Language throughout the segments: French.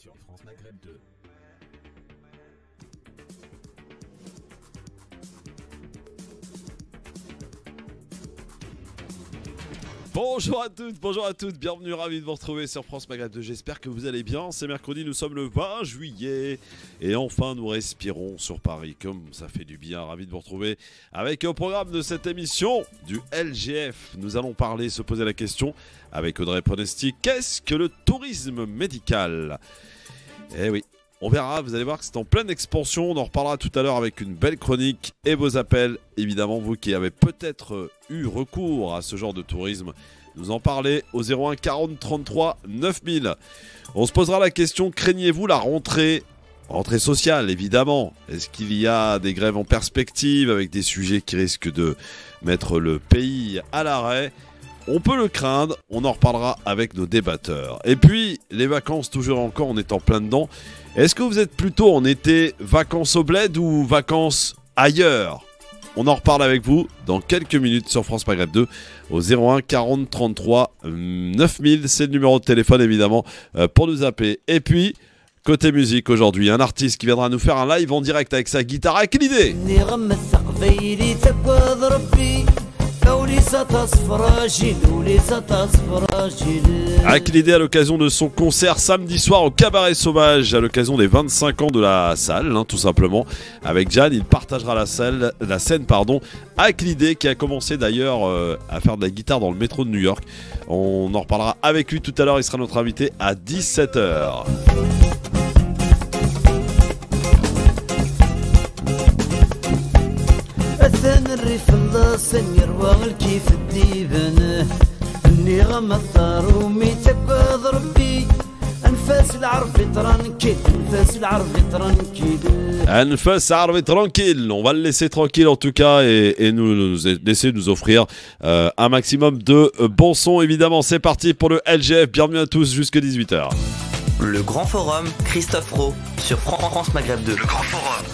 Sur France Maghreb 2. Bonjour à toutes, bienvenue, ravi de vous retrouver sur France Maghreb 2, j'espère que vous allez bien. C'est mercredi, nous sommes le 20 juillet et enfin nous respirons sur Paris, comme ça fait du bien, ravi de vous retrouver avec au programme de cette émission du LGF. Nous allons parler, se poser la question avec Audrey Pronesti, qu'est-ce que le tourisme médical? Eh oui, on verra, vous allez voir que c'est en pleine expansion, on en reparlera tout à l'heure avec une belle chronique et vos appels. Évidemment, vous qui avez peut-être eu recours à ce genre de tourisme, nous en parlez au 01 40 33 9000. On se posera la question, craignez-vous la rentrée sociale, évidemment? Est-ce qu'il y a des grèves en perspective avec des sujets qui risquent de mettre le pays à l'arrêt? On peut le craindre, on en reparlera avec nos débatteurs. Et puis, les vacances, toujours encore, on est en plein dedans. Est-ce que vous êtes plutôt en été vacances au bled ou vacances ailleurs? On en reparle avec vous dans quelques minutes sur France Maghreb 2 au 01 40 33 9000. C'est le numéro de téléphone évidemment pour nous appeler. Et puis, côté musique aujourd'hui, un artiste qui viendra nous faire un live en direct avec sa guitare. À quelle idée? Avec l'idée à l'occasion de son concert samedi soir au Cabaret Sauvage, à l'occasion des 25 ans de la salle, tout simplement. Avec Jan, il partagera la scène, avec l'idée qui a commencé d'ailleurs à faire de la guitare dans le métro de New York. On en reparlera avec lui tout à l'heure, il sera notre invité à 17h. الريف اللصن يروى الكيف الديبان اني غمضطر وميتك ضربي انفاس العرب ترانكيل انفاس العرب ترانكيل Anfas Arvé tranquille, on va le laisser tranquille en tout cas et nous laisser nous offrir un maximum de bon son évidemment. C'est parti pour le LGF, bienvenue à tous jusqu'à 18h. Le Grand Forum, Christophe Rowe sur France Maghreb 2. Le Grand Forum.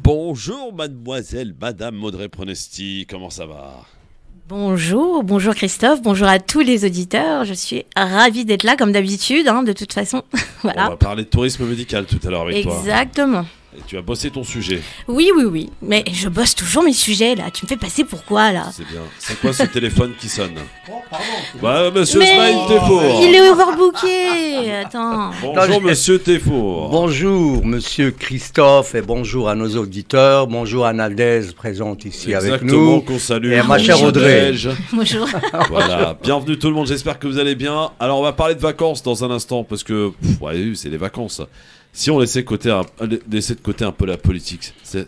Bonjour mademoiselle, madame Audrey Pronesti, comment ça va? Bonjour Christophe, bonjour à tous les auditeurs, je suis ravie d'être là comme d'habitude, de toute façon. Voilà. On va parler de tourisme médical tout à l'heure avec toi. Exactement. Et tu as bossé ton sujet. Oui, mais je bosse toujours mes sujets là, tu me fais passer pourquoi là? C'est bien, c'est quoi ce téléphone qui sonne? Oh, pardon. Bah, monsieur Mais Smile Tefour. il est overbooké, attends. Bonjour monsieur Tefour. Bonjour monsieur Christophe et bonjour à nos auditeurs. Bonjour à Naldez présente ici avec nous. Qu'on salue. Et à ma chère Audrey. Bonjour. Voilà, bienvenue tout le monde, j'espère que vous allez bien. Alors on va parler de vacances dans un instant parce que c'est les vacances. Si on laissait de côté un peu la politique, c'est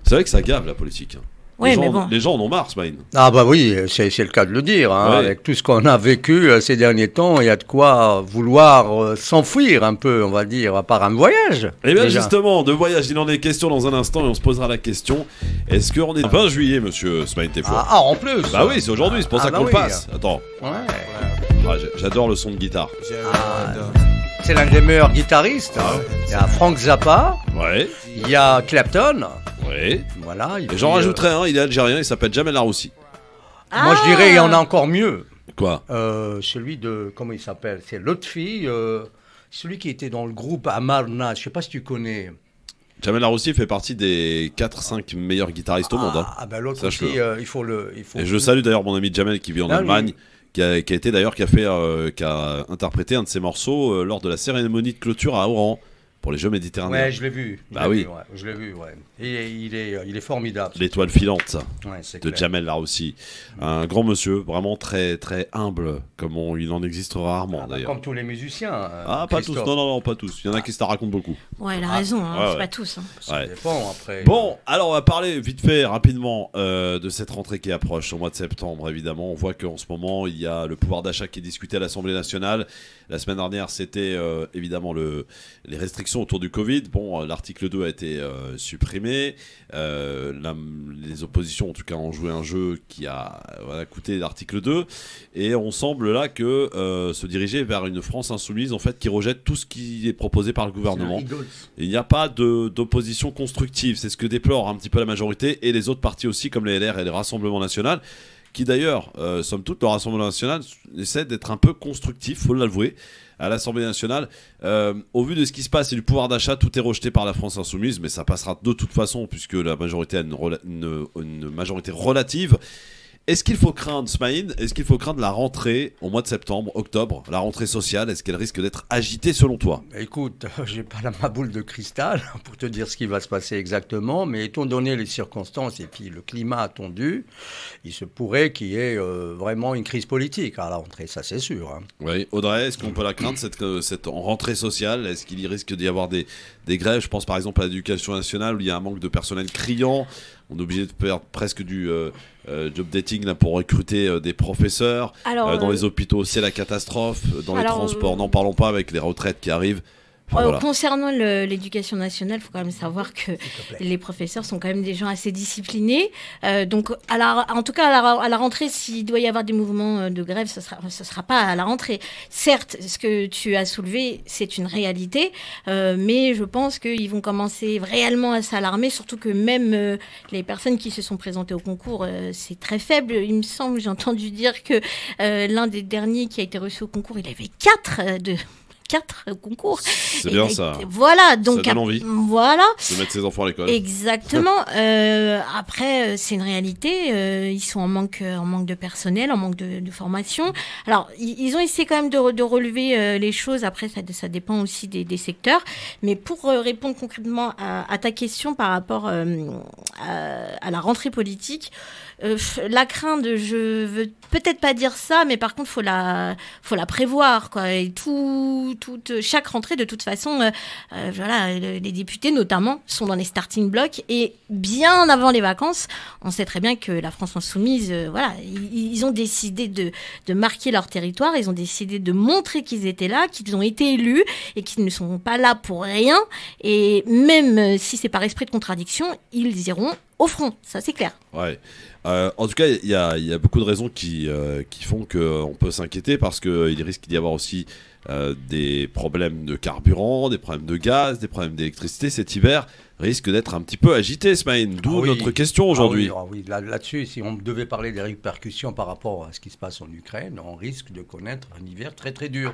vrai que ça gave la politique. Ouais, mais bon. Les gens en ont marre, Smine. Ah bah oui, c'est le cas de le dire. Ouais. Avec tout ce qu'on a vécu ces derniers temps, il y a de quoi vouloir s'enfuir un peu, on va dire, à part un voyage. Eh bien déjà. justement, de voyage, il en est question dans un instant et on se posera la question. Est-ce qu'on est le 20 juillet, monsieur Smine Tefour? En plus. Bah oui, c'est aujourd'hui, c'est pour ça bah qu'on le oui. passe. Attends, Ouais. j'adore le son de guitare. C'est l'un des meilleurs guitaristes. Il y a Frank Zappa, Ouais, il y a Clapton. ouais. Voilà. Et j'en rajouterai un, il est algérien, il s'appelle Jamel Laroussi. Moi je dirais il y en a encore mieux. Quoi? Celui de, comment il s'appelle? C'est l'autre fille, celui qui était dans le groupe Amarna, je sais pas si tu connais. Jamel Laroussi fait partie des 4-5 meilleurs guitaristes au monde. Ben l'autre Sache-le. aussi, il faut Et je salue d'ailleurs mon ami Jamel qui vit en Allemagne, qui a été d'ailleurs, qui a interprété un de ses morceaux lors de la cérémonie de clôture à Oran pour les Jeux méditerranéens. Ouais, je l'ai vu. Bah oui. Je l'ai vu, ouais. Et il est formidable. L'étoile filante, ça. Ouais, c'est De clair. Jamel Laroussi. Un grand monsieur, vraiment très très humble, comme il en existe rarement d'ailleurs. Comme tous les musiciens. Ah, pas tous, Christophe. non, pas tous. Il y en a qui se la racontent beaucoup. Ouais, il a raison, ouais, c'est ouais. pas tous. Ça Ouais. dépend après. Bon, alors on va parler vite fait, rapidement, de cette rentrée qui approche au mois de septembre, évidemment. On voit qu'en ce moment, il y a le pouvoir d'achat qui est discuté à l'Assemblée nationale. La semaine dernière, c'était évidemment les restrictions autour du Covid. Bon, l'article 2 a été supprimé. Les oppositions, en tout cas, ont joué un jeu qui a coûté l'article 2. Et on semble là que se diriger vers une France insoumise, en fait, qui rejette tout ce qui est proposé par le gouvernement. Il n'y a pas d'opposition constructive. C'est ce que déplore un petit peu la majorité et les autres partis aussi, comme les LR et les Rassemblements National, qui d'ailleurs, somme toute, le Rassemblement national essaie d'être un peu constructif, faut l'avouer, à l'Assemblée nationale. Au vu de ce qui se passe et du pouvoir d'achat, tout est rejeté par la France insoumise, mais ça passera de toute façon, puisque la majorité a une majorité relative. Est-ce qu'il faut craindre, Smaïn, est-ce qu'il faut craindre la rentrée au mois de septembre, octobre, la rentrée sociale? Est-ce qu'elle risque d'être agitée selon toi? Écoute, j'ai pas ma boule de cristal pour te dire ce qui va se passer exactement, mais étant donné les circonstances et puis le climat attendu, il se pourrait qu'il y ait vraiment une crise politique à la rentrée, ça c'est sûr. Hein. Oui, Audrey, est-ce qu'on peut la craindre cette rentrée sociale? Est-ce qu'il y risque d'y avoir des grèves? Je pense par exemple à l'éducation nationale où il y a un manque de personnel criant. On est obligé de faire presque du job dating là, pour recruter des professeurs. Alors, dans les hôpitaux, c'est la catastrophe. Dans les transports, n'en parlons pas avec les retraites qui arrivent. Enfin, voilà. Concernant l'éducation nationale, il faut quand même savoir que les professeurs sont quand même des gens assez disciplinés. Donc, en tout cas, à la rentrée, s'il doit y avoir des mouvements de grève, ce sera pas à la rentrée. Certes, ce que tu as soulevé, c'est une réalité, mais je pense qu'ils vont commencer réellement à s'alarmer, surtout que même les personnes qui se sont présentées au concours, c'est très faible. Il me semble, j'ai entendu dire que l'un des derniers qui a été reçu au concours, il avait 4 concours. C'est bien ça. Voilà, donc ça donne envie. Voilà. De mettre ses enfants à l'école. Exactement. Après, c'est une réalité. Ils sont en manque de personnel, en manque de formation. Alors, ils ont essayé quand même de relever les choses. Après, ça dépend aussi des secteurs. Mais pour répondre concrètement à ta question par rapport à la rentrée politique, la crainte, je veux peut-être pas dire ça, mais par contre, faut la prévoir, quoi. Et chaque rentrée, de toute façon, voilà, les députés notamment sont dans les starting blocks et bien avant les vacances, on sait très bien que la France insoumise, voilà, ils ont décidé de marquer leur territoire, ils ont décidé de montrer qu'ils étaient là, qu'ils ont été élus et qu'ils ne sont pas là pour rien. Et même si c'est par esprit de contradiction, ils iront au front, ça c'est clair. Ouais. En tout cas, il y a beaucoup de raisons qui font qu'on peut s'inquiéter parce qu'il risque d'y avoir aussi des problèmes de carburant, des problèmes de gaz, des problèmes d'électricité. Cet hiver risque d'être un petit peu agité, Smaïn. D'où notre question aujourd'hui. Oui. Là-dessus, si on devait parler des répercussions par rapport à ce qui se passe en Ukraine, on risque de connaître un hiver très très dur.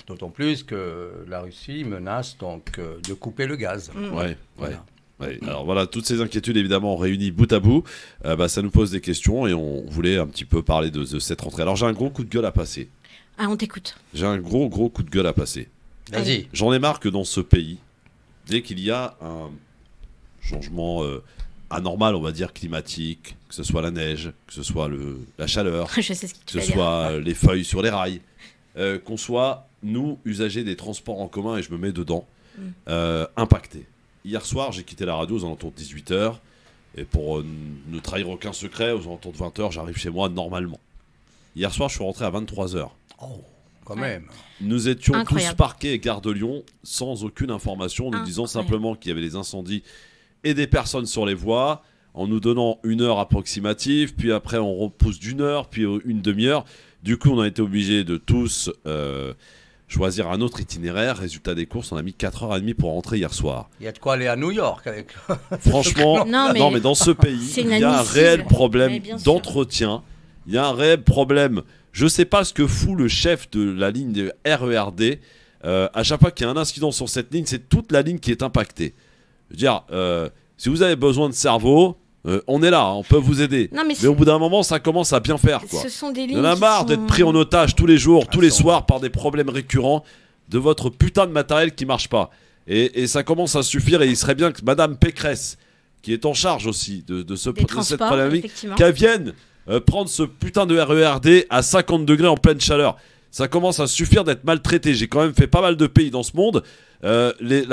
D'autant plus que la Russie menace donc de couper le gaz. Ouais. Voilà. Ouais, alors voilà, toutes ces inquiétudes évidemment réunies bout à bout, ça nous pose des questions et on voulait un petit peu parler de cette rentrée. Alors j'ai un gros coup de gueule à passer. Ah, on t'écoute. J'ai un gros coup de gueule à passer. Vas-y. J'en ai marre que dans ce pays, dès qu'il y a un changement anormal, on va dire climatique, que ce soit la neige, que ce soit la chaleur, Je sais ce que ce soit les feuilles sur les rails, qu'on soit, nous, usagers des transports en commun, et je me mets dedans, impactés. Hier soir, j'ai quitté la radio aux alentours de 18h. Et pour ne trahir aucun secret, aux alentours de 20h, j'arrive chez moi normalement. Hier soir, je suis rentré à 23h. Oh, quand même. Nous étions Incroyable. tous parqués Gare de Lyon sans aucune information, nous disant simplement qu'il y avait des incendies et des personnes sur les voies, en nous donnant une heure approximative, puis après on repousse d'une heure, puis une demi-heure. Du coup, on a été obligés de tous choisir un autre itinéraire. Résultat des courses, on a mis 4h30 pour rentrer hier soir. Il y a de quoi aller à New York avec. Franchement, Non, mais dans ce pays, c'est il y a un inadmissible. réel problème Mais bien sûr. d'entretien. Il y a un réel problème. Je sais pas ce que fout le chef de la ligne de RERD. À chaque fois qu'il y a un incident sur cette ligne, c'est toute la ligne qui est impactée. Je veux dire, si vous avez besoin de cerveau, on est là, on peut vous aider. Non, mais Mais au bout d'un moment, ça commence à bien faire, quoi. ce sont des Il lignes y en a qui marre sont- d'être pris en otage tous les jours, tous les Attends. soirs par des problèmes récurrents de votre putain de matériel qui marche pas. Et ça commence à suffire et il serait bien que Madame Pécresse, qui est en charge aussi de cette transports, problématique, effectivement. qu'elle vienne prendre ce putain de RERD à 50 degrés en pleine chaleur. Ça commence à suffire d'être maltraité. J'ai quand même fait pas mal de pays dans ce monde. Les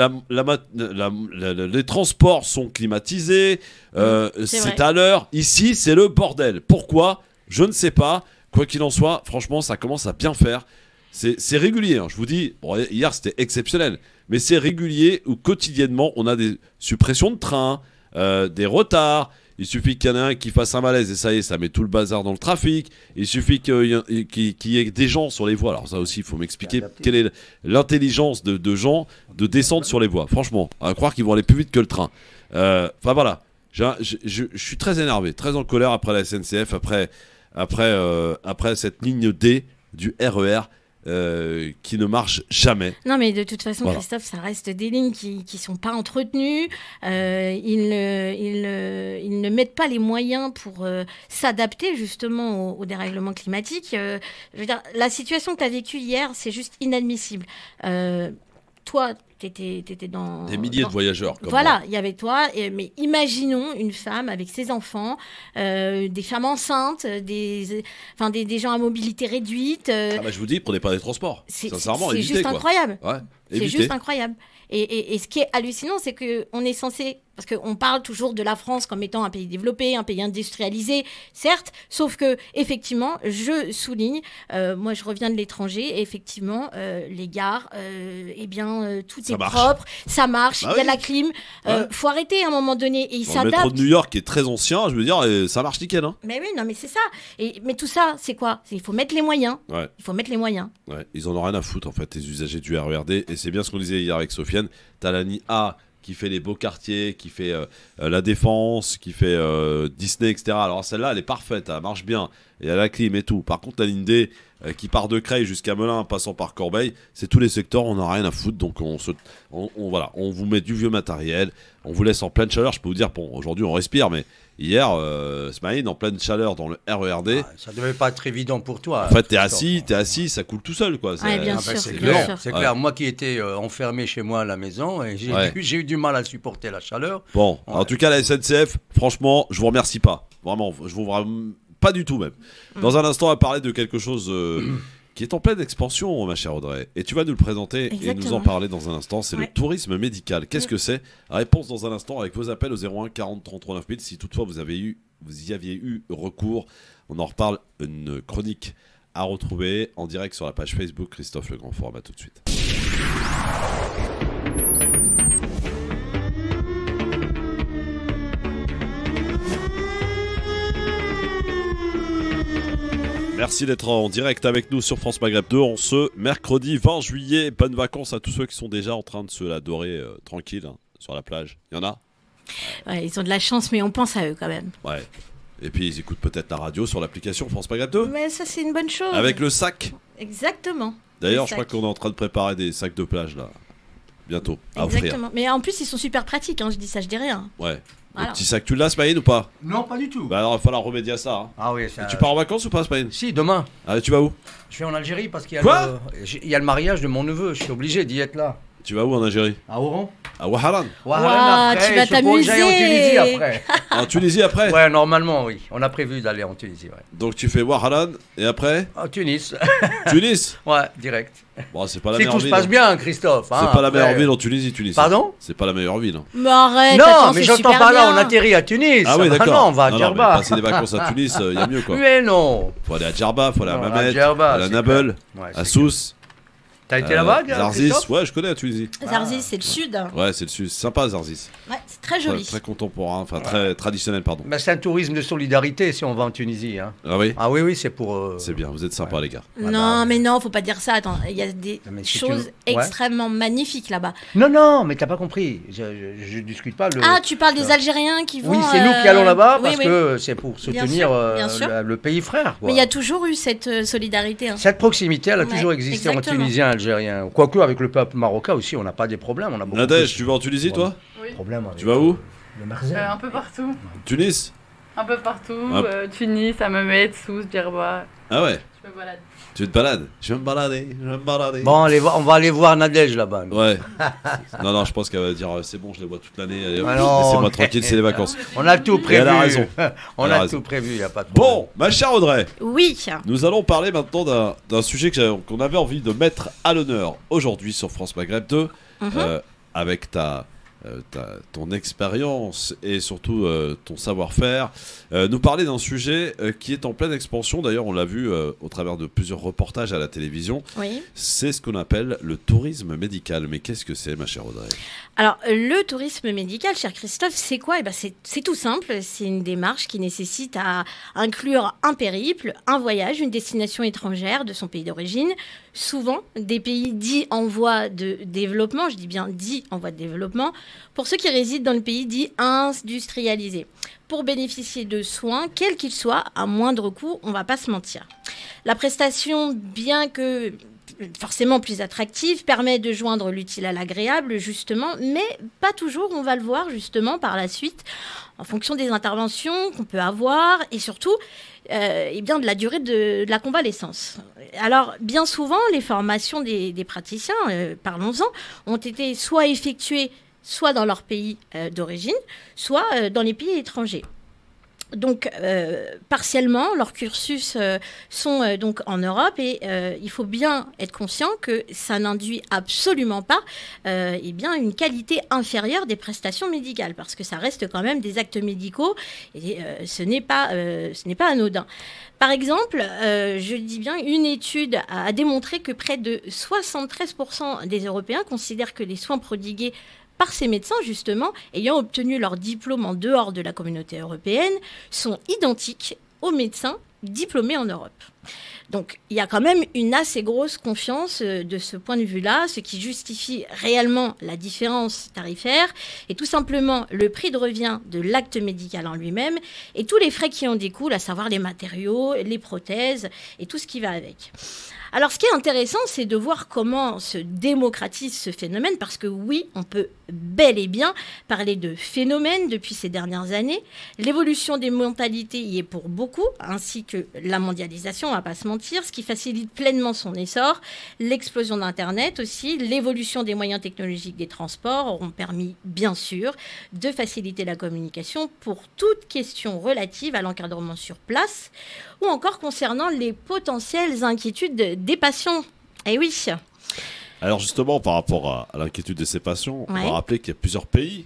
transports sont climatisés, c'est vrai. à l'heure. Ici, c'est le bordel. Pourquoi? Je ne sais pas. Quoi qu'il en soit, franchement, ça commence à bien faire. C'est régulier, hein. Je vous dis, bon, hier c'était exceptionnel, mais c'est régulier où quotidiennement on a des suppressions de trains, des retards. Il suffit qu'il y en ait un qui fasse un malaise et ça y est, ça met tout le bazar dans le trafic. Il suffit qu'il y ait des gens sur les voies. Alors ça aussi, il faut m'expliquer quelle est l'intelligence de gens de descendre sur les voies. Franchement, à croire qu'ils vont aller plus vite que le train. Enfin voilà, je suis très énervé, très en colère après la SNCF, après après cette ligne D du RER qui ne marche jamais. Non, mais de toute façon, Voilà. Christophe, ça reste des lignes qui sont pas entretenues. Ils ne mettent pas les moyens pour s'adapter justement au dérèglement climatique. Je veux dire, la situation que tu as vécue hier, c'est juste inadmissible. Toi, tu étais dans... Des milliers de voyageurs comme Voilà, moi. il y avait toi, mais imaginons une femme avec ses enfants, des femmes enceintes, des gens à mobilité réduite. Ah bah, je vous dis, prenez pas des transports. Sincèrement, c'est évitez juste quoi. incroyable. Ouais, C'est évitez. juste incroyable. Et ce qui est hallucinant, c'est qu'on est censé... Parce qu'on parle toujours de la France comme étant un pays développé, un pays industrialisé, certes, sauf que, effectivement, je souligne, moi je reviens de l'étranger, et effectivement, les gares, tout Ça est marche. propre, ça marche, Bah il y a oui. la clim. Ouais. Faut arrêter à un moment donné, et ils Dans le métro s'adaptent. de New York qui est très ancien, je veux dire, ça marche nickel. Hein. Mais oui, non, mais c'est ça. Mais tout ça, c'est quoi? Il faut mettre les moyens. Ouais. Il faut mettre les moyens. Ouais, ils en ont rien à foutre en fait, les usagers du RERD. Et c'est bien ce qu'on disait hier avec Sofiane. T'as la ligne A qui fait les beaux quartiers, qui fait la Défense, qui fait Disney, etc. Alors celle-là, elle est parfaite, elle marche bien. Il y a la clim et tout. Par contre, la ligne D qui part de Creil jusqu'à Melun, en passant par Corbeil, c'est tous les secteurs, on n'a rien à foutre. Donc voilà, on vous met du vieux matériel, on vous laisse en pleine chaleur. Je peux vous dire, bon, aujourd'hui on respire, mais hier, Smaïn, en pleine chaleur dans le RERD. Ah, ça devait pas être évident pour toi. En fait, t'es Christophe. assis, ça coule tout seul, quoi. Ouais, bien Ah ben, sûr, c'est bien clair, sûr. c'est Ouais. clair. Moi qui étais enfermé chez moi à la maison, et Ouais. j'ai eu du mal à supporter la chaleur. Bon, Ouais. en tout cas, la SNCF, franchement, je vous remercie pas. Vraiment, je vous remercie pas du tout même. Dans un instant, on va parler de quelque chose qui est en pleine expansion, ma chère Audrey. Et tu vas nous le présenter et nous Exactement. en parler dans un instant. C'est le Ouais. tourisme médical. Qu'est-ce que c'est? Réponse dans un instant avec vos appels au 01 40 33 9000. Si toutefois vous y aviez eu recours, on en reparle. Une chronique à retrouver en direct sur la page Facebook Christophe Le Grand Forum. À tout de suite. Merci d'être en direct avec nous sur France Maghreb 2 en ce mercredi 20 juillet. Bonnes vacances à tous ceux qui sont déjà en train de se l'adorer tranquille hein, sur la plage. Il y en a? Ouais, ils ont de la chance, mais on pense à eux quand même. Ouais. Et puis ils écoutent peut-être la radio sur l'application France Maghreb 2 Mais ça, c'est une bonne chose. avec le sac. Exactement. D'ailleurs, Le je crois sac. qu'on est en train de préparer des sacs de plage là. Bientôt à offrir. Exactement. Mais en plus, ils sont super pratiques. Hein. Je dis ça, je dis rien. Ouais. Voilà. Le petit sac, tu l'as, Smaïn, ou pas? Non, pas du tout. Bah alors, il va falloir remédier à ça. Hein. Ah oui, Et tu pars en vacances ou pas, Smaïn? Si, demain. Ah, tu vas où? Je suis en Algérie parce qu'il y a, Quoi il y a le mariage de mon neveu. Je suis obligé d'y être là. Tu vas où en Algérie? À Oran. À Wahalan. Voilà, tu vas il faut que j'aille en t'amuser. Tunisie après. En Tunisie après? Ouais, normalement, oui. On a prévu d'aller en Tunisie, ouais. Donc tu fais Wahalan et après En Tunis. Tunis. Ouais, direct. Bon, c'est pas la Si meilleure tout se ville. passe hein. bien, Christophe. C'est hein, pas la après. meilleure ville en Tunisie, Tunis. Pardon? C'est pas la meilleure ville. hein. Mais arrête, Non, attends, mais c'est j'entends super pas là, bien. on atterrit à Tunis. Ah oui, bah d'accord. non, on va à mais Djerba. passer des vacances à Tunis, il y a mieux quoi. Mais non. Faut aller à Djerba, faut aller à Non, à Mamet, Djerba, à la c'est Nabel, clair. Ouais, à c'est Sousse. T'as été là-bas, Zarzis, Christophe? ouais, je connais la Tunisie. Zarzis, c'est le sud. Ouais, c'est le sud. Sympa, Zarzis. Ouais, c'est très Très, joli. très contemporain, enfin très traditionnel, pardon. Bah, c'est un tourisme de solidarité si on va en Tunisie. Hein. Ah oui? Ah oui, oui, c'est pour... C'est bien, vous êtes sympa, les gars. Ah Non, bah, mais non, faut pas dire ça. Attends, il y a des Non, mais si tu choses veux- ouais. extrêmement magnifiques là-bas. Non, non, mais t'as pas compris. Je discute pas le... Ah, tu parles des Algériens qui vont. Oui, c'est nous qui allons là-bas oui, parce oui. que c'est pour Bien soutenir sûr, bien sûr. le pays frère. quoi. Mais il y a toujours eu cette solidarité. Hein. Cette proximité, elle a Ouais, toujours existé exactement. entre Tunisiens et Algériens. Quoique avec le peuple marocain aussi, on n'a pas des problèmes. On a beaucoup Nadège, plus tu vas en Tunisie, toi? de problèmes avec Tu vas où? le Marseille. Un peu partout. Tunis? Un peu partout. Hop. Tunis, Hammamet, Sousse, Djerba. Ah ouais? Je me balade. Tu te balades? Je vais me balader, je vais me balader. Bon, on va aller voir Nadège là-bas. nous. Ouais. Non, je pense qu'elle va dire c'est bon, je les vois toute l'année. Allez, hop, Ah non, laissez-moi mais- tranquille, c'est les vacances. On a tout prévu. elle a raison. On Elle a a raison. tout prévu, il n'y a pas de problème. Bon, ma chère Audrey, Oui. nous allons parler maintenant d'un sujet qu'on avait envie de mettre à l'honneur aujourd'hui sur France Maghreb 2, avec ton expérience et surtout ton savoir-faire, nous parler d'un sujet qui est en pleine expansion. D'ailleurs, on l'a vu au travers de plusieurs reportages à la télévision. Oui. C'est ce qu'on appelle le tourisme médical. Mais qu'est-ce que c'est, ma chère Audrey? Alors, le tourisme médical, cher Christophe, c'est quoi? Eh ben, c'est tout simple. C'est une démarche qui nécessite à inclure un périple, un voyage, une destination étrangère de son pays d'origine, souvent des pays dits en voie de développement, je dis bien dits en voie de développement, pour ceux qui résident dans le pays dit industrialisé, pour bénéficier de soins, quels qu'ils soient, à moindre coût, on ne va pas se mentir. La prestation, bien que forcément plus attractive, permet de joindre l'utile à l'agréable, justement, mais pas toujours, on va le voir justement par la suite, en fonction des interventions qu'on peut avoir et surtout eh bien, de la durée de la convalescence. Alors, bien souvent, les formations des praticiens, parlons-en, ont été soit effectuées soit dans leur pays d'origine, soit dans les pays étrangers. Donc, partiellement, leurs cursus sont donc en Europe et il faut bien être conscient que ça n'induit absolument pas eh bien, une qualité inférieure des prestations médicales parce que ça reste quand même des actes médicaux et ce n'est pas anodin. Par exemple, je dis bien, une étude a démontré que près de 73% des Européens considèrent que les soins prodigués par ces médecins, justement, ayant obtenu leur diplôme en dehors de la communauté européenne, sont identiques aux médecins diplômés en Europe. Donc, il y a quand même une assez grosse confiance de ce point de vue-là, ce qui justifie réellement la différence tarifaire et tout simplement le prix de revient de l'acte médical en lui-même et tous les frais qui en découlent, à savoir les matériaux, les prothèses et tout ce qui va avec. Alors, ce qui est intéressant, c'est de voir comment se démocratise ce phénomène, parce que oui, on peut bel et bien parler de phénomène depuis ces dernières années. L'évolution des mentalités y est pour beaucoup, ainsi que la mondialisation, on ne va pas se mentir, ce qui facilite pleinement son essor. L'explosion d'Internet aussi, l'évolution des moyens technologiques des transports ont permis, bien sûr, de faciliter la communication pour toute question relative à l'encadrement sur place, ou encore concernant les potentielles inquiétudes des patients. Eh oui. Alors justement, par rapport à l'inquiétude de ces patients, on va rappeler qu'il y a plusieurs pays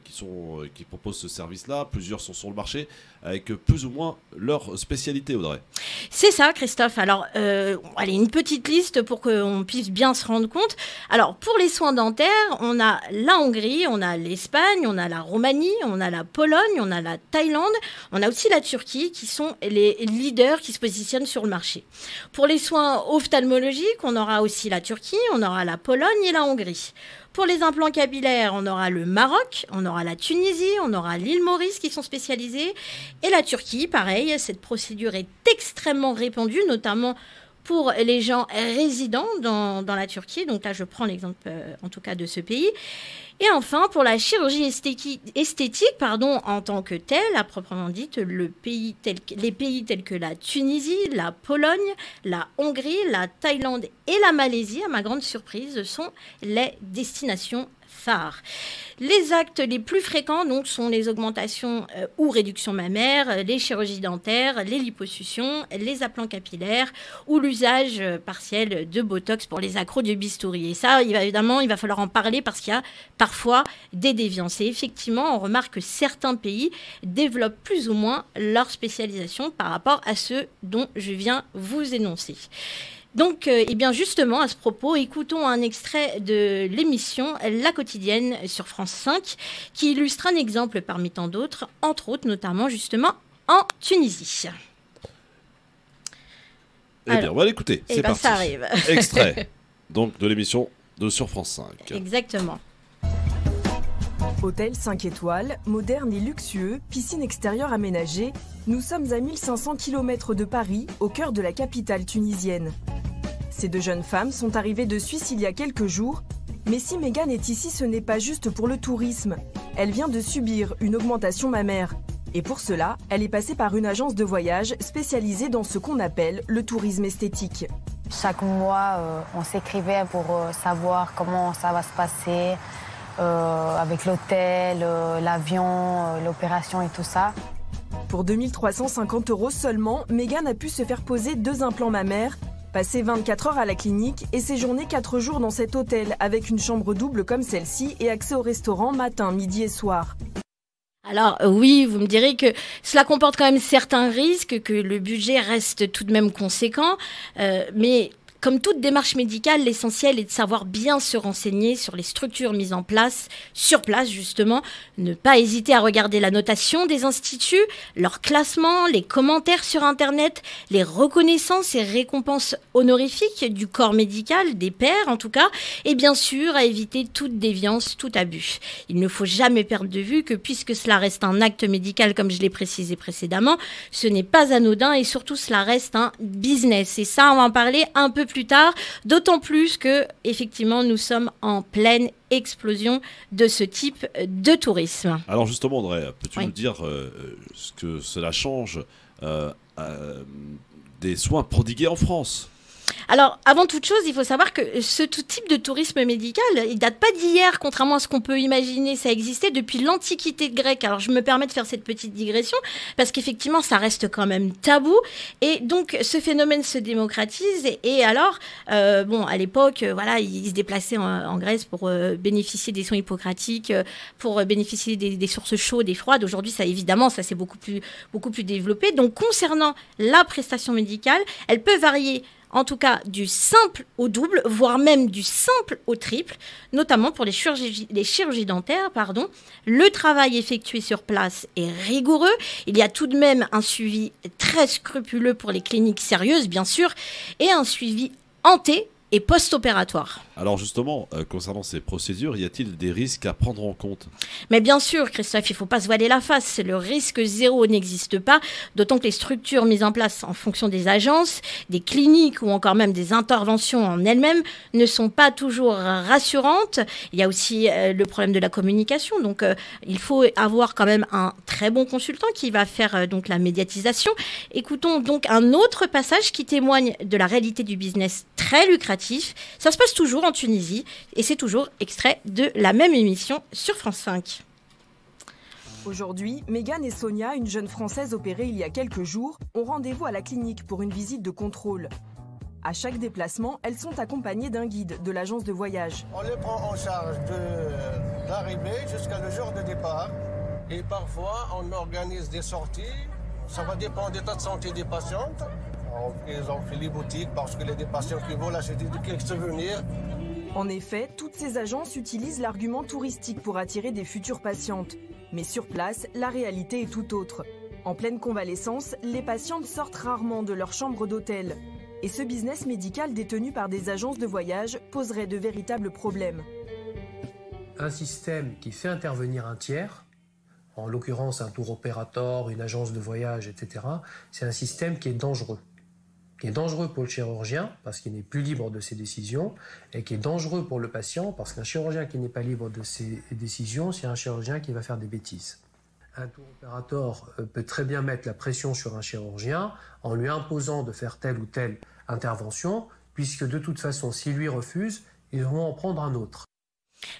qui proposent ce service-là, plusieurs sont sur le marché, avec plus ou moins leur spécialité, Audrey. C'est ça, Christophe. Alors, allez, une petite liste pour qu'on puisse bien se rendre compte. Alors, pour les soins dentaires, on a la Hongrie, on a l'Espagne, on a la Roumanie, on a la Pologne, on a la Thaïlande, on a aussi la Turquie, qui sont les leaders qui se positionnent sur le marché. Pour les soins ophtalmologiques, on aura aussi la Turquie, on aura la Pologne et la Hongrie. Pour les implants capillaires, on aura le Maroc, on aura la Tunisie, on aura l'île Maurice qui sont spécialisés. Et la Turquie, pareil, cette procédure est extrêmement répandue, notamment pour les gens résidents dans la Turquie. Donc là, je prends l'exemple en tout cas de ce pays. Et enfin, pour la chirurgie esthétique, en tant que telle, à proprement dite, les pays tels que la Tunisie, la Pologne, la Hongrie, la Thaïlande et la Malaisie, à ma grande surprise, sont les destinations phares. Les actes les plus fréquents donc, sont les augmentations ou réductions mammaires, les chirurgies dentaires, les liposuctions, les implants capillaires ou l'usage partiel de Botox pour les accros du bistouri. Et ça, évidemment, il va falloir en parler parce qu'il y a parfois des déviances. Et effectivement, on remarque que certains pays développent plus ou moins leur spécialisation par rapport à ceux dont je viens vous énoncer. Donc, eh bien justement, à ce propos, écoutons un extrait de l'émission La Quotidienne sur France 5 qui illustre un exemple parmi tant d'autres, entre autres notamment justement en Tunisie. Eh bien, on va l'écouter. C'est parti. Ça arrive. Extrait donc de l'émission sur France 5. Exactement. Hôtel 5 étoiles, moderne et luxueux, piscine extérieure aménagée, nous sommes à 1500 km de Paris, au cœur de la capitale tunisienne. Ces deux jeunes femmes sont arrivées de Suisse il y a quelques jours, mais si Mégane est ici, ce n'est pas juste pour le tourisme. Elle vient de subir une augmentation mammaire. Et pour cela, elle est passée par une agence de voyage spécialisée dans ce qu'on appelle le tourisme esthétique. Chaque mois, on s'écrivait pour savoir comment ça va se passer, avec l'hôtel, l'avion, l'opération et tout ça. Pour 2 350 € seulement, Mégane a pu se faire poser 2 implants mammaires, passer 24 heures à la clinique et séjourner 4 jours dans cet hôtel avec une chambre double comme celle-ci et accès au restaurant matin, midi et soir. Alors oui, vous me direz que cela comporte quand même certains risques, que le budget reste tout de même conséquent, mais Comme toute démarche médicale, l'essentiel est de savoir bien se renseigner sur les structures mises en place, sur place justement, ne pas hésiter à regarder la notation des instituts, leur classement, les commentaires sur Internet, les reconnaissances et récompenses honorifiques du corps médical, des pairs en tout cas, et bien sûr à éviter toute déviance, tout abus. Il ne faut jamais perdre de vue que puisque cela reste un acte médical, comme je l'ai précisé précédemment, ce n'est pas anodin et surtout cela reste un business. Et ça, on va en parler un peu plus tard, d'autant plus que effectivement nous sommes en pleine explosion de ce type de tourisme. Alors justement, Audrey, peux-tu Oui. nous dire ce que cela change des soins prodigués en France? Alors, avant toute chose, il faut savoir que tout type de tourisme médical, il date pas d'hier, contrairement à ce qu'on peut imaginer. Ça existait depuis l'Antiquité grecque. Alors, je me permets de faire cette petite digression parce qu'effectivement, ça reste quand même tabou. Et donc, ce phénomène se démocratise. Et alors, bon, à l'époque, voilà, ils se déplaçaient en Grèce pour bénéficier des soins hippocratiques, pour bénéficier des sources chaudes et froides. Aujourd'hui, ça, évidemment, ça s'est beaucoup plus développé. Donc, concernant la prestation médicale, elle peut varier en tout cas du simple au double, voire même du simple au triple, notamment pour les chirurgies dentaires. Le travail effectué sur place est rigoureux. Il y a tout de même un suivi très scrupuleux pour les cliniques sérieuses, bien sûr, et un suivi anté et post-opératoire. Alors justement, concernant ces procédures, y a-t-il des risques à prendre en compte? Mais bien sûr, Christophe, il ne faut pas se voiler la face. Le risque zéro n'existe pas, d'autant que les structures mises en place en fonction des agences, des cliniques ou encore même des interventions en elles-mêmes ne sont pas toujours rassurantes. Il y a aussi le problème de la communication. Donc, il faut avoir quand même un très bon consultant qui va faire donc la médiatisation. Écoutons donc un autre passage qui témoigne de la réalité du business très lucratif. Ça se passe toujours en Tunisie et c'est toujours extrait de la même émission sur France 5. Aujourd'hui, Mégane et Sonia, une jeune Française opérée il y a quelques jours, ont rendez-vous à la clinique pour une visite de contrôle. À chaque déplacement, elles sont accompagnées d'un guide de l'agence de voyage. On les prend en charge de l'arrivée jusqu'à le jour de départ. Et parfois, on organise des sorties. Ça va dépendre de l'état de santé des patientes. Ils ont fait les boutiques parce qu'il y a des patients qui veulent acheter quelques souvenirs. En effet, toutes ces agences utilisent l'argument touristique pour attirer des futures patientes. Mais sur place, la réalité est tout autre. En pleine convalescence, les patientes sortent rarement de leur chambre d'hôtel. Et ce business médical détenu par des agences de voyage poserait de véritables problèmes. Un système qui fait intervenir un tiers, en l'occurrence un tour opérateur, une agence de voyage, etc., c'est un système qui est dangereux. Qui est dangereux pour le chirurgien parce qu'il n'est plus libre de ses décisions et qui est dangereux pour le patient parce qu'un chirurgien qui n'est pas libre de ses décisions, c'est un chirurgien qui va faire des bêtises. Un tour opérateur peut très bien mettre la pression sur un chirurgien en lui imposant de faire telle ou telle intervention, puisque de toute façon, s'il lui refuse, ils vont en prendre un autre.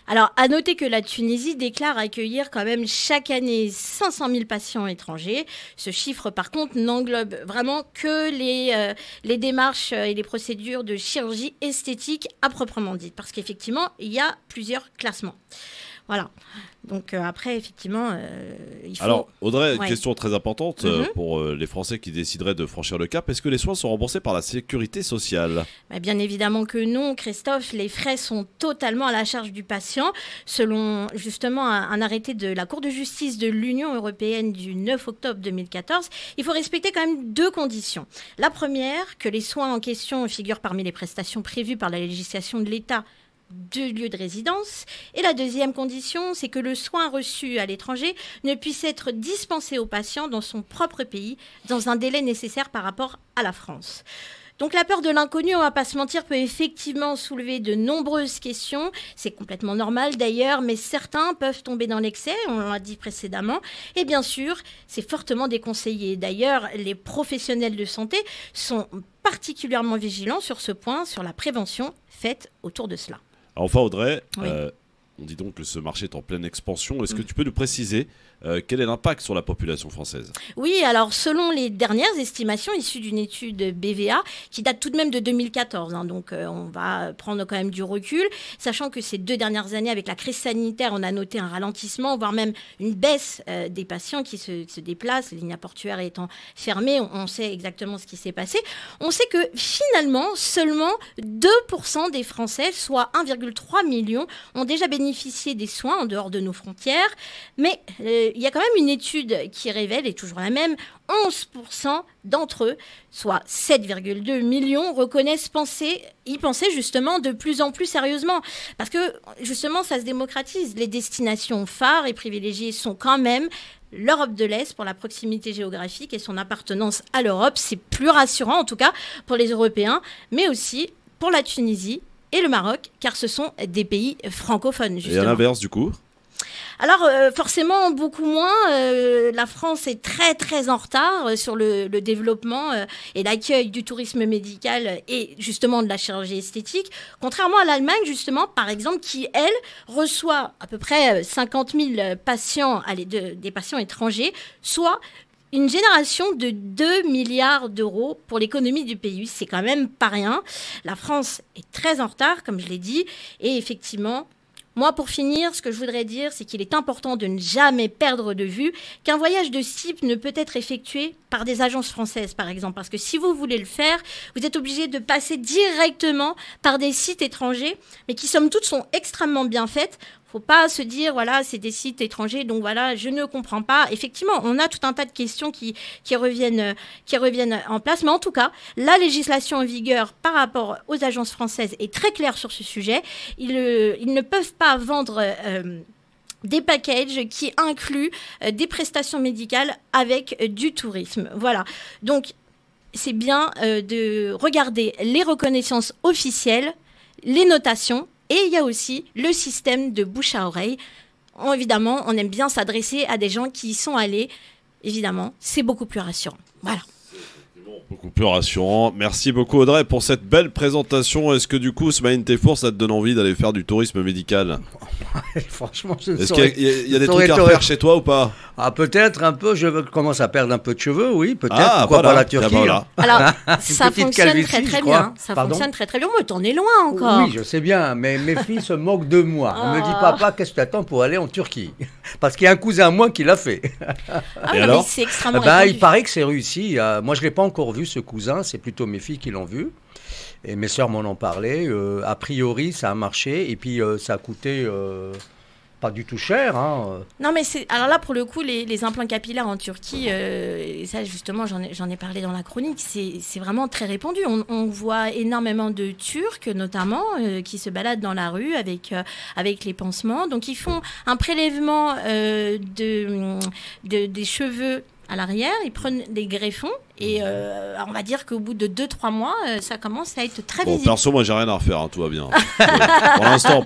Alors, à noter que la Tunisie déclare accueillir quand même chaque année 500 000 patients étrangers. Ce chiffre, par contre, n'englobe vraiment que les démarches et les procédures de chirurgie esthétique à proprement dite. Parce qu'effectivement, il y a plusieurs classements. Voilà. Donc après, effectivement, il faut... Alors, Audrey, Ouais. question très importante pour les Français qui décideraient de franchir le cap. Est-ce que les soins sont remboursés par la sécurité sociale? Bah, bien évidemment que non, Christophe. Les frais sont totalement à la charge du patient. Selon justement un arrêté de la Cour de justice de l'Union européenne du 9 octobre 2014, il faut respecter quand même deux conditions. La première, que les soins en question figurent parmi les prestations prévues par la législation de l'État de lieu de résidence. Et la deuxième condition, c'est que le soin reçu à l'étranger ne puisse être dispensé au patient dans son propre pays dans un délai nécessaire par rapport à la France. Donc la peur de l'inconnu, on va pas se mentir, peut effectivement soulever de nombreuses questions. C'est complètement normal d'ailleurs, mais certains peuvent tomber dans l'excès, on l'a dit précédemment. Et bien sûr, c'est fortement déconseillé. D'ailleurs, les professionnels de santé sont particulièrement vigilants sur ce point, sur la prévention faite autour de cela. Enfin, Audrey, Oui. On dit donc que ce marché est en pleine expansion. Est-ce que tu peux nous préciser quel est l'impact sur la population française? Oui, alors selon les dernières estimations issues d'une étude BVA qui date tout de même de 2014, hein, donc on va prendre quand même du recul, sachant que ces 2 dernières années, avec la crise sanitaire, on a noté un ralentissement, voire même une baisse des patients qui se déplacent, les lignes portuaires étant fermées, on sait exactement ce qui s'est passé. On sait que finalement, seulement 2% des Français, soit 1,3 million, ont déjà bénéficié des soins en dehors de nos frontières, mais il y a quand même une étude qui révèle, et toujours la même, 11% d'entre eux, soit 7,2 millions, reconnaissent y penser justement de plus en plus sérieusement. Parce que justement, ça se démocratise. Les destinations phares et privilégiées sont quand même l'Europe de l'Est pour la proximité géographique et son appartenance à l'Europe. C'est plus rassurant en tout cas pour les Européens, mais aussi pour la Tunisie et le Maroc, car ce sont des pays francophones, justement. Et à l'inverse, du coup? Alors, forcément, beaucoup moins. La France est très, très en retard sur le développement et l'accueil du tourisme médical et justement de la chirurgie esthétique. Contrairement à l'Allemagne, justement, par exemple, qui, elle, reçoit à peu près 50 000 patients, des patients étrangers, soit une génération de 2 milliards d'euros pour l'économie du pays. C'est quand même pas rien. La France est très en retard, comme je l'ai dit, et effectivement... Moi, pour finir, ce que je voudrais dire, c'est qu'il est important de ne jamais perdre de vue qu'un voyage de ce type ne peut être effectué par des agences françaises, par exemple. Parce que si vous voulez le faire, vous êtes obligé de passer directement par des sites étrangers, mais qui, somme toute, sont extrêmement bien faites. Faut pas se dire, voilà, c'est des sites étrangers, donc voilà, je ne comprends pas. Effectivement, on a tout un tas de questions qui reviennent en place. Mais en tout cas, la législation en vigueur par rapport aux agences françaises est très claire sur ce sujet. Ils ne peuvent pas vendre... des packages qui incluent des prestations médicales avec du tourisme. Voilà. Donc, c'est bien de regarder les reconnaissances officielles, les notations, et il y a aussi le système de bouche à oreille. Évidemment, on aime bien s'adresser à des gens qui y sont allés. Évidemment, c'est beaucoup plus rassurant. Voilà. Beaucoup plus rassurant. Merci beaucoup Audrey pour cette belle présentation. Est-ce que du coup, Smaïn Tefour, ça te donne envie d'aller faire du tourisme médical? Franchement, je Est-ce qu'il y a des trucs à faire chez toi ou pas? Ah, peut-être un peu. Je commence à perdre un peu de cheveux, oui, peut-être. Ah, pourquoi voilà. pas la Turquie? Voilà. Alors, ça fonctionne calvitie, très très je crois. bien. Ça Pardon fonctionne très très bien. Moi, t'en es loin encore. Oui, je sais bien, mais mes filles se moquent de moi. On me dit, papa, qu'est-ce que tu attends pour aller en Turquie? Parce qu'il y a un cousin à moi qui l'a fait. Ah, et alors, c'est extrêmement il paraît que c'est réussi. Moi, je ne l'ai pas encore vu, ce cousin. C'est plutôt mes filles qui l'ont vu. Et mes sœurs m'en ont parlé. A priori, ça a marché. Et puis, ça a coûté pas du tout cher. Hein. Non, mais alors là, pour le coup, les implants capillaires en Turquie, et ça, justement, j'en ai parlé dans la chronique, c'est vraiment très répandu. On voit énormément de Turcs, notamment, qui se baladent dans la rue avec les pansements. Donc, ils font un prélèvement des cheveux à l'arrière, ils prennent des greffons et on va dire qu'au bout de 2-3 mois, ça commence à être très visible. Perso, moi j'ai rien à refaire, hein, tout va bien. Pour l'instant.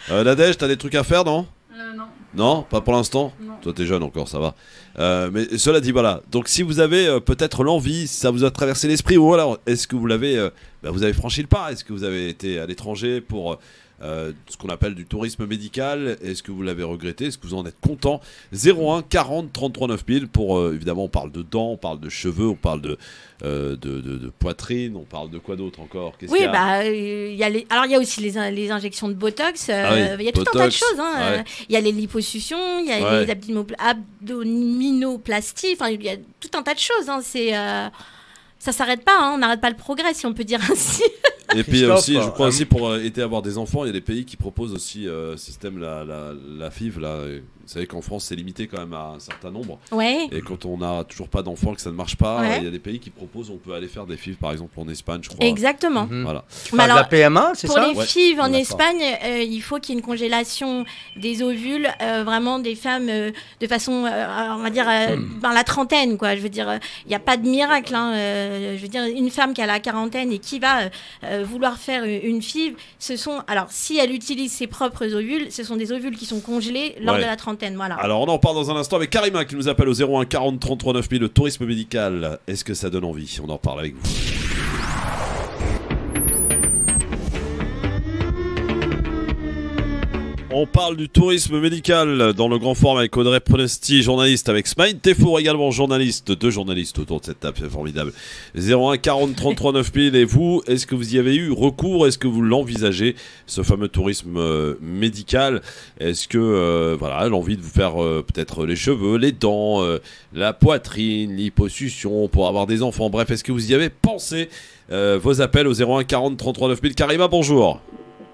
Nadège, t'as des trucs à faire, non? Non. Non, pas pour l'instant. Toi t'es jeune encore, ça va. Mais cela dit, voilà. Donc si vous avez peut-être l'envie, si ça vous a traversé l'esprit, ou alors est-ce que vous avez franchi le pas? Est-ce que vous avez été à l'étranger pour ce qu'on appelle du tourisme médical? Est-ce que vous l'avez regretté? Est-ce que vous en êtes content? 01 40 33 9000 pour évidemment, on parle de dents, on parle de cheveux, on parle de poitrine, on parle de quoi d'autre encore? Oui, il y a aussi les injections de Botox, il y a tout un tas de choses. Hein. Il y a les liposuctions, il y a les abdominoplasties, enfin il y a tout un tas de choses. Hein. Ça s'arrête pas, hein. On n'arrête pas le progrès, si on peut dire ainsi. Et puis aussi, je crois aussi pour avoir des enfants, il y a des pays qui proposent aussi système la FIV là. Vous savez qu'en France c'est limité quand même à un certain nombre. Ouais. Et quand on n'a toujours pas d'enfants, que ça ne marche pas, il y a des pays qui proposent, on peut aller faire des FIV par exemple en Espagne, je crois. Exactement. Voilà. Mais alors, la PMA, c'est ça? Pour les FIV en Espagne, il faut qu'il y ait une congélation des ovules, vraiment des femmes de façon, on va dire, dans la trentaine, quoi. Je veux dire, il n'y a pas de miracle. Hein. Je veux dire, une femme qui a la quarantaine et qui va vouloir faire une FIV, alors si elle utilise ses propres ovules, ce sont des ovules qui sont congelés lors de la trentaine. Voilà. Alors on en parle dans un instant avec Karima qui nous appelle au 01 40 33 9000. Le tourisme médical, est-ce que ça donne envie? On en parle avec vous. On parle du tourisme médical dans le Grand Forum avec Audrey Pronesti, journaliste, avec Smaïn Tefour également, journaliste. 2 journalistes autour de cette table, c'est formidable. 01 40 33 9000. Et vous, est-ce que vous y avez eu recours? Est-ce que vous l'envisagez, ce fameux tourisme médical? Est-ce que, voilà, l'envie de vous faire peut-être les cheveux, les dents, la poitrine, l'hyposuction pour avoir des enfants? Bref, est-ce que vous y avez pensé? Vos appels au 01 40 33 9000. Karima, bonjour.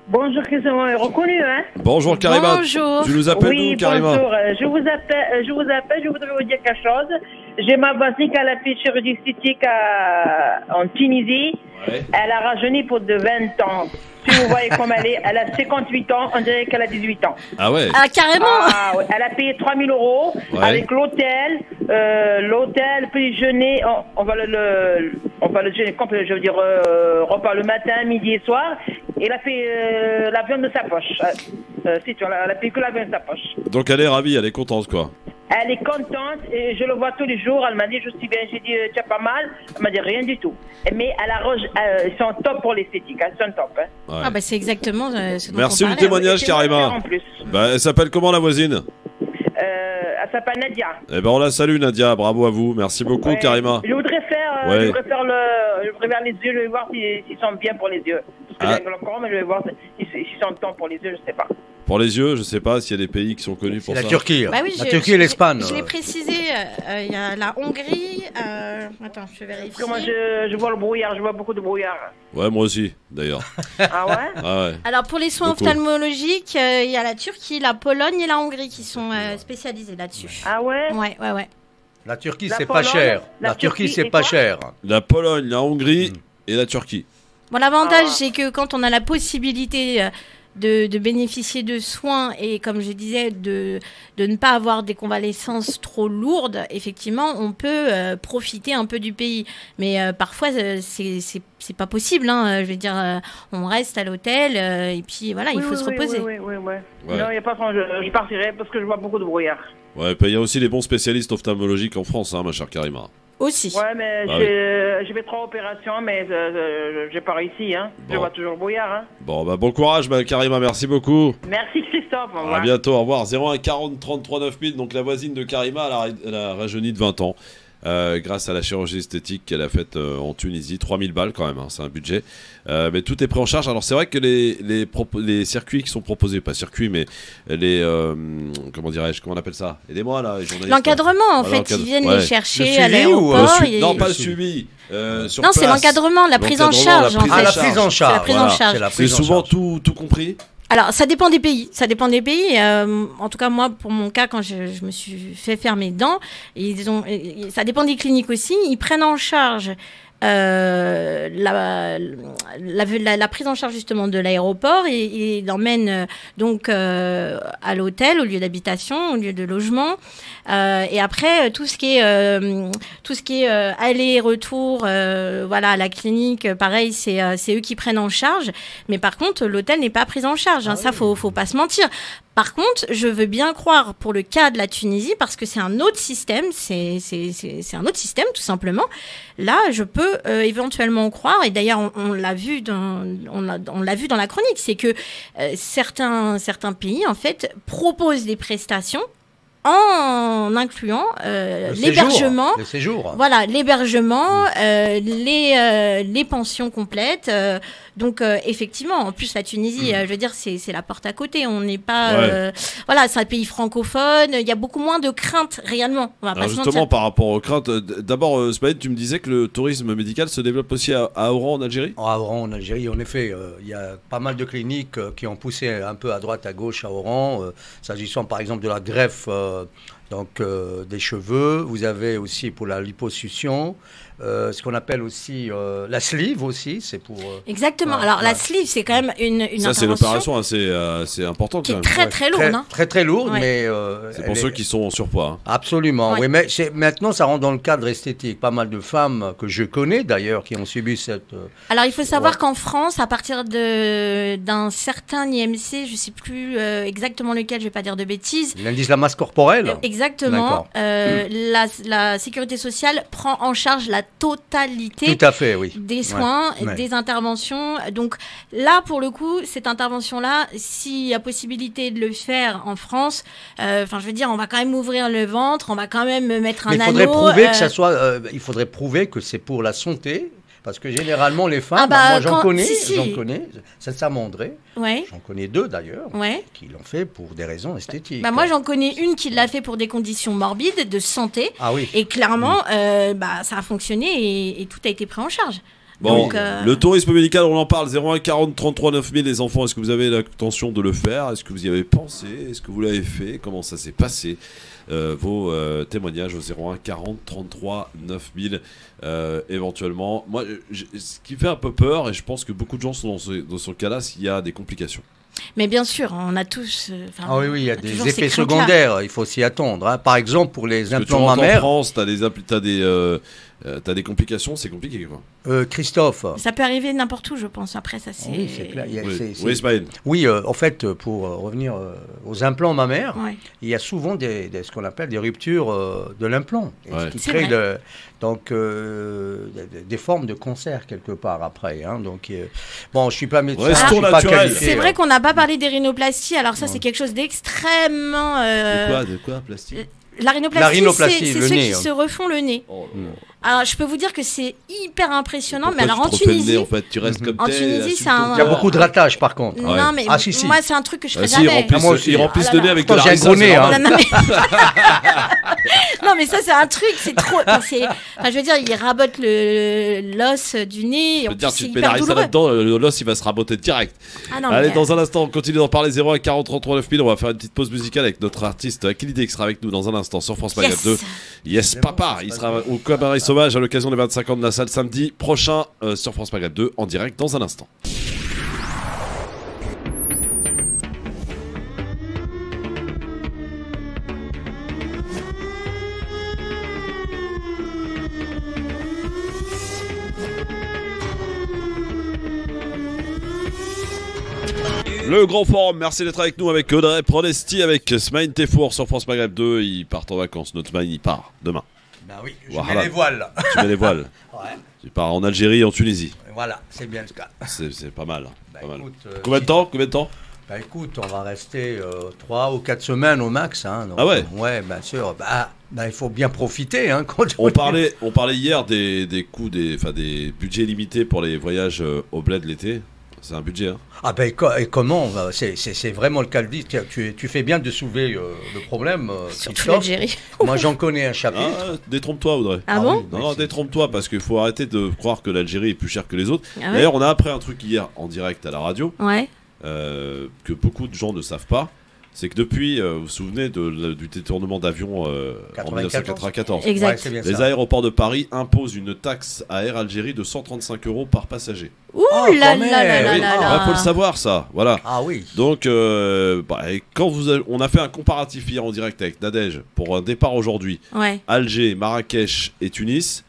Bonjour, Christian, reconnu, hein? Bonjour Karima. Bonjour. Tu nous appelles Oui, d'où, Karima? bonjour. Je vous appelle, je voudrais vous dire quelque chose. J'ai ma voisine qui a la fait chirurgie esthétique en Tunisie. Ouais. Elle a rajeuni pour de 20 ans. Si vous voyez comme elle a 58 ans, on dirait qu'elle a 18 ans. Ah ouais. Ah, carrément. Ah, ouais. Elle a payé 3 000 € Ouais. avec l'hôtel, puis déjeuner. On va le déjeuner complet, je veux dire repas le matin, midi et soir. Et elle a payé l'avion de sa poche. Si tu vois, elle a payé que l'avion de sa poche. Donc elle est ravie, elle est contente quoi. Elle est contente et je le vois tous les jours. Elle m'a dit je suis bien. J'ai dit tu as pas mal. Elle m'a dit rien du tout. Mais ils sont top pour l'esthétique. Ils sont top. Hein. Ouais. Ah bah c'est exactement ce dont Merci on du parlait. témoignage, Karima. En plus. Bah, elle s'appelle comment la voisine? Elle s'appelle Nadia. Eh ben on la salue Nadia, bravo à vous, merci beaucoup Ouais. Karima. Je voudrais faire, Ouais. je voudrais faire les yeux. Je vais voir s'ils sont bien pour les yeux. Parce que j'ai un glaucome, mais je vais voir s'ils sont temps pour les yeux. Je sais pas. Pour les yeux, je sais pas s'il y a des pays qui sont connus pour La ça. Turquie. Bah oui, La Turquie et l'Espagne. Je l'ai précisé, il y a la Hongrie. Attends, je vais vérifier. Parce que moi, je vois le brouillard, je vois beaucoup de brouillard. Ouais, moi aussi d'ailleurs. Ah ouais? Ah ouais. Alors pour les soins Beaucoup. ophtalmologiques, il y a la Turquie, la Pologne et la Hongrie qui sont spécialisés là-dessus. Ah ouais? Ouais. La Turquie, La c'est pas Pologne, cher. la La Turquie, Turquie c'est et pas quoi cher. La Pologne, la Hongrie et la Turquie. Bon, l'avantage, Ah. c'est que quand on a la possibilité de bénéficier de soins et, comme je disais, de ne pas avoir des convalescences trop lourdes, effectivement, on peut profiter un peu du pays. Mais parfois, c'est pas possible. Hein. Je veux dire, on reste à l'hôtel et puis voilà, il faut se reposer. Oui. Ouais. Non, il n'y a pas de problème, je partirai parce que je vois beaucoup de brouillard. Ouais, puis il y a aussi les bons spécialistes ophtalmologiques en France, hein, ma chère Karima. Aussi. Ouais, mais Ah j'ai fait 3 opérations, mais j'ai pas réussi. Hein. Bon. Je vois toujours le brouillard. Hein. Bon, bah bon courage, ma Karima, merci beaucoup. Merci Christophe. Au À revoir. bientôt, au revoir. 01 40 33 9000, donc la voisine de Karima, elle a rajeuni de 20 ans. Grâce à la chirurgie esthétique qu'elle a faite en Tunisie, 3000 balles quand même, hein, c'est un budget. Mais tout est pris en charge. Alors c'est vrai que les circuits qui sont proposés, pas circuits, mais les comment dirais-je, comment on appelle ça? Aidez-moi là, les journalistes. L'encadrement, en Voilà, fait, ils viennent ouais. les chercher Le à suivi ou, l'aéroport. Non, et- pas le suivi. Sur Non, c'est place. l'encadrement, la prise en charge, en fait. Ah, la prise en charge. C'est la prise en charge. C'est la C'est prise en souvent charge. tout compris. Alors, ça dépend des pays. Ça dépend des pays. En tout cas, moi, pour mon cas, quand je me suis fait faire mes dents, ça dépend des cliniques aussi. Ils prennent en charge la prise en charge justement de l'aéroport et l'emmènent donc à l'hôtel, au lieu d'habitation, au lieu de logement. Et après, tout ce qui est aller-retour, voilà, à la clinique, pareil, c'est eux qui prennent en charge. Mais par contre, l'hôtel n'est pas pris en charge. Hein, ça, faut pas se mentir. Par contre, je veux bien croire pour le cas de la Tunisie, parce que c'est un autre système, c'est un autre système tout simplement. Là, je peux éventuellement croire, et d'ailleurs on l'a vu dans la chronique, c'est que certains pays en fait proposent des prestations en incluant l'hébergement, le séjour. Voilà, l'hébergement, les pensions complètes. Donc effectivement, en plus la Tunisie, je veux dire, c'est la porte à côté. On n'est pas, voilà, c'est un pays francophone. Il y a beaucoup moins de craintes réellement. On va pas Alors se justement, mentir. par rapport aux craintes, d'abord, Smaïd, tu me disais que le tourisme médical se développe aussi à Oran, en Algérie. À Oran, en Algérie, en effet, il y a pas mal de cliniques qui ont poussé un peu à droite, à gauche à Oran, s'agissant par exemple de la greffe des cheveux. Vous avez aussi pour la liposuction, ce qu'on appelle aussi la sleeve aussi, c'est pour... Exactement. voilà, Alors la voilà. sleeve, c'est quand même une Ça, c'est une intervention opération assez importante. qui est quand même. très très lourde. Hein. Très lourde, Ouais. mais... C'est pour elle ceux est- qui sont en surpoids. hein. Absolument, Ouais. oui, mais maintenant ça rentre dans le cadre esthétique. Pas mal de femmes que je connais d'ailleurs qui ont subi cette... Alors il faut savoir Ouais. qu'en France, à partir d'un certain IMC, je ne sais plus exactement lequel, je ne vais pas dire de bêtises. L'indice de la masse corporelle. Exactement. Exactement. La sécurité sociale prend en charge la totalité Tout à fait, oui. des soins, des interventions. Donc là, pour le coup, cette intervention-là, s'il y a possibilité de le faire en France, je veux dire, on va quand même ouvrir le ventre, on va quand même mettre un anneau. Il faudrait prouver que ça soit. Il faudrait prouver que c'est pour la santé. Parce que généralement, les femmes, moi j'en connais, sincèrement André, j'en connais 2 d'ailleurs, qui l'ont fait pour des raisons esthétiques. Moi j'en connais une qui l'a fait pour des conditions morbides, de santé, et clairement, ça a fonctionné et tout a été pris en charge. Bon, donc, le tourisme médical, on en parle, 01 40 33 9000, les enfants, est-ce que vous avez l'intention de le faire? Est-ce que vous y avez pensé? Est-ce que vous l'avez fait? Comment ça s'est passé? Vos témoignages au 01 40 33 9000 éventuellement. Moi, ce qui fait un peu peur, et je pense que beaucoup de gens sont dans ce cas-là, s'il y a des complications. Mais bien sûr, on a tous. Oui, il y a des effets secondaires, il faut s'y attendre. Hein. Par exemple, pour les implants mammaires. En France, t'as des complications, c'est compliqué quoi. Christophe. Ça peut arriver n'importe où, je pense. Après, ça c'est. Oui, c'est clair. Ismaël. Oui, en fait, pour revenir aux implants mammaires, il y a souvent ce qu'on appelle des ruptures de l'implant, qui créent des formes de cancer quelque part après. Hein. Donc, je suis pas médecin, je suis pas qualifié. C'est vrai qu'on n'a pas parlé des rhinoplasties. Alors ça, c'est quelque chose d'extrêmement. De quoi, plastique? La rhinoplastie, c'est ceux nez, qui se refont le nez. Alors, je peux vous dire que c'est hyper impressionnant. Mais alors, en Tunisie, nez, en fait, tu restes comme en Tunisie, c'est un. Il y a beaucoup de ratage, par contre. Non, mais moi, c'est un truc que je ferais jamais. Ils remplissent le nez avec de la gros nez. Non, mais ça, c'est un truc, c'est trop. Je veux dire, ils rabotent l'os du nez. Je veux dire, tu te mets la rissa là-dedans, l'os, il va se raboter direct. Allez, dans un instant, on continue d'en parler. 01 40 33 9000. On va faire une petite pause musicale avec notre artiste Akilide qui sera avec nous dans un instant sur France Maghreb 2. Yes, papa. Il sera au Cabaret Sauvage à l'occasion des 25 ans de la salle samedi prochain sur France Maghreb 2 en direct dans un instant. Le grand forum, merci d'être avec nous avec Audrey Pronesti, avec Smaïn Tefour sur France Maghreb 2. Ils partent en vacances, notre Smaïn il part demain. Ben oui, je mets les voiles. Tu mets les voiles. Tu pars en Algérie et en Tunisie. Voilà, c'est bien le cas. C'est pas mal. Écoute, Combien de temps Bah écoute, on va rester 3 ou 4 semaines au max. Hein, donc, ouais, bien sûr. Il faut bien profiter. Hein, on parlait hier des coûts, des budgets limités pour les voyages au bled l'été. C'est un budget. Hein. Et comment c'est vraiment le cas de dire. Tu fais bien de soulever le problème. Surtout l'Algérie. Moi, j'en connais un chapitre. Détrompe-toi, Audrey. Ah bon? Non, détrompe-toi, parce qu'il faut arrêter de croire que l'Algérie est plus chère que les autres. D'ailleurs, on a appris un truc hier en direct à la radio que beaucoup de gens ne savent pas. C'est que depuis, vous vous souvenez du détournement d'avion en 1994. Exact. Les aéroports de Paris imposent une taxe à Air Algérie de 135 € par passager. Ouh là là là. Faut le savoir ça, voilà. Ah oui. Donc, quand on a fait un comparatif hier en direct avec Nadège pour un départ aujourd'hui, Alger, Marrakech et Tunis.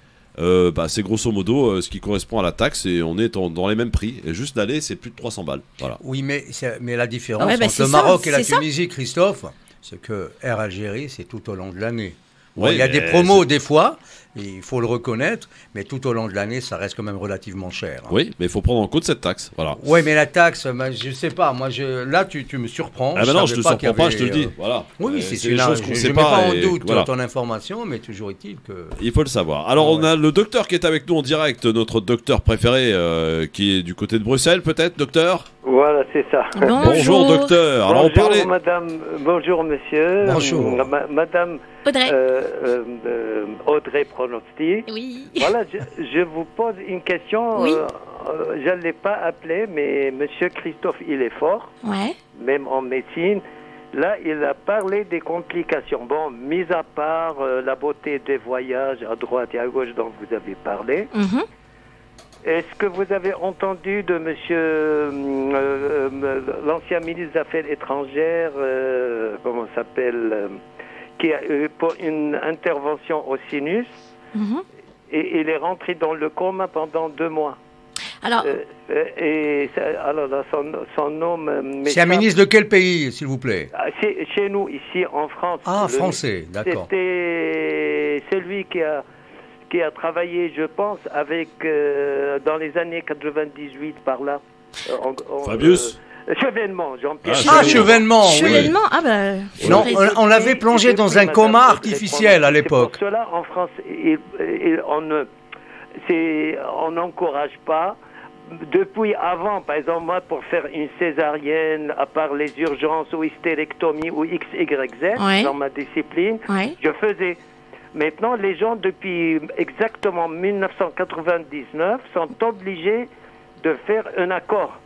C'est grosso modo ce qui correspond à la taxe et on est dans les mêmes prix. Et juste l'aller, c'est plus de 300 balles. Voilà. Oui, mais la différence entre le Maroc et la Tunisie, Christophe, c'est que Air Algérie, c'est tout au long de l'année. Il y a des promos des fois, il faut le reconnaître, mais tout au long de l'année, ça reste quand même relativement cher. Hein. Oui, mais il faut prendre en compte cette taxe. Voilà. Oui, mais la taxe, je ne sais pas. Moi, là, tu me surprends. Ah ben non, je ne te surprends pas, je te le dis. Voilà. Oui, c'est une chose qu'on ne sait pas. Je ne mets pas en doute ton information, mais toujours est-il que... Il faut le savoir. Alors, on a le docteur qui est avec nous en direct, notre docteur préféré, qui est du côté de Bruxelles, peut-être, docteur? Voilà, c'est ça. Bonjour, docteur. Alors, bonjour, madame. Bonjour, monsieur. Bonjour. Madame Audrey. Audrey Pronesti. Oui. Voilà, je vous pose une question. Oui. Je ne l'ai pas appelé, mais monsieur Christophe, il est fort. Ouais. Même en médecine. Là, il a parlé des complications. Bon, mis à part la beauté des voyages à droite et à gauche dont vous avez parlé. Mm-hmm. Est-ce que vous avez entendu de monsieur l'ancien ministre des Affaires étrangères, comment s'appelle, qui a eu pour une intervention au sinus et il est rentré dans le coma pendant 2 mois. Alors, alors là, son nom... C'est un ministre de quel pays, s'il vous plaît? Chez nous, ici, en France. Ah, français, d'accord. C'était celui qui a travaillé, je pense, avec dans les années 98 par là. Fabius Chevènement, Jean-Pierre. Chevènement, oui. Chevènement, ah bah... Non, on l'avait plongé dans un coma artificiel à l'époque. Pour cela, en France, on n'encourage pas. Depuis avant, par exemple, moi, pour faire une césarienne, à part les urgences ou hystérectomie ou XYZ, dans ma discipline, je faisais. Maintenant, les gens, depuis exactement 1999, sont obligés de faire un accord.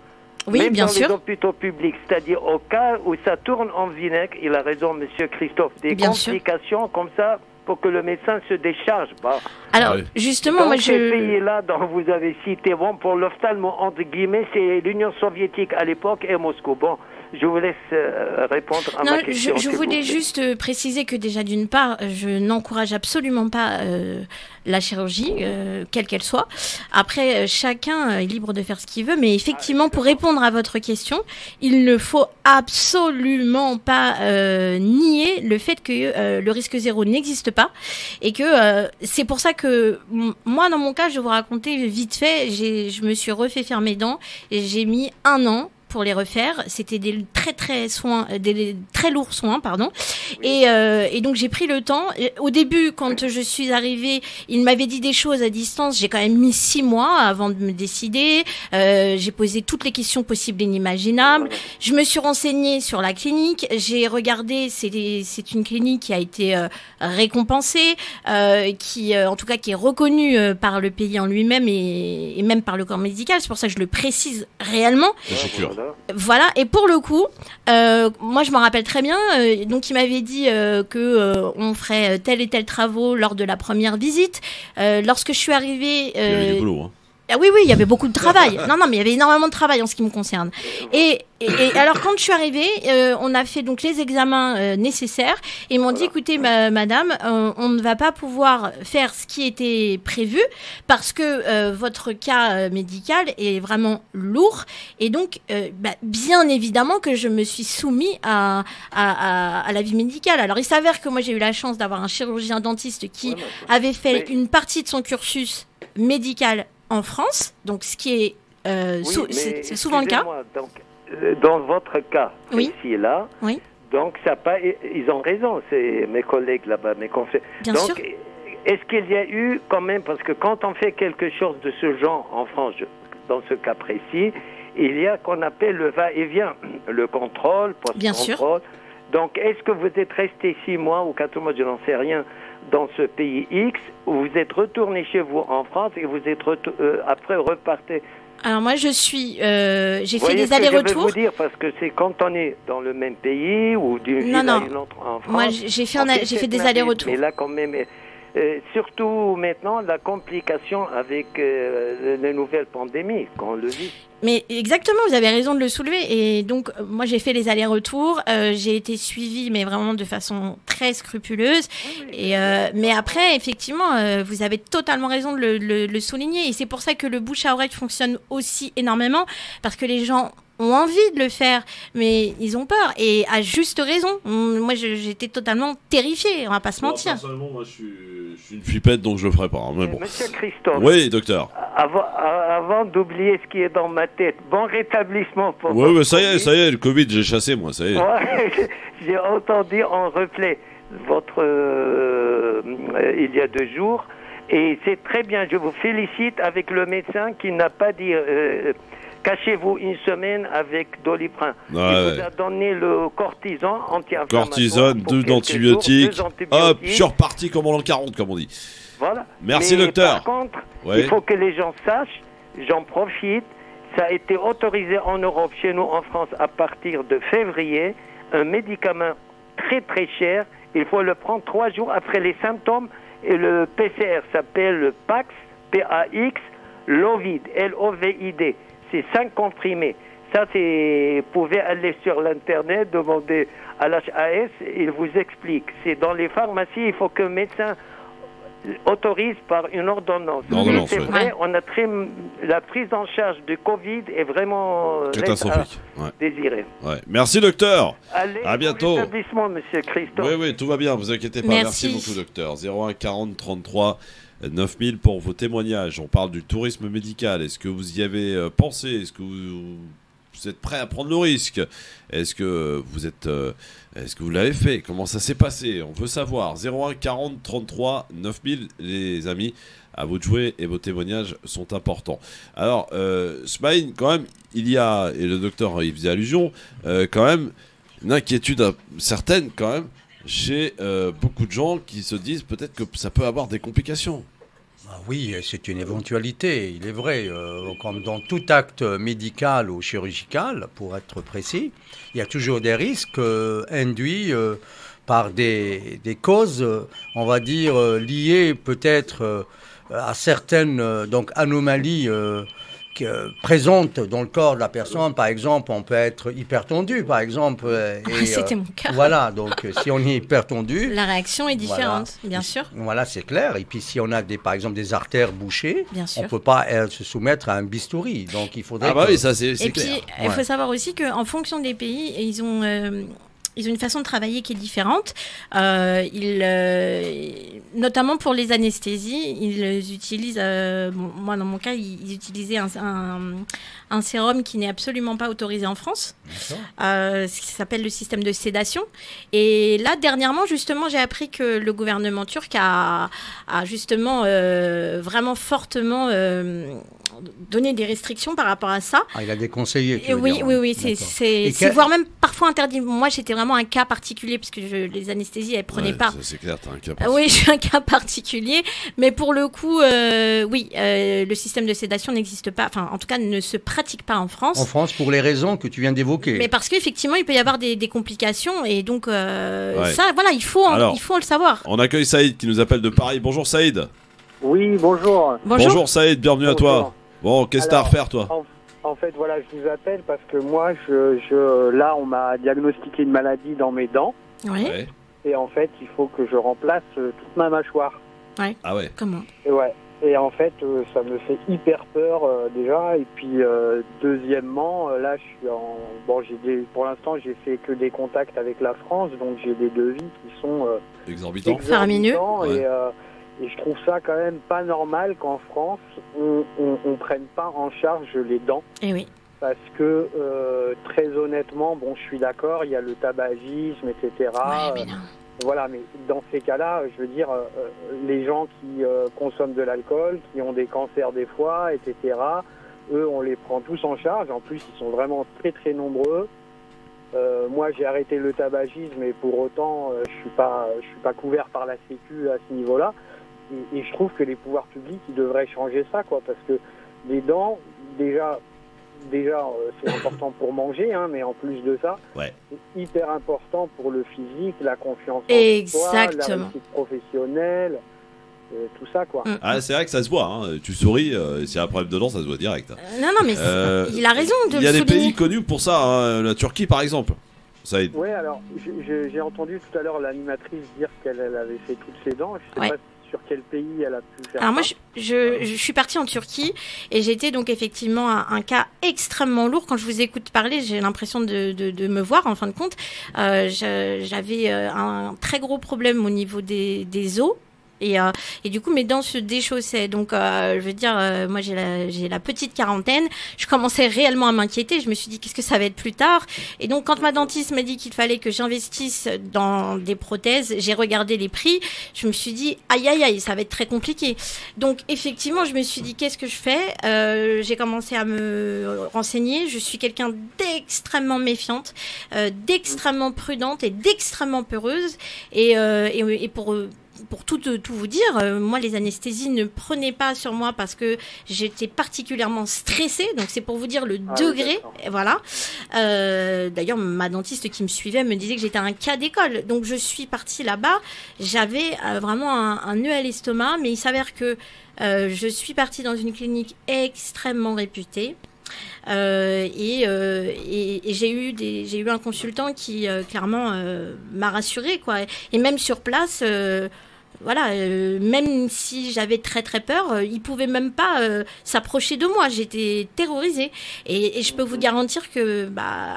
Oui, même bien dans sûr. les hôpitaux publics, c'est-à-dire au cas où ça tourne en vinaigre, il a raison, Monsieur Christophe, des complications comme ça pour que le médecin se décharge. Bah. Alors, justement, dans moi, ces pays-là dont vous avez cité, bon, pour l'ophtalmo, entre guillemets, c'est l'Union soviétique à l'époque et Moscou. Bon, je vous laisse répondre à ma question. Je voulais juste préciser que déjà, d'une part, je n'encourage absolument pas la chirurgie, quelle qu'elle soit. Après, chacun est libre de faire ce qu'il veut, mais effectivement, pour répondre à votre question, il ne faut absolument pas nier le fait que le risque zéro n'existe pas et que c'est pour ça que moi, dans mon cas, je vais vous raconter vite fait, je me suis refait faire mes dents et j'ai mis 1 an pour les refaire. C'était des très lourds soins, pardon. Et donc j'ai pris le temps. Au début, quand je suis arrivée, il m'avait dit des choses à distance. J'ai quand même mis 6 mois avant de me décider. J'ai posé toutes les questions possibles et inimaginables. Je me suis renseignée sur la clinique. J'ai regardé. C'est une clinique qui a été récompensée, qui en tout cas qui est reconnue par le pays en lui-même et même par le corps médical. C'est pour ça que je le précise réellement. Voilà, et pour le coup, moi je m'en rappelle très bien, donc il m'avait dit on ferait tel et tel travaux lors de la première visite. Lorsque je suis arrivée... il y avait du boulot, hein. Ah oui, il y avait beaucoup de travail. Non, mais il y avait énormément de travail en ce qui me concerne. Et alors, quand je suis arrivée, on a fait donc les examens nécessaires et ils m'ont dit, écoutez, madame, on ne va pas pouvoir faire ce qui était prévu parce que votre cas médical est vraiment lourd. Et donc, bien évidemment que je me suis soumise à l'avis médical. Alors, il s'avère que moi, j'ai eu la chance d'avoir un chirurgien dentiste qui avait fait une partie de son cursus médical en France, donc ce qui est c'est souvent le cas. Donc, dans votre cas précis là, donc ça pas, ils ont raison, c'est mes collègues là-bas, mes confrères. Bien donc, sûr. est-ce qu'il y a eu quand même, parce que quand on fait quelque chose de ce genre en France, dans ce cas précis, il y a qu'on appelle le va-et-vient, le contrôle, post-contrôle. Donc, est-ce que vous êtes resté 6 mois ou 4 mois, je n'en sais rien, dans ce pays X, où vous êtes retourné chez vous en France et vous êtes après repartez? Alors moi, j'ai fait des allers-retours. Je vais vous dire, parce que c'est quand on est dans le même pays ou d'une ville à une autre en France. Moi, j'ai fait des allers-retours. Mais là, quand même, surtout maintenant, la complication avec les nouvelles pandémies, qu'on le vit. Mais exactement, vous avez raison de le soulever. Et donc, moi, j'ai fait les allers-retours. J'ai été suivie, mais vraiment de façon très scrupuleuse. Mais après, effectivement, vous avez totalement raison de le souligner. Et c'est pour ça que le bouche à oreille fonctionne aussi énormément, parce que les gens ont envie de le faire, mais ils ont peur. Et à juste raison. Moi, j'étais totalement terrifiée, on va pas se mentir. Personnellement, moi, je suis une flippette, donc je le ferai pas. Hein, mais bon. Monsieur Christophe. Oui, docteur. Avant d'oublier ce qui est dans ma tête, bon rétablissement pour Oui, mais ça y est, le Covid, j'ai chassé, moi, ça y est. Ouais, j'ai entendu en replay votre il y a 2 jours, et c'est très bien, je vous félicite avec le médecin qui n'a pas dit cachez-vous 1 semaine avec Doliprane. Il vous a donné le cortisone anti-inflammatoire. Cortisone, 2 antibiotiques. Hop, je suis reparti comme en l'an 40, comme on dit. Voilà. Merci, mais docteur. Par contre, il faut que les gens sachent, j'en profite, ça a été autorisé en Europe, chez nous en France, à partir de février, un médicament très très cher. Il faut le prendre 3 jours après les symptômes. Et le PCR s'appelle le PAX, P-A-X, Lovid, L-O-V-I-D. C'est 5 comprimés. Ça, vous pouvez aller sur l'Internet, demander à l'HAS, il vous explique. C'est dans les pharmacies, il faut qu'un médecin autorise par une ordonnance. Ordonnance, c'est ouais. vrai, la prise en charge du Covid est vraiment catastrophique. désirée. Ouais. Merci docteur. Allez, à bientôt. Bon établissement, monsieur Christophe. Oui, tout va bien, vous inquiétez pas. Merci. Merci beaucoup docteur. 01 40 33 9000 pour vos témoignages. On parle du tourisme médical. Est-ce que vous y avez pensé? Est-ce que vous êtes prêt à prendre le risque? Est-ce que vous l'avez fait? Comment ça s'est passé? On veut savoir. 01 40 33 9000, les amis. À vous de jouer et vos témoignages sont importants. Alors, Smaïn, quand même, il y a, et le docteur y faisait allusion, quand même, une inquiétude certaine, quand même, chez beaucoup de gens qui se disent peut-être que ça peut avoir des complications. Ah oui, c'est une éventualité, il est vrai. Comme dans tout acte médical ou chirurgical, pour être précis, il y a toujours des risques induits par des causes, on va dire, liées peut-être à certaines anomalies présentes dans le corps de la personne. Par exemple, on peut être hypertendu, par exemple. C'était mon cas. Voilà, donc si on est hypertendu... La réaction est différente, voilà, bien sûr. Voilà, c'est clair. Et puis si on a par exemple des artères bouchées, bien sûr, on ne peut pas se soumettre à un bistouri. Donc il faudrait... Ah bah oui, ça c'est clair. Et puis, il faut ouais. savoir aussi qu'en fonction des pays, ils ont une façon de travailler qui est différente. Notamment pour les anesthésies, ils utilisent, moi dans mon cas, ils utilisaient un sérum qui n'est absolument pas autorisé en France, ce qui s'appelle le système de sédation. Et là, dernièrement, justement, j'ai appris que le gouvernement turc a justement vraiment fortement donné des restrictions par rapport à ça. Ah, il a déconseillé. Oui, c'est voire même parfois interdit. Moi, j'étais vraiment un cas particulier parce que les anesthésies, elles prenaient pas. C'est clair, t'as un cas particulier. Oui, je suis un cas particulier, mais pour le coup, le système de sédation n'existe pas. Enfin, en tout cas, ne se pratique pas en France. En France, pour les raisons que tu viens d'évoquer. Mais parce qu'effectivement, il peut y avoir des complications et donc ça, voilà, il faut le savoir. On accueille Saïd qui nous appelle de Paris. Bonjour Saïd. Oui, bonjour. Bonjour Saïd, bienvenue à toi. Bon, qu'est-ce que t'as à refaire toi? En fait, voilà, je vous appelle parce que moi, là, on m'a diagnostiqué une maladie dans mes dents. Oui. Et en fait, il faut que je remplace toute ma mâchoire. Ouais. Ah ouais. Comment? Et en fait, ça me fait hyper peur déjà. Et puis, deuxièmement, là, je suis en... Bon, pour l'instant, j'ai fait que des contacts avec la France, donc j'ai des devis qui sont... exorbitants. Faramineux. Et je trouve ça quand même pas normal qu'en France, on prenne pas en charge les dents. Et oui. Parce que, très honnêtement, bon, je suis d'accord, il y a le tabagisme, etc. Voilà, mais dans ces cas-là, je veux dire, les gens qui consomment de l'alcool, qui ont des cancers des foies, etc., eux, on les prend tous en charge. En plus, ils sont vraiment très, très nombreux. Moi, j'ai arrêté le tabagisme, et pour autant, je suis pas couvert par la Sécu à ce niveau-là. Et je trouve que les pouvoirs publics, ils devraient changer ça, quoi, parce que les dents, déjà c'est important pour manger, hein, mais en plus de ça, c'est hyper important pour le physique, la confiance en soi, la réussite professionnelle, tout ça, quoi. Ah, c'est vrai que ça se voit, hein. Tu souris, s'il y a un problème dedans, ça se voit direct. Non, mais il a raison de le souligner. Il y a des pays connus pour ça, hein, la Turquie par exemple. Oui, alors j'ai entendu tout à l'heure l'animatrice dire qu'elle avait fait toutes ses dents. Je sais pas sur quel pays elle a pu faire ça. Alors moi, je suis partie en Turquie et j'étais donc effectivement un cas extrêmement lourd. Quand je vous écoute parler, j'ai l'impression de me voir en fin de compte. J'avais un très gros problème au niveau des os. Et du coup, mes dents se déchaussaient. Donc, je veux dire, moi, j'ai la petite quarantaine. Je commençais réellement à m'inquiéter. Je me suis dit, qu'est-ce que ça va être plus tard? Et donc, quand ma dentiste m'a dit qu'il fallait que j'investisse dans des prothèses, j'ai regardé les prix. Je me suis dit, aïe, ça va être très compliqué. Donc, effectivement, je me suis dit, qu'est-ce que je fais? J'ai commencé à me renseigner. Je suis quelqu'un d'extrêmement méfiante, d'extrêmement prudente et d'extrêmement peureuse. Et pour tout vous dire, moi, les anesthésies ne prenaient pas sur moi parce que j'étais particulièrement stressée. Donc, c'est pour vous dire le degré. Voilà. D'ailleurs, ma dentiste qui me suivait me disait que j'étais un cas d'école. Donc, je suis partie là-bas. J'avais vraiment un nœud à l'estomac. Mais il s'avère que je suis partie dans une clinique extrêmement réputée. Et j'ai eu un consultant qui clairement m'a rassurée, quoi. Et même sur place, voilà, même si j'avais très très peur, ils pouvaient même pas s'approcher de moi. J'étais terrorisée. Et je peux vous garantir que,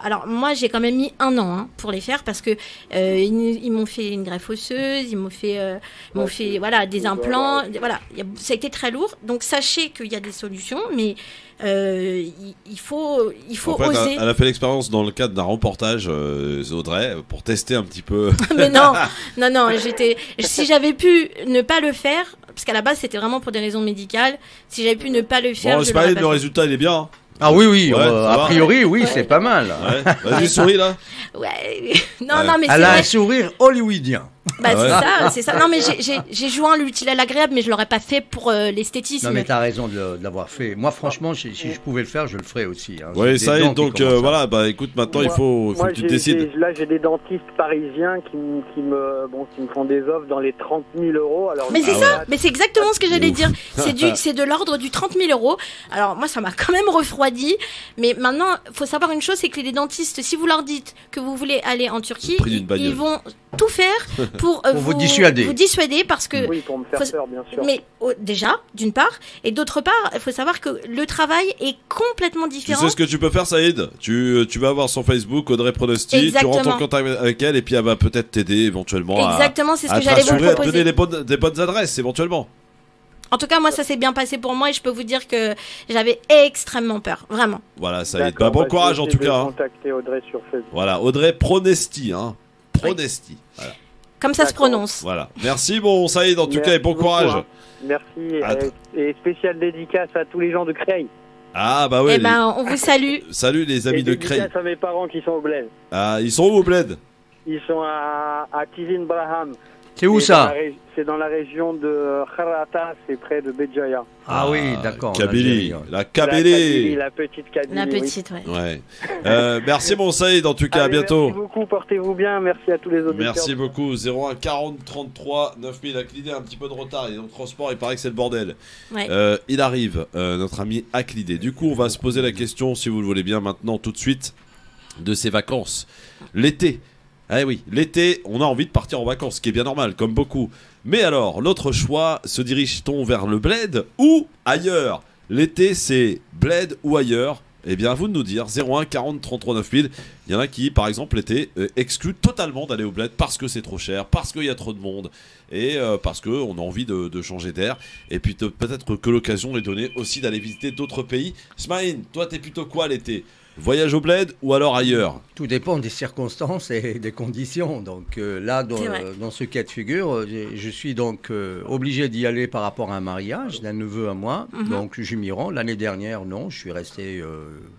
alors moi j'ai quand même mis 1 an pour les faire parce que ils m'ont fait une greffe osseuse, ils m'ont fait, voilà, des implants, voilà, ça a été très lourd. Donc sachez qu'il y a des solutions, mais il faut en fait, oser. Elle a fait l'expérience dans le cadre d'un reportage, Audrey, pour tester un petit peu. Mais non, si j'avais pu ne pas le faire, parce qu'à la base c'était vraiment pour des raisons médicales, si j'avais pu ne pas le faire. Bon, c'est pas le résultat, il est bien. Hein. Ah oui, Ouais, a priori, oui, c'est pas mal. Ouais. Vas-y, souris là. Ouais. Non, mais elle a vrai. un sourire hollywoodien. C'est ça. Non, mais j'ai joint l'utile à l'agréable, mais je l'aurais pas fait pour l'esthétisme. Non, mais t'as raison de l'avoir fait. Moi, franchement, si je pouvait le faire, je le ferais aussi. Hein. Oui, ça y est, donc voilà, écoute, maintenant il faut que tu te décides. Là, j'ai des dentistes parisiens qui me font des offres dans les 30 000 euros. Alors, mais c'est ça, mais c'est exactement ce que j'allais dire. C'est de l'ordre du 30 000 euros. Alors, moi, ça m'a quand même refroidi. Mais maintenant, il faut savoir une chose, c'est que les dentistes, si vous leur dites que vous voulez aller en Turquie, ils vont tout faire pour vous dissuader parce que oui, pour me faire peur, bien sûr. Mais déjà, d'une part, et d'autre part, il faut savoir que le travail est complètement différent. Tu sais ce que tu peux faire, Saïd? Tu vas voir son Facebook, Audrey Pronosti. Exactement. Tu rentres en contact avec elle et puis elle va peut-être t'aider éventuellement. Exactement, c'est ce que j'allais vous proposer. À te donner des bonnes adresses éventuellement. En tout cas, moi, ça s'est bien passé pour moi et je peux vous dire que j'avais extrêmement peur, vraiment. Voilà, Saïd. Bon courage en tout cas. Contacter Audrey sur Facebook. Voilà, Audrey Pronesti, hein. Pronesti. Voilà. Comme ça se prononce. Voilà. Merci, bon Saïd, en tout cas, et bon courage. Hein. Merci. Et spéciale dédicace à tous les gens de Creil. Ah, bah ouais. On vous salue. Salut les amis de Creil. Dédicace à mes parents qui sont au bled. Ah, ils sont où au bled? Ils sont à Tizin Braham. C'est où ça? C'est dans la région de Kharata, c'est près de Béjaïa. Ah oui, d'accord. Kabylie, la Kabylie. La petite Kabylie. La petite, ouais. Merci mon Saïd, en tout cas, à bientôt. Merci beaucoup, portez-vous bien, merci à tous les auditeurs. Merci beaucoup, 01 40 33 9000, Aclidé a un petit peu de retard, il est dans le transport, il paraît que c'est le bordel. Ouais. Il arrive, notre ami Aclidé. Du coup, on va se poser la question, si vous le voulez bien maintenant, tout de suite, de ses vacances. L'été. Ah oui, l'été, on a envie de partir en vacances, ce qui est bien normal, comme beaucoup. Mais alors, notre choix, se dirige-t-on vers le bled ou ailleurs? L'été, c'est bled ou ailleurs? Eh bien, à vous de nous dire, 01 40 33 9000. Il y en a qui, par exemple, l'été, excluent totalement d'aller au bled parce que c'est trop cher, parce qu'il y a trop de monde et parce qu'on a envie de changer d'air. Et puis peut-être que l'occasion est donnée aussi d'aller visiter d'autres pays. Smaïn, toi, t'es plutôt quoi l'été? Voyage au bled ou alors ailleurs? Tout dépend des circonstances et des conditions. Donc là, dans ce cas de figure, je suis donc obligé d'y aller par rapport à un mariage d'un neveu à moi. Donc je m'y rends. L'année dernière, non, je suis resté.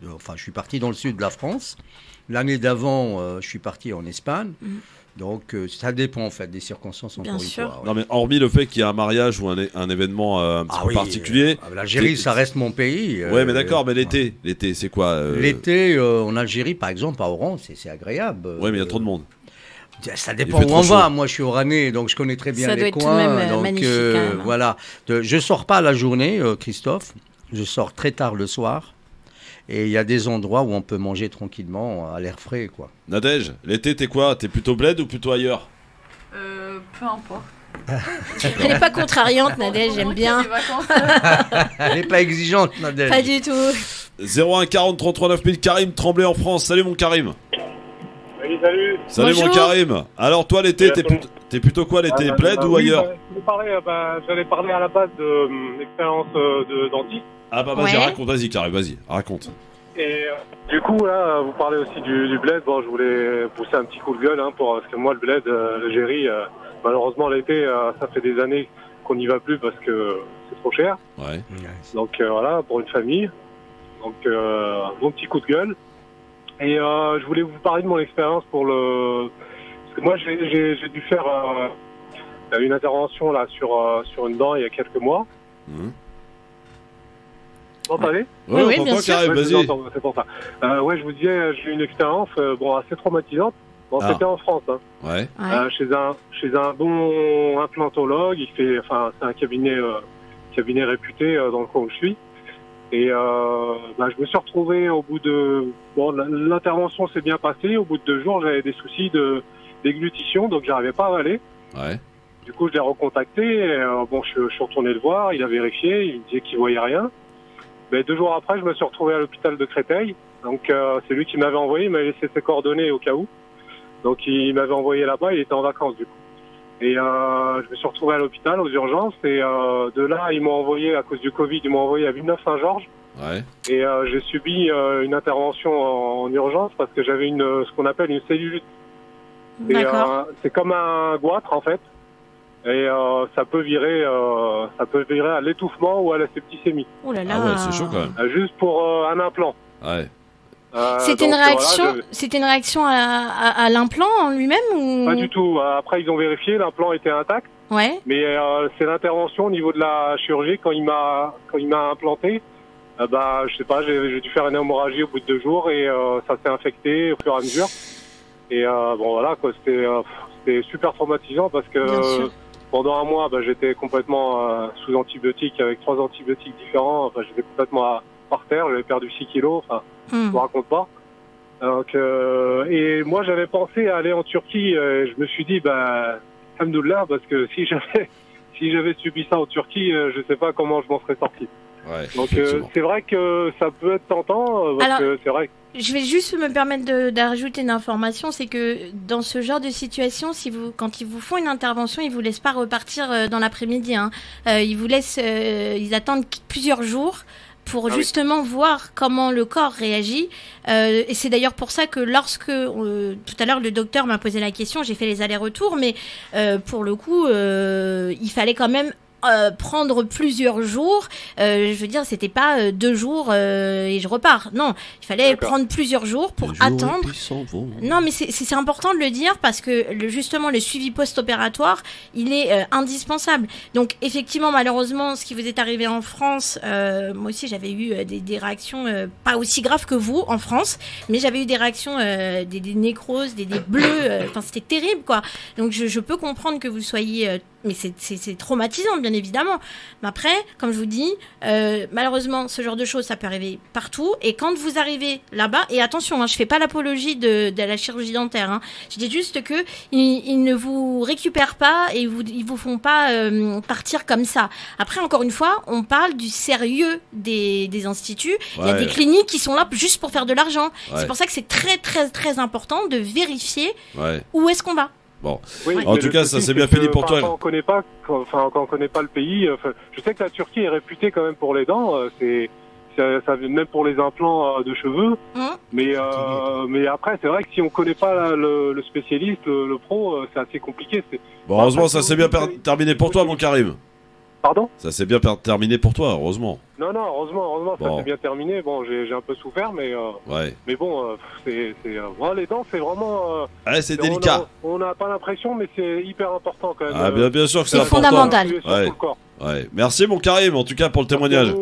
Je suis parti dans le sud de la France. L'année d'avant, je suis parti en Espagne. Donc ça dépend en fait des circonstances encore une fois. Ouais. Non mais hormis le fait qu'il y a un mariage ou un événement un petit peu particulier. L'Algérie, ça reste mon pays. Ouais mais d'accord, mais l'été, c'est quoi L'été en Algérie par exemple à Oran, c'est agréable. Ouais mais il y a trop de monde. Ça dépend où on va. Moi je suis oranais donc je connais très bien les coins. Ça doit être tout de même magnifique. Voilà. Je sors pas la journée, Christophe. Je sors très tard le soir. Et il y a des endroits où on peut manger tranquillement à l'air frais, quoi. Nadège, l'été, t'es quoi? T'es plutôt bled ou plutôt ailleurs? Peu importe. Elle n'est pas contrariante, Nadège, j'aime bien. Elle n'est pas exigeante, Nadège. Pas du tout. 01 40 33 9000, Karim Tremblay en France. Salut mon Karim. Salut. Salut Bonjour. mon Karim. Alors toi l'été, t'es plutôt quoi l'été? Bled ou ailleurs? J'allais parler à la base de l'expérience de dentiste. Ah bah vas-y, raconte, vas-y Karim, vas-y, raconte. Et du coup là, vous parlez aussi du bled. Bon, je voulais pousser un petit coup de gueule parce que moi le bled, l'Algérie, malheureusement l'été, ça fait des années qu'on n'y va plus parce que c'est trop cher. Ouais. Donc voilà, pour une famille. Donc mon petit coup de gueule. Et je voulais vous parler de mon expérience parce que moi j'ai dû faire une intervention là sur une dent il y a quelques mois. Vous m'entendez? Oui, bien sûr. Karim, vas-y. C'est pour ça. Ouais, je vous disais, j'ai eu une expérience assez traumatisante. Bon, c'était en France. Hein. Ouais. Chez un bon implantologue. C'est un cabinet réputé dans le coin où je suis. Et je me suis retrouvé au bout de... Bon, l'intervention s'est bien passée. Au bout de 2 jours, j'avais des soucis déglutition, donc j'arrivais pas à avaler. Ouais. Du coup, je l'ai recontacté. Bon, je suis retourné le voir. Il a vérifié. Il me disait qu'il voyait rien. Mais 2 jours après, je me suis retrouvé à l'hôpital de Créteil. Donc, c'est lui qui m'avait envoyé. Il m'avait laissé ses coordonnées au cas où. Donc, il m'avait envoyé là-bas. Il était en vacances, du coup. Et je me suis retrouvé à l'hôpital, aux urgences. Et de là, ils m'ont envoyé, à cause du Covid, ils m'ont envoyé à Villeneuve-Saint-Georges. Ouais. Et j'ai subi une intervention en urgence parce que j'avais ce qu'on appelle une cellulite. C'est comme un goitre, en fait. Et ça peut virer à l'étouffement ou à la septicémie. Oh là là. Ah ouais, c'est chaud quand même. Juste pour un implant. Ouais. C'était une réaction à l'implant en lui-même ou... Pas du tout. Après, ils ont vérifié, l'implant était intact. Ouais. Mais c'est l'intervention au niveau de la chirurgie quand il m'a implanté. Je sais pas, j'ai dû faire une hémorragie au bout de 2 jours et ça s'est infecté au fur et à mesure. Et bon voilà quoi, c'était super traumatisant parce que pendant un mois, j'étais complètement sous antibiotiques avec 3 antibiotiques différents. Enfin, j'étais complètement par terre, j'avais perdu 6 kilos. Enfin, je vous raconte pas. Donc, et moi, j'avais pensé à aller en Turquie. Je me suis dit, alhamdoulilah, parce que si j'avais subi ça en Turquie, je sais pas comment je m'en serais sorti. Ouais, donc c'est vrai que ça peut être tentant parce que c'est vrai. Je vais juste me permettre d'ajouter une information, c'est que dans ce genre de situation, quand ils vous font une intervention, ils vous laissent pas repartir dans l'après-midi. Hein. Ils attendent plusieurs jours pour justement voir comment le corps réagit. Et c'est d'ailleurs pour ça que lorsque, tout à l'heure, le docteur m'a posé la question, j'ai fait les allers-retours, mais pour le coup, il fallait quand même prendre plusieurs jours. Je veux dire, c'était pas 2 jours et je repars. Non, il fallait prendre plusieurs jours pour attendre. Non, mais c'est important de le dire parce que justement le suivi post-opératoire, il est indispensable. Donc effectivement, malheureusement, ce qui vous est arrivé en France, moi aussi j'avais eu des réactions pas aussi graves que vous en France, mais j'avais eu des réactions, des nécroses, des bleus. Enfin, c'était terrible, quoi. Donc je peux comprendre que vous soyez mais c'est traumatisant, bien évidemment. Mais après, comme je vous dis, malheureusement, ce genre de choses, ça peut arriver partout. Et quand vous arrivez là-bas, et attention, je fais pas l'apologie de la chirurgie dentaire. Hein, je dis juste que ils ne vous récupèrent pas et ils vous font pas partir comme ça. Après, encore une fois, on parle du sérieux des instituts. Il y a des cliniques qui sont là juste pour faire de l'argent. C'est pour ça que c'est très, très, très important de vérifier où est-ce qu'on va. Bon. Oui, en tout cas, ça s'est bien fini pour toi. Quand on connaît pas le pays, je sais que la Turquie est réputée quand même pour les dents. Ça même pour les implants de cheveux. Mais après, c'est vrai que si on connaît pas le spécialiste, le pro, c'est assez compliqué. Bon, heureusement, ça s'est bien terminé pour toi, mon Karim. Pardon ? Ça s'est bien terminé pour toi, heureusement. Non, heureusement, ça s'est bien terminé. Bon, j'ai un peu souffert, mais bon, les dents, c'est vraiment. C'est délicat. On n'a pas l'impression, mais c'est hyper important quand même. Ah, bien sûr que c'est fondamental. Ouais. Merci, mon Karim, en tout cas, pour le témoignage.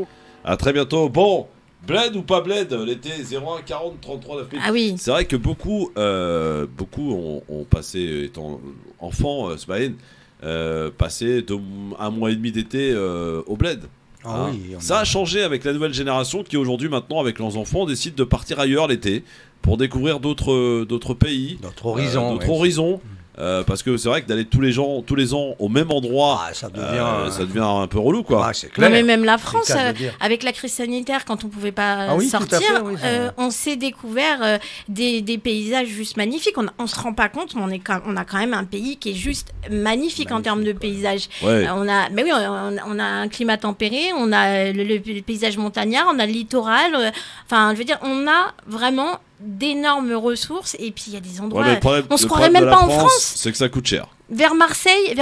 À très bientôt. Bon, bled ou pas bled, l'été 01 40 33 9. Ah oui. C'est vrai que beaucoup ont passé, étant enfant, Smaïn, passé un mois et demi d'été au bled. Ça a changé avec la nouvelle génération qui aujourd'hui maintenant avec leurs enfants décide de partir ailleurs l'été pour découvrir d'autres pays, d'autres horizons. Parce que c'est vrai que d'aller tous les ans au même endroit, ça devient un peu relou, quoi. C'est clair. Non, mais même la France, avec la crise sanitaire, quand on pouvait pas sortir, on s'est découvert des paysages juste magnifiques. On se rend pas compte, mais on a quand même un pays qui est juste magnifique en termes de paysages. On a un climat tempéré, on a le paysage montagnard, on a le littoral. Enfin, je veux dire, on a vraiment d'énormes ressources et puis il y a des endroits on se croirait même pas en France, c'est que ça coûte cher. Vers Marseille,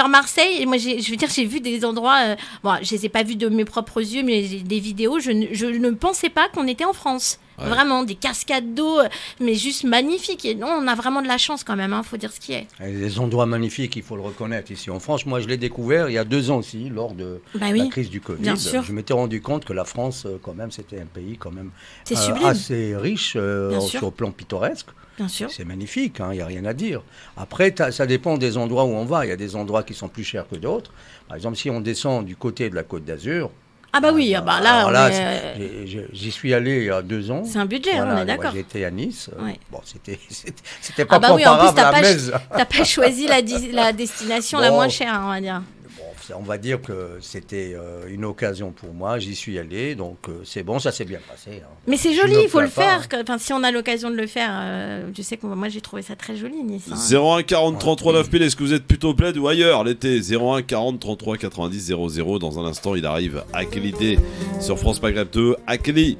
et moi j'ai vu des endroits je les ai pas vus de mes propres yeux mais des vidéos, je ne pensais pas qu'on était en France. Vraiment des cascades d'eau mais juste magnifiques et non, on a vraiment de la chance quand même, faut dire ce qui est. Des endroits magnifiques, il faut le reconnaître ici en France. Moi je l'ai découvert il y a 2 ans aussi lors de la crise du Covid. Bien sûr. Je m'étais rendu compte que la France quand même c'était un pays quand même sublime. assez riche sur le plan pittoresque. Bien sûr. C'est magnifique, il n'y a rien à dire. Après, ça dépend des endroits où on va. Il y a des endroits qui sont plus chers que d'autres. Par exemple, si on descend du côté de la Côte d'Azur, Ah bah oui, là, Alors là, on est, j'y suis allé il y a 2 ans. c'est un budget, Voilà, on est d'accord. J'étais à Nice. Ouais. Bon, c'était pas bah oui, en plus, comparable à Metz. t'as pas choisi la destination la Bon. moins chère, on va dire. Bon, on va dire que c'était une occasion pour moi. J'y suis allé, donc c'est bon, ça s'est bien passé. Hein. Mais c'est Je joli, me il faut le plains pas, faire. Enfin, si on a l'occasion de le faire, je sais que moi j'ai trouvé ça très joli, Nice. Hein. 01 40 33 9 000, est-ce que vous êtes plutôt plaid ou ailleurs l'été? 01 40 33 90 00. Dans un instant, il arrive Akeli D sur France Maghreb 2. Akeli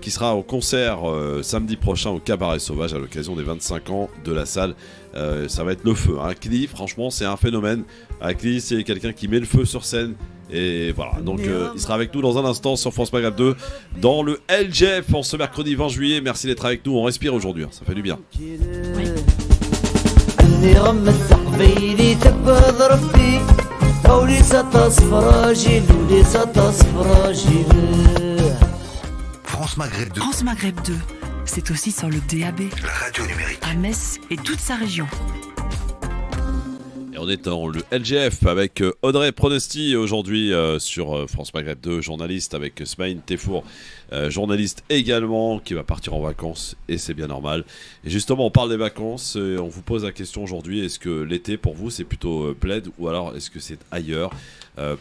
qui sera au concert samedi prochain au Cabaret Sauvage à l'occasion des 25 ans de la salle. Ça va être le feu. Hein. Akeli, franchement, c'est un phénomène. Akeli, c'est quelqu'un qui met le feu sur scène. Et voilà, donc il sera avec nous dans un instant sur France Maghreb 2 dans le LGF en ce mercredi 20 juillet. Merci d'être avec nous, on respire aujourd'hui, ça fait du bien. France Maghreb 2. France Maghreb 2, c'est aussi sur le DAB, la radio numérique, à Metz et toute sa région. Et on est dans le LGF avec Audrey Pronosti aujourd'hui sur France Maghreb 2, journaliste, avec Smaïn Tefour, journaliste également, qui va partir en vacances, et c'est bien normal. Et justement, on parle des vacances, et on vous pose la question aujourd'hui, est-ce que l'été pour vous c'est plutôt plaid, ou alors est-ce que c'est ailleurs?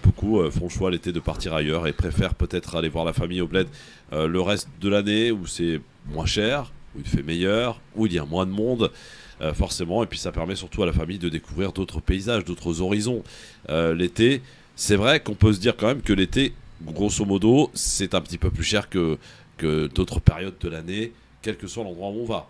Beaucoup font le choix l'été de partir ailleurs et préfèrent peut-être aller voir la famille au bled le reste de l'année, où c'est moins cher, où il fait meilleur, où il y a moins de monde. Forcément, et puis ça permet surtout à la famille de découvrir d'autres paysages, d'autres horizons. L'été, c'est vrai qu'on peut se dire quand même que l'été, grosso modo, c'est un petit peu plus cher que d'autres périodes de l'année, quel que soit l'endroit où on va.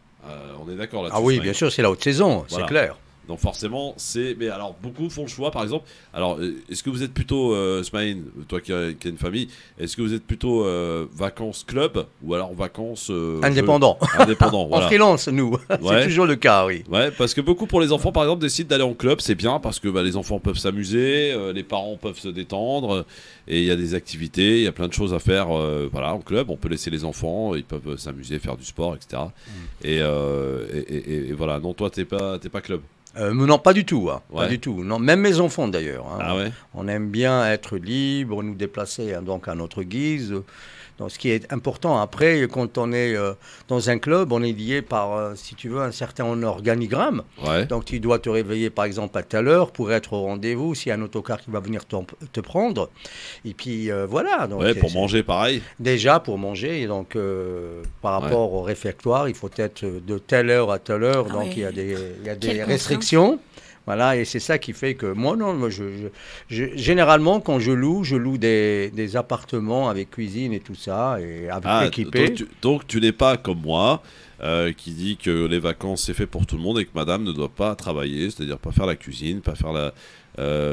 On est d'accord là-dessus? Ah oui, bien sûr, c'est la haute saison, voilà. C'est clair. Donc forcément, c'est... Mais alors, beaucoup font le choix, par exemple... Alors, est-ce que vous êtes plutôt, Smaïn, toi qui as une famille, est-ce que vous êtes plutôt vacances club ou alors vacances... Indépendant. Indépendant, voilà. En freelance, nous. Ouais. C'est toujours le cas, oui. Ouais, parce que beaucoup pour les enfants, par exemple, décident d'aller en club. C'est bien parce que les enfants peuvent s'amuser, les parents peuvent se détendre, et il y a des activités, il y a plein de choses à faire voilà, en club. On peut laisser les enfants, ils peuvent s'amuser, faire du sport, etc. Et voilà, non, toi, t'es pas club. Non, pas du tout. Hein. Ouais. Pas du tout. Non, même mes enfants d'ailleurs. Hein. Ah ouais. On aime bien être libre, nous déplacer donc à notre guise. Donc, ce qui est important après, quand on est dans un club, on est lié par, si tu veux, un certain organigramme. Ouais. Donc tu dois te réveiller par exemple à telle heure pour être au rendez-vous, s'il y a un autocar qui va venir te prendre. Et puis voilà. Donc, ouais, pour manger pareil. Déjà pour manger, et donc par rapport au réfectoire, il faut être de telle heure à telle heure, donc il y a des restrictions. Voilà, et c'est ça qui fait que moi, généralement, quand je loue des appartements avec cuisine et tout ça, et avec équipé. Donc tu n'es pas comme moi, qui dit que les vacances c'est fait pour tout le monde et que madame ne doit pas travailler, c'est-à-dire pas faire la cuisine, pas faire la...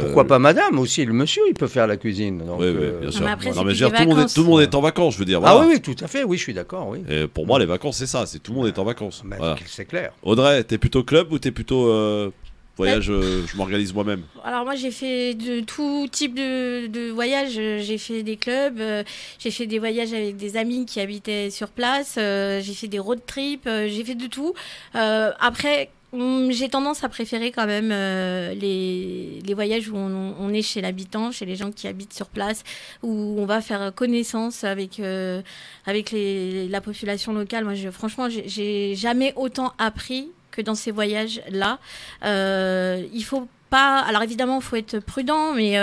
Pourquoi pas madame aussi, le monsieur il peut faire la cuisine. Oui, bien sûr. Mais après, non, mais je veux dire, tout le monde est en vacances, je veux dire. Ah voilà. oui, tout à fait, oui, je suis d'accord. Oui. Et pour moi, les vacances c'est ça, c'est tout le monde est en vacances. Voilà. C'est clair. Audrey, t'es plutôt club ou t'es plutôt voyage, je m'organise moi-même? Alors moi j'ai fait de tout type de voyages. J'ai fait des clubs, j'ai fait des voyages avec des amis qui habitaient sur place, j'ai fait des road trips, j'ai fait de tout. Après, j'ai tendance à préférer quand même les voyages où on est chez l'habitant, chez les gens qui habitent sur place, où on va faire connaissance avec la population locale. Moi, franchement, j'ai jamais autant appris que dans ces voyages-là. Il faut pas... Alors évidemment, il faut être prudent, mais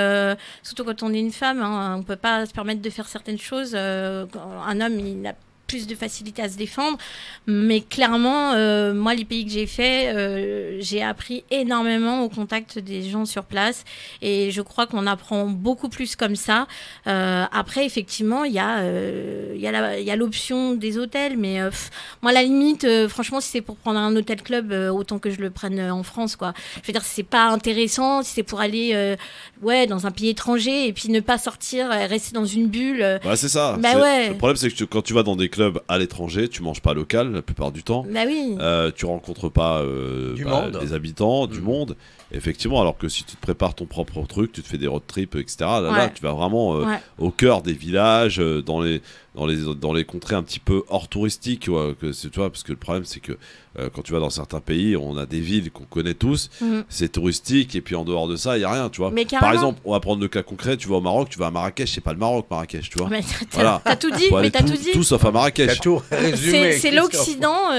surtout quand on est une femme, hein, on ne peut pas se permettre de faire certaines choses. Un homme, il a plus de facilité à se défendre, mais clairement moi les pays que j'ai fait, j'ai appris énormément au contact des gens sur place, et je crois qu'on apprend beaucoup plus comme ça. Après effectivement il y a l'option des hôtels, mais moi à la limite franchement si c'est pour prendre un hôtel club, autant que je le prenne en France, quoi. Je veux dire, c'est pas intéressant si c'est pour aller dans un pays étranger et puis ne pas sortir, rester dans une bulle. Bah, c'est ça. Le problème c'est que quand tu vas dans des clubs à l'étranger, tu manges pas local la plupart du temps. Bah oui. Tu rencontres pas les habitants du monde. Effectivement, alors que si tu te prépares ton propre truc, tu te fais des road trips, etc. Là, tu vas vraiment au cœur des villages, dans les dans les contrées un petit peu hors touristique, tu vois, parce que le problème c'est que quand tu vas dans certains pays, on a des villes qu'on connaît tous, c'est touristique, et puis en dehors de ça, il n'y a rien, tu vois. Par exemple, on va prendre le cas concret, tu vas au Maroc, tu vas à Marrakech, c'est pas le Maroc, Marrakech, tu vois. T'as tout dit, mais t'as tout dit. Tout sauf à Marrakech. C'est l'Occident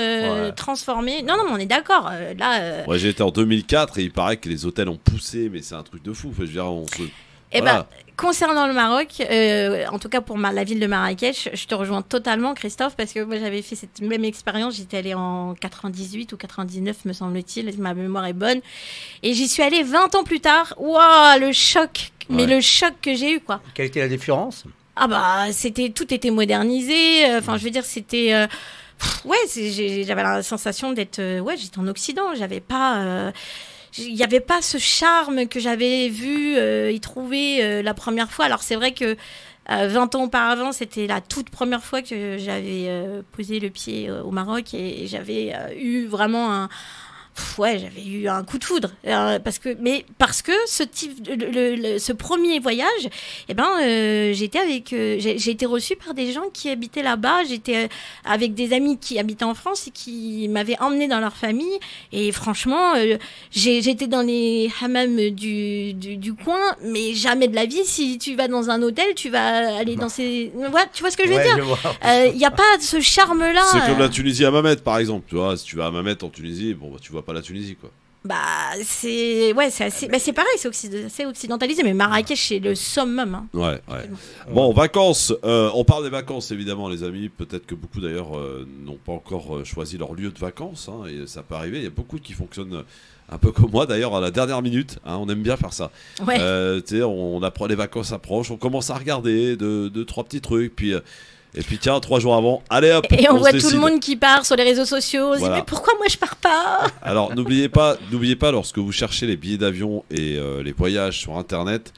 transformé. Non, mais on est d'accord. Moi, j'ai été en 2004 et il paraît que les hôtels ont poussé, mais c'est un truc de fou. Enfin, je veux dire, concernant le Maroc, en tout cas pour la ville de Marrakech, je te rejoins totalement, Christophe, parce que moi j'avais fait cette même expérience. J'étais allée en 98 ou 99, me semble-t-il, ma mémoire est bonne. Et j'y suis allée 20 ans plus tard. Waouh, le choc! Mais le choc que j'ai eu, quoi. Quelle était la différence? Ah bah, tout était modernisé. Enfin, je veux dire, c'était... j'avais la sensation d'être... j'étais en Occident. J'avais pas... il n'y avait pas ce charme que j'avais vu y trouver la première fois. Alors c'est vrai que 20 ans auparavant, c'était la toute première fois que j'avais posé le pied au Maroc et j'avais eu vraiment j'avais eu un coup de foudre parce que ce premier voyage, j'ai été reçue par des gens qui habitaient là-bas. J'étais avec des amis qui habitaient en France et qui m'avaient emmenée dans leur famille. Et franchement, j'étais dans les hammams du coin, mais jamais de la vie. Si tu vas dans un hôtel, tu vas aller dans ces... Ouais, tu vois ce que je veux dire? Il n'y a pas ce charme-là. C'est comme la Tunisie à Mamet, par exemple. Tu vois, si tu vas à Mamet en Tunisie, tu vois pas la Tunisie, quoi. C'est pareil, c'est occidentalisé, mais Marrakech c'est le summum. Hein. Ouais. Bon, vacances. On parle des vacances évidemment, les amis. Peut-être que beaucoup d'ailleurs n'ont pas encore choisi leur lieu de vacances, hein, et ça peut arriver. Il y a beaucoup qui fonctionnent un peu comme moi d'ailleurs à la dernière minute. Hein, on aime bien faire ça. Ouais. On apprend, les vacances approchent, on commence à regarder deux, trois petits trucs, puis. Et puis tiens, 3 jours avant, allez hop. Et on voit tout le monde qui part sur les réseaux sociaux. On se dit mais pourquoi moi je pars pas? Alors n'oubliez pas, lorsque vous cherchez les billets d'avion et les voyages sur Internet,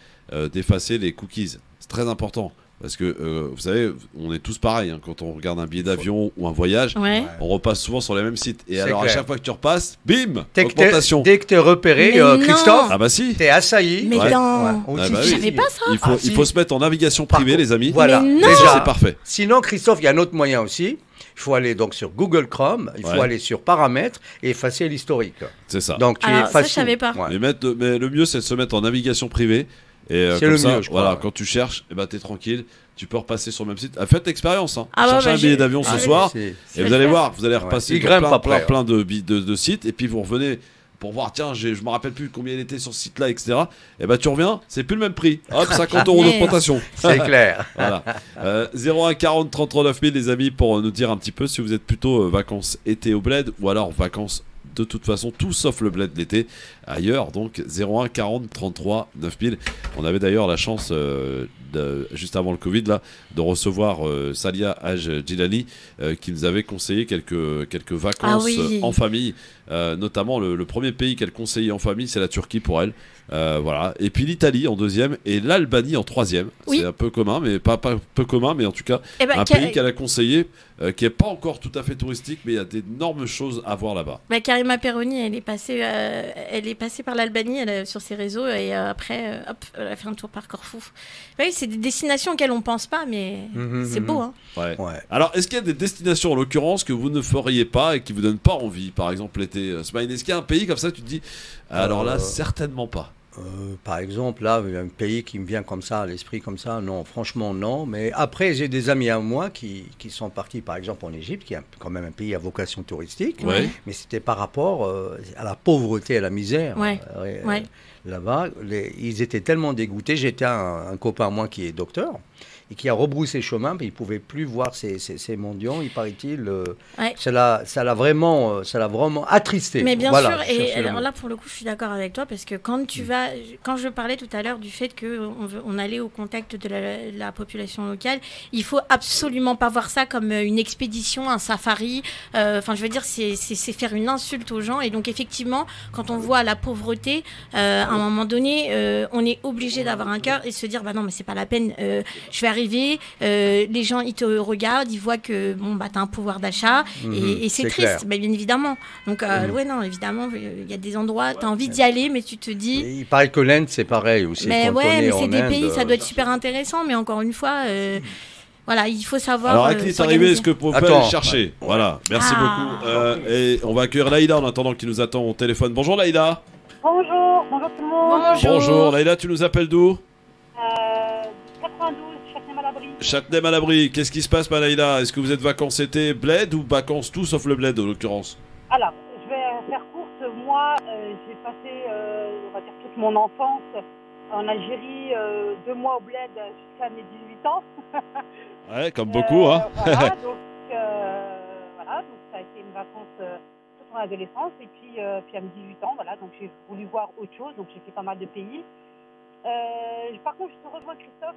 d'effacer les cookies. C'est très important. Parce que, vous savez, on est tous pareils. Hein, quand on regarde un billet d'avion ou un voyage, on repasse souvent sur les mêmes sites. Et alors, à chaque fois que tu repasses, bim, augmentation. Dès que tu es repéré, Christophe, tu es assailli. Mais j'avais pas ça. Il faut se mettre en navigation privée, les amis. Voilà, déjà, c'est parfait. Sinon, Christophe, il y a un autre moyen aussi. Il faut aller donc sur Google Chrome, il faut aller sur Paramètres et effacer l'historique. C'est ça. Donc, ça, je savais pas. Mais le mieux, c'est de se mettre en navigation privée. Et c'est le mieux, je crois. Voilà, quand tu cherches, t'es tranquille, tu peux repasser sur le même site. Faites l'expérience. Hein. Cherchez un billet d'avion ce soir, et vous allez voir, vous allez repasser plein de sites, et puis vous revenez pour voir, tiens, je me rappelle plus combien il était sur ce site-là, etc. Et tu reviens, c'est plus le même prix. Hop, 50 € d'augmentation. C'est clair. Voilà. 01 40 39 000, les amis, pour nous dire un petit peu si vous êtes plutôt vacances été au bled ou alors vacances de toute façon, tout sauf le bled l'été ailleurs. Donc 01 40 33 9000. On avait d'ailleurs la chance juste avant le Covid là, de recevoir Salia Haj Jilali qui nous avait conseillé quelques vacances en famille, notamment le premier pays qu'elle conseillait en famille, c'est la Turquie pour elle. Voilà. Et puis l'Italie en deuxième et l'Albanie en troisième. C'est un peu commun, mais pas peu commun, mais en tout cas un pays qu'elle a conseillé qui n'est pas encore tout à fait touristique, mais il y a d'énormes choses à voir là-bas. Karima Perroni, elle est passée par l'Albanie sur ses réseaux et après, elle a fait un tour par Corfou. Oui, c'est des destinations auxquelles on ne pense pas, mais c'est beau. Hein. Ouais. Alors, est-ce qu'il y a des destinations en l'occurrence que vous ne feriez pas et qui ne vous donnent pas envie? Par exemple, l'été. Smile, est-ce qu'il y a un pays comme ça que tu te dis alors là, certainement pas? Par exemple, là, il y a un pays qui me vient comme ça, à l'esprit comme ça. Non, franchement, non. Mais après, j'ai des amis à moi qui sont partis, par exemple, en Égypte, qui est quand même un pays à vocation touristique. Ouais. Mais c'était par rapport à la pauvreté et à la misère. Là-bas, ils étaient tellement dégoûtés. J'étais un copain à moi qui est docteur et qui a rebroussé chemin, mais il ne pouvait plus voir ces mendiants, il paraît-il. Ça l'a vraiment attristé. Mais bien sûr, et alors là, pour le coup, je suis d'accord avec toi, parce que quand je parlais tout à l'heure du fait qu'on allait au contact de la population locale, il ne faut absolument pas voir ça comme une expédition, un safari. Enfin, je veux dire, c'est faire une insulte aux gens. Et donc, effectivement, quand on voit la pauvreté, à un moment donné, on est obligé d'avoir un cœur et se dire, bah non, mais c'est pas la peine, je vais arriver, les gens ils te regardent, ils voient que t'as un pouvoir d'achat et c'est triste, bien évidemment. Donc non, évidemment, il y a des endroits, tu as envie d'y aller, mais tu te dis. Et il paraît que l'Inde c'est pareil aussi. Mais mais c'est des pays, ça doit être super intéressant, mais encore une fois. Voilà, il faut savoir. Alors, Akli est arrivé, est-ce que vous pouvez aller chercher? Ouais. Voilà, merci Ah. beaucoup. Et on va accueillir Laïla en attendant qu'il nous attend au téléphone. Bonjour Laïla. Bonjour, bonjour tout le monde. Bonjour Laïla, tu nous appelles d'où? 92, Châtenay-Malabry. Châtenay-Malabry. Qu'est-ce qui se passe, ma Laïla? Est-ce que vous êtes vacances été bled ou vacances tout sauf le bled en l'occurrence? Alors, je vais faire courte. Moi, j'ai passé, on va dire, toute mon enfance en Algérie, 2 mois au bled jusqu'à mes 18 ans. Ouais, comme beaucoup, hein. Voilà, donc ça a été une vacance toute mon adolescence. Et puis à mes 18 ans, voilà, donc j'ai voulu voir autre chose. Donc j'ai fait pas mal de pays. Par contre, je te rejoins, Christophe,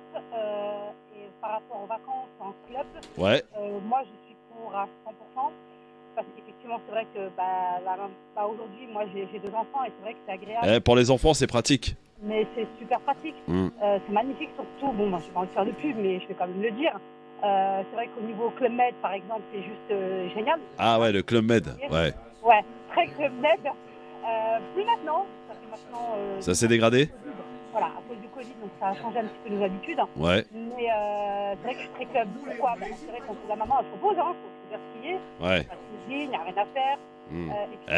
et par rapport aux vacances en club. Ouais. Moi, je suis pour à 100%. Parce qu'effectivement, c'est vrai que aujourd'hui, moi, j'ai 2 enfants et c'est vrai que c'est agréable. Pour les enfants, c'est pratique. Mais c'est super pratique. C'est magnifique, surtout. Bon, moi, je n'ai pas envie de faire de pub, mais je vais quand même le dire. C'est vrai qu'au niveau Club Med, par exemple, c'est juste génial. Ah ouais, le Club Med, ouais. Ouais, très Club Med. Plus maintenant. Parce que maintenant Ça s'est dégradé? Voilà, à cause du Covid, donc ça a changé un petit peu nos habitudes. Ouais. Mais c'est vrai que je suis très club. Pourquoi? C'est vrai qu'on la maman, elle se repose, hein, faut se dire ce qui est. Ouais. Pas de cuisine, il n'y a rien à faire.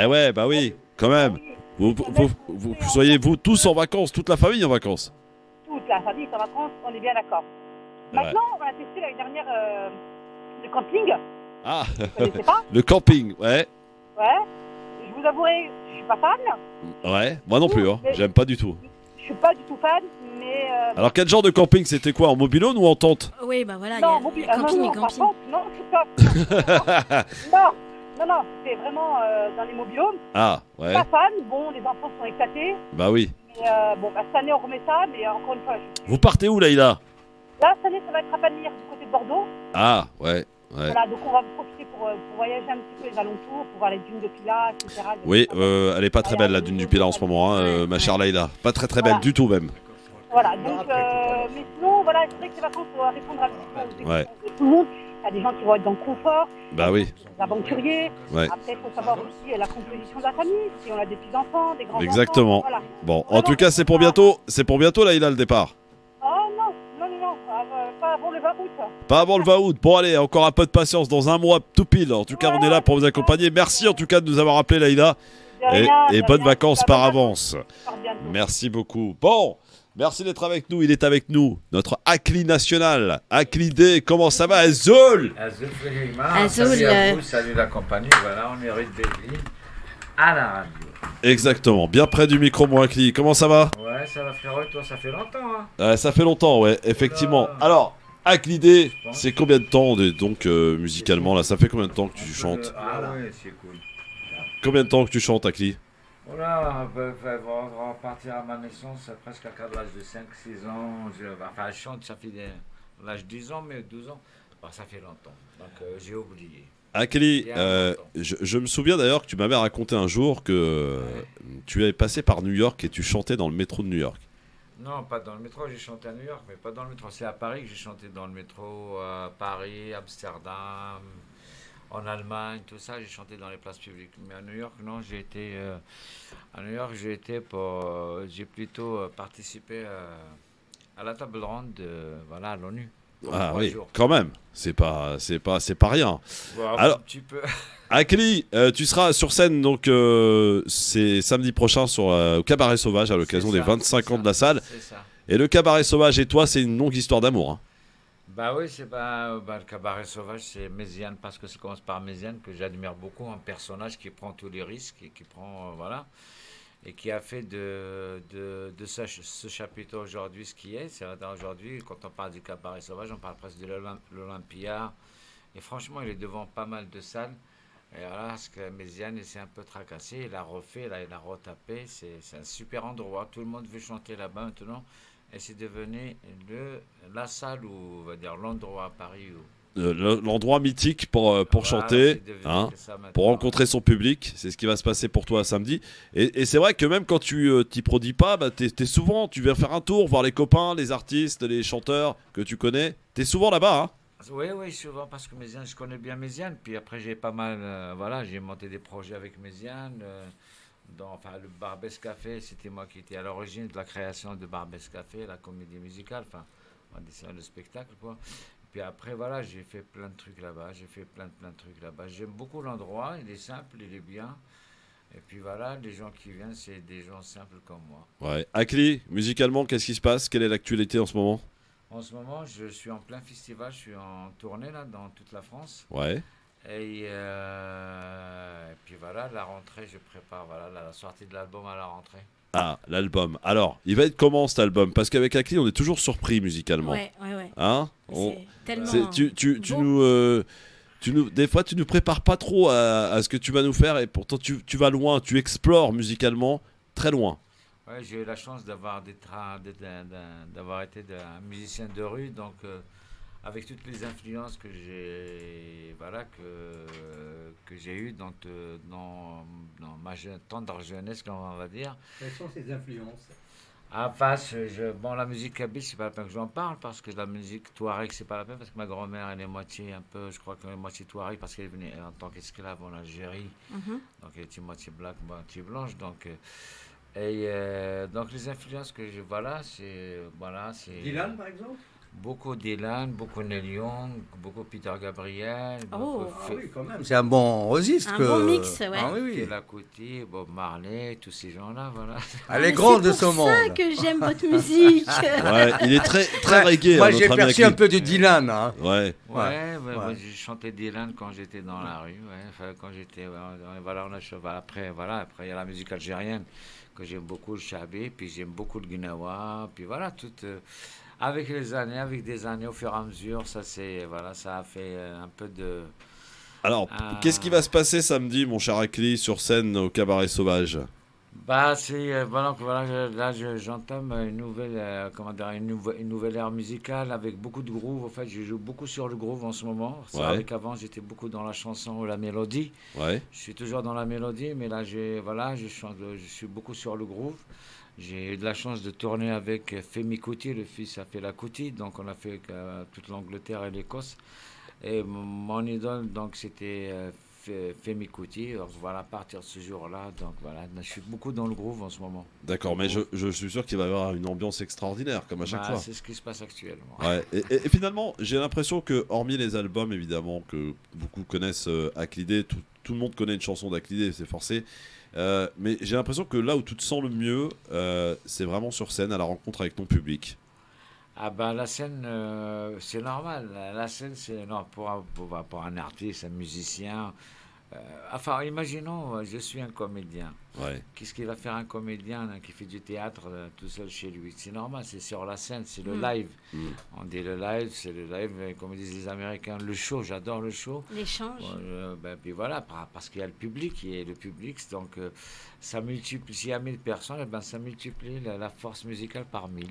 Eh ouais, bah oui, quand même. Vous soyez vous tous en vacances, toute la famille en vacances. Toute la famille est en vacances, on est bien d'accord. Maintenant, on a testé l'année dernière le camping. Ah, Vous connaissez pas? le camping, ouais. Ouais. Je vous avouerai, je suis pas fan. Ouais, moi non plus, hein. J'aime pas du tout. Je suis pas du tout fan, mais. Alors quel genre de camping c'était quoi? En mobil-home ou en tente? Oui, bah voilà, non, il y a camping et camping. Non, c'est pas. non, c'est vraiment dans les mobil-homes. Ah, ouais. Pas fan, bon, les enfants sont éclatés. Bah oui. Mais cette année on remet ça, mais encore une fois. Vous partez où, Laïla? Là, cette année, ça va être à Panir, du côté de Bordeaux. Ah, ouais. Voilà, donc on va profiter pour voyager un petit peu les alentours, pour voir les dunes de Pilat, etc. Oui, elle est pas très belle la dune du Pilat en ce moment, hein, ma chère Laïla. Pas très très belle du tout même. Voilà, donc, mais sinon, voilà, c'est vrai que ces vacances, on va répondre un petit peu aux Ouais. exigences de tout le monde. Il y a des gens qui vont être dans le confort, Bah oui. des aventuriers. Ouais. Après, il faut savoir aussi la composition de la famille, si on a des petits-enfants, des grands-enfants. Exactement. Voilà. Bon, en tout cas, c'est pour bientôt Laïla le départ. Oh non, pas avant le 20 août. Pas avant le 20 août. Bon, allez, encore un peu de patience. Dans un mois, tout pile. En tout cas, on est là pour vous accompagner. Merci en tout cas de nous avoir appelé, Laïla. Et bonnes vacances par avance. Merci beaucoup. Bon, merci d'être avec nous. Il est avec nous, notre Akli national. Akli D, comment ça va, Azul? Salut à vous, salut la compagnie. Voilà, on est rue de Belleville, à la radio. Exactement, bien près du micro, mon Akli. Comment ça va? Ouais, ça va frérot, toi, ça fait longtemps. Ouais, ça fait longtemps, ouais, effectivement. Alors, Akli D, c'est combien de temps, donc, musicalement, là? Ça fait combien de temps que tu chantes? Ah ouais, c'est cool. Combien de temps que tu chantes, Akli? Voilà, on va repartir à ma naissance, presque à l'âge de 5-6 ans. Je chante, ça fait l'âge de 10 ans, mais 12 ans. Bah, ça fait longtemps, donc j'ai oublié. Akli, je me souviens d'ailleurs que tu m'avais raconté un jour que tu es passé par New York et tu chantais dans le métro de New York. Non, pas dans le métro, j'ai chanté à New York, mais pas dans le métro. C'est à Paris que j'ai chanté dans le métro, à Paris, Amsterdam, en Allemagne, tout ça, j'ai chanté dans les places publiques. Mais à New York, non, j'ai plutôt participé à la table ronde à l'ONU. Ah oui, quand même, c'est pas rien. Bon, alors, un petit peu. Akli, tu seras sur scène donc c'est samedi prochain au Cabaret Sauvage à l'occasion des 25 ans de la salle. Et le Cabaret Sauvage et toi, c'est une longue histoire d'amour. Hein. Bah oui, le Cabaret Sauvage, c'est Méziane, parce que ça commence par Méziane, que j'admire beaucoup, un personnage qui prend tous les risques et qui prend, et qui a fait de ce chapitre aujourd'hui ce qui est. C'est aujourd'hui, quand on parle du Cabaret Sauvage, on parle presque de l'Olympia, et franchement, il est devant pas mal de salles. Et voilà, ce que Méziane, il s'est un peu tracassé, il a refait, il a retapé, c'est un super endroit, tout le monde veut chanter là-bas maintenant. Et c'est devenu la salle, ou on va dire l'endroit à Paris où l'endroit mythique pour chanter, hein, pour rencontrer son public. C'est ce qui va se passer pour toi samedi. Et c'est vrai que même quand tu t'y produis pas, tu viens faire un tour, voir les copains, les artistes, les chanteurs que tu connais. T'es souvent là-bas, hein? Oui, souvent, parce que Méziane, je connais bien Méziane. Puis après, j'ai pas mal, j'ai monté des projets avec Méziane. Le Barbès Café, c'était moi qui étais à l'origine de la création de Barbès Café, la comédie musicale, le spectacle, quoi. puis après, voilà, j'ai fait plein de trucs là-bas. J'ai fait plein de trucs là-bas. J'aime beaucoup l'endroit. Il est simple, il est bien. Et puis voilà, les gens qui viennent, c'est des gens simples comme moi. Ouais. Akli, musicalement, qu'est-ce qui se passe? Quelle est l'actualité en ce moment? En ce moment, je suis en plein festival. Je suis en tournée là, dans toute la France. Ouais. Et puis voilà, la rentrée, je prépare la sortie de l'album à la rentrée. Ah, l'album. Alors, il va être comment cet album? Parce qu'avec Akli, on est toujours surpris musicalement. Ouais. Hein? C'est tellement des fois, tu nous prépares pas trop à ce que tu vas nous faire et pourtant tu vas loin, tu explores musicalement très loin. Ouais, j'ai eu la chance d'avoir été un musicien de rue, donc avec toutes les influences que j'ai que j'ai eues dans ma tendre jeunesse, comme on va dire. Quelles sont ces influences? La musique kabyle, c'est pas la peine que j'en parle, parce que la musique touareg, c'est pas la peine, parce que ma grand-mère, elle est moitié un peu, je crois qu'elle est moitié touareg, parce qu'elle est venue en tant qu'esclave en Algérie. Donc elle était moitié black, moitié blanche. Donc les influences que je c'est Dylan, par exemple? Beaucoup Dylan, beaucoup Neil Young, beaucoup Peter Gabriel. Oui, quand même. C'est un bon registre. Un bon mix, ouais. Ah, oui. Fela Kuti, Bob Marley, tous ces gens-là, voilà. Elle est grande de ce monde. C'est pour ça que j'aime votre musique. Ouais, il est très reggae. Moi, j'ai perçu un peu de Dylan. Hein. Ouais. Moi, j'ai chanté Dylan quand j'étais dans la rue. Enfin, quand j'étais, après, il y a la musique algérienne que j'aime beaucoup, le chabé, puis j'aime beaucoup le guinawa, puis voilà, tout. Avec des années, au fur et à mesure, ça a fait un peu de... Alors, qu'est-ce qui va se passer samedi, mon cher Akli, sur scène au Cabaret Sauvage? Là, j'entame une nouvelle ère musicale avec beaucoup de groove. En fait, je joue beaucoup sur le groove en ce moment. C'est vrai qu'avant, j'étais beaucoup dans la chanson ou la mélodie. Ouais. Je suis toujours dans la mélodie, mais là, je suis beaucoup sur le groove. J'ai eu de la chance de tourner avec Femi Kuti, le fils à Fela Kuti, donc on a fait toute l'Angleterre et l'Écosse. Et mon idole, donc c'était Femi Kuti. Alors, voilà, à partir de ce jour-là, donc voilà, je suis beaucoup dans le groove en ce moment. D'accord, mais je suis sûr qu'il va y avoir une ambiance extraordinaire, comme à chaque fois. C'est ce qui se passe actuellement. Ouais. Et finalement, j'ai l'impression que, hormis les albums, évidemment, que beaucoup connaissent Aklidé, tout le monde connaît une chanson d'Aklidé, c'est forcé. Mais j'ai l'impression que là où tu te sens le mieux, c'est vraiment sur scène, à la rencontre avec ton public. La scène, c'est normal. La scène, c'est pour un artiste, un musicien. Imaginons, je suis un comédien. Ouais. Qu'est-ce qu'il va faire un comédien qui fait du théâtre tout seul chez lui? C'est normal, c'est sur la scène, c'est le live. On dit le live, c'est le live, comme disent les Américains, le show, j'adore le show. L'échange. Puis voilà, parce qu'il y a le public, donc ça multiplie, s'il y a 1000 personnes, ça multiplie la force musicale par 1000.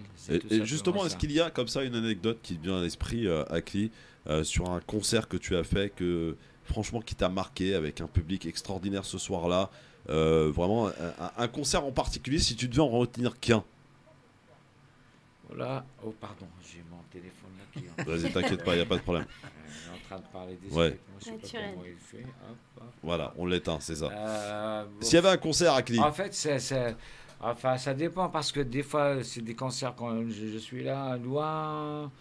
Et justement, est-ce qu'il y a comme ça une anecdote qui te vient à l'esprit, Akli, sur un concert que tu as fait, franchement, qui t'a marqué, avec un public extraordinaire ce soir-là, vraiment un concert en particulier, si tu devais en retenir qu'un? Voilà. Oh pardon, j'ai mon téléphone là qui... Vas-y, t'inquiète pas, il n'y a pas de problème. On est en train de parler des je sais pas comment il fait. Voilà, on l'éteint, c'est ça. S'il y avait un concert à Cli. En fait, ça dépend, parce que des fois, c'est des concerts quand je suis là, loin.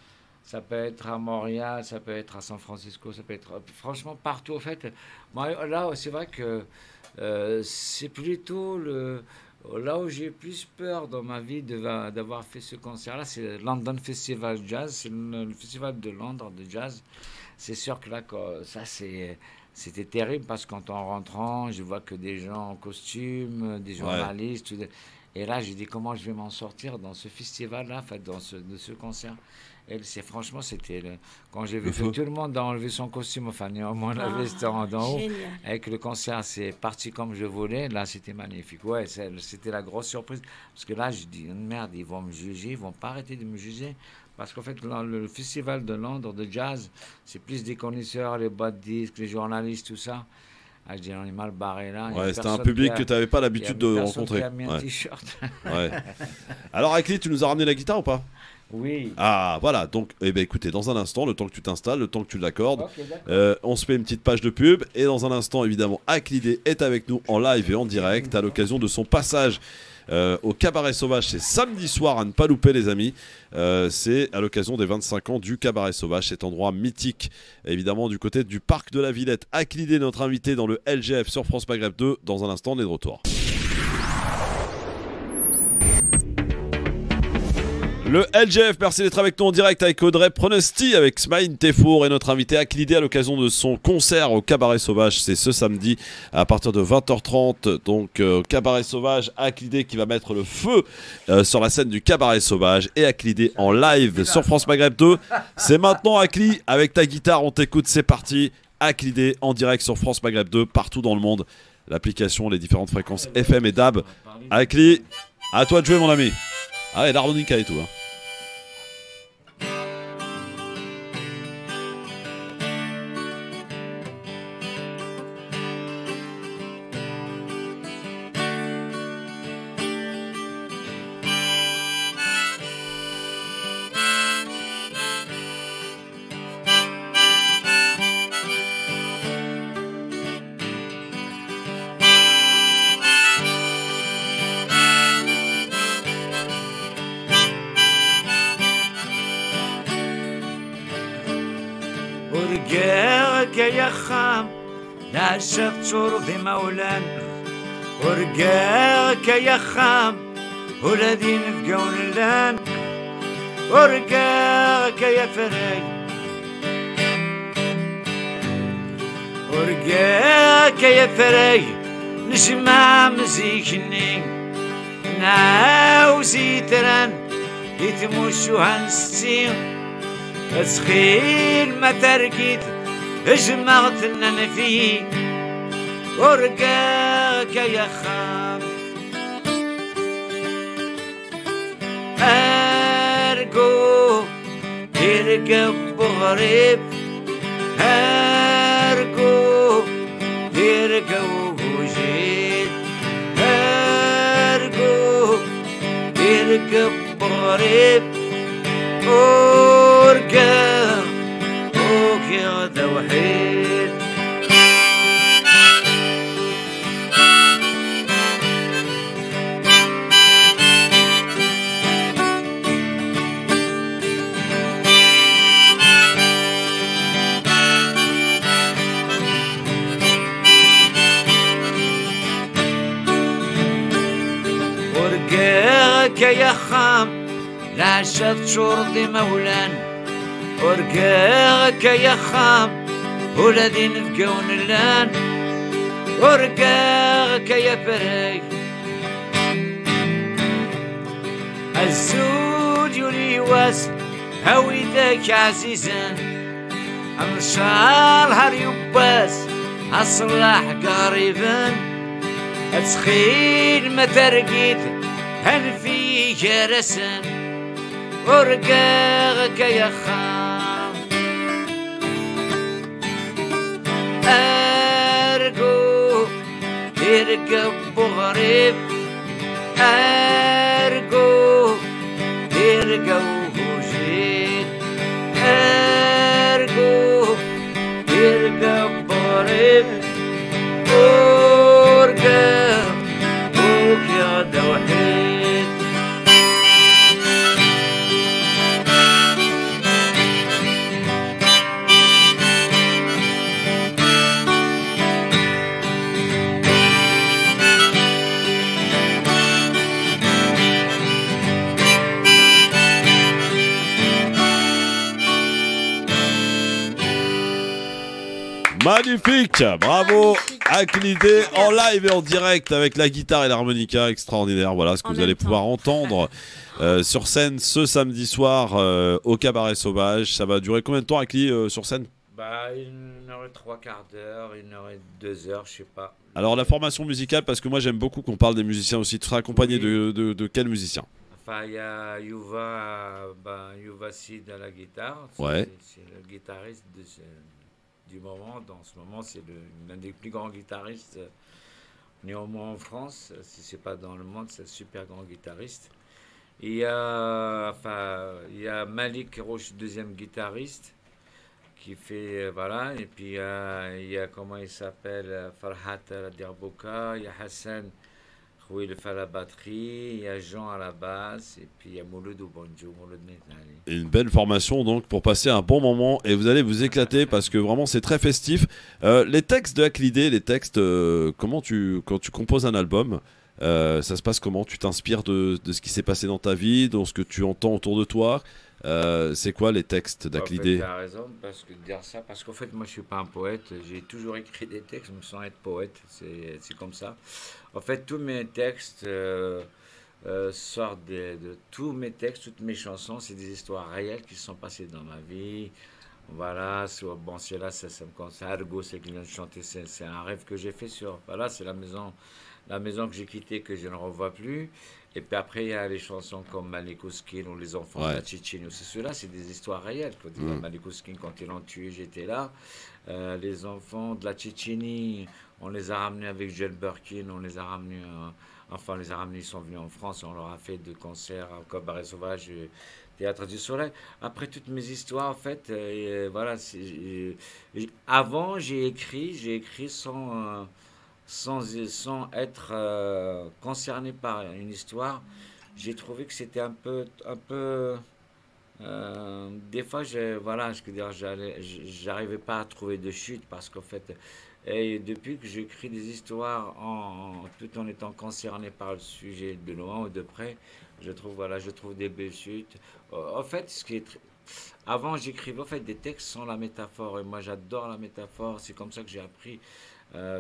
Ça peut être à Montréal, ça peut être à San Francisco, ça peut être franchement partout. En fait, moi, là, c'est vrai que c'est plutôt là où j'ai plus peur dans ma vie d'avoir fait ce concert-là, c'est le London Festival Jazz, c'est le festival de Londres de jazz. C'est sûr que là, ça c'était terrible, parce que quand en rentrant, je vois que des gens en costume, des journalistes, et là j'ai dit comment je vais m'en sortir dans ce festival-là, de ce concert. Et franchement, c'était quand j'ai vu que tout le monde a enlevé son costume, néanmoins la veste d'en haut, et que le concert c'est parti comme je voulais, là c'était magnifique. Ouais, c'était la grosse surprise, parce que là je dis merde, ils vont me juger, ils vont pas arrêter de me juger, parce qu'en fait le festival de Londres de jazz, c'est plus des connaisseurs, les boîtes disques, les journalistes, tout ça. Je dis on est mal barré là. Ouais, c'était un public que tu n'avais pas l'habitude de rencontrer. Qui a mis un t-shirt. Ouais. Alors Akli, tu nous as ramené la guitare ou pas? Oui. Ah, voilà. Donc, eh ben, écoutez, dans un instant, le temps que tu t'installes, le temps que tu l'accordes, Ok, d'accord. on se fait une petite page de pub. Et dans un instant, évidemment, Aklidé est avec nous en live et en direct à l'occasion de son passage au Cabaret Sauvage. C'est samedi soir à ne pas louper, les amis. C'est à l'occasion des 25 ans du Cabaret Sauvage, cet endroit mythique, évidemment, du côté du parc de la Villette. Aklidé, notre invité dans le LGF sur France Maghreb 2. Dans un instant, on est de retour. Le LGF, merci d'être avec nous en direct avec Audrey Pronosti, avec Smaïn Tefour et notre invité Aklidé à l'occasion de son concert au Cabaret Sauvage. C'est ce samedi à partir de 20h30. Donc Cabaret Sauvage, Aklidé qui va mettre le feu sur la scène du Cabaret Sauvage et Aklidé en live sur France Maghreb 2. C'est maintenant Akli, avec ta guitare, on t'écoute, c'est parti. Aklidé en direct sur France Maghreb 2 partout dans le monde. L'application, les différentes fréquences FM et DAB. Akli, à toi de jouer mon ami. Ah et l'harmonica et tout hein. ورقاك يا خام نعشق شرب مولان ورقاك يا خام ولادين بقون اللان ورقاك يا فري ورقاك يا فري نسمع مزيكني نعاوزي تران يتمشوا هنستين أسخيل ما تركيت اجمعتنا نفي ورقاك يا خام أرقو يرقب بغريب أرقو يرقب وجيد أرقو يرقب بغريب ورقا وكذا وحيد ورقاك يا خام العشاق شرطي مولان ورقاك يا خام ولادين بقون اللان ورقاك يا فري الزود يولي واس هويدك عزيزان امشار هر يباس اصلاح قريبا اتخيل ما ترقيت هل في جرسان ورقاك يا خام أرقو يرقب بغريب أرقو يرقب وجيد أرقو يرقب بغريب ورقا وكيا وحيد Magnifique, bravo Aklidé en live et en direct avec la guitare et l'harmonica, extraordinaire. Voilà ce que vous allez pouvoir entendre sur scène ce samedi soir au Cabaret Sauvage. Ça va durer combien de temps Akli sur scène? Bah 1h et 3/4 d'heure, 1h et 2 heures, je sais pas. Alors la formation musicale, parce que moi j'aime beaucoup qu'on parle des musiciens aussi. Tu seras accompagné de quels musiciens? Enfin, il y a Yuva Sid à la guitare. Ouais. C'est le guitariste du moment. Dans ce moment, c'est l'un des plus grands guitaristes, néanmoins en France. Si c'est pas dans le monde, c'est un super grand guitariste. Il y a Malik Roche, deuxième guitariste, qui fait, voilà, et puis il y a comment il s'appelle, Farhat Dirbouka, il y a Hassan Khoui, il fait la batterie, il y a Jean à la basse, et puis il y a Mouloud au banjo, Mouloud Metnali. Une belle formation donc pour passer un bon moment et vous allez vous éclater parce que vraiment c'est très festif. Les textes de Aklidé, les textes, quand tu composes un album, ça se passe comment? Tu t'inspires de ce qui s'est passé dans ta vie, de ce que tu entends autour de toi? C'est quoi les textes d'Aklidé? Tu as raison de dire ça, parce qu'en fait moi je suis pas un poète, j'ai toujours écrit des textes sans être poète, c'est comme ça. En fait tous mes textes sortent tous mes textes, toutes mes chansons, c'est des histoires réelles qui se sont passées dans ma vie. Voilà, bon c'est là, ça me concerne. Argo, c'est que je viens de chanter, c'est un rêve que j'ai fait voilà, c'est la maison que j'ai quittée, que je ne revois plus. Et puis après, il y a les chansons comme Malikouskin ou Les enfants de la Tchétchénie. Ceux-là, c'est des histoires réelles. Malikouskin, quand ils l'ont tué, j'étais là. Les enfants de la Tchétchénie, on les a ramenés avec Joel Birkin, on les a ramenés, ils sont venus en France, on leur a fait des concerts au Cabaret Sauvage, Théâtre du Soleil. Après toutes mes histoires, en fait, voilà, avant, j'ai écrit sans être concerné par une histoire. J'ai trouvé que c'était un peu des fois, j'arrivais pas à trouver de chute parce qu'en fait, et depuis que j'écris des histoires tout en étant concerné par le sujet de loin ou de près, je trouve des belles chutes. En fait, avant, j'écrivais en fait des textes sans la métaphore et moi j'adore la métaphore. C'est comme ça que j'ai appris.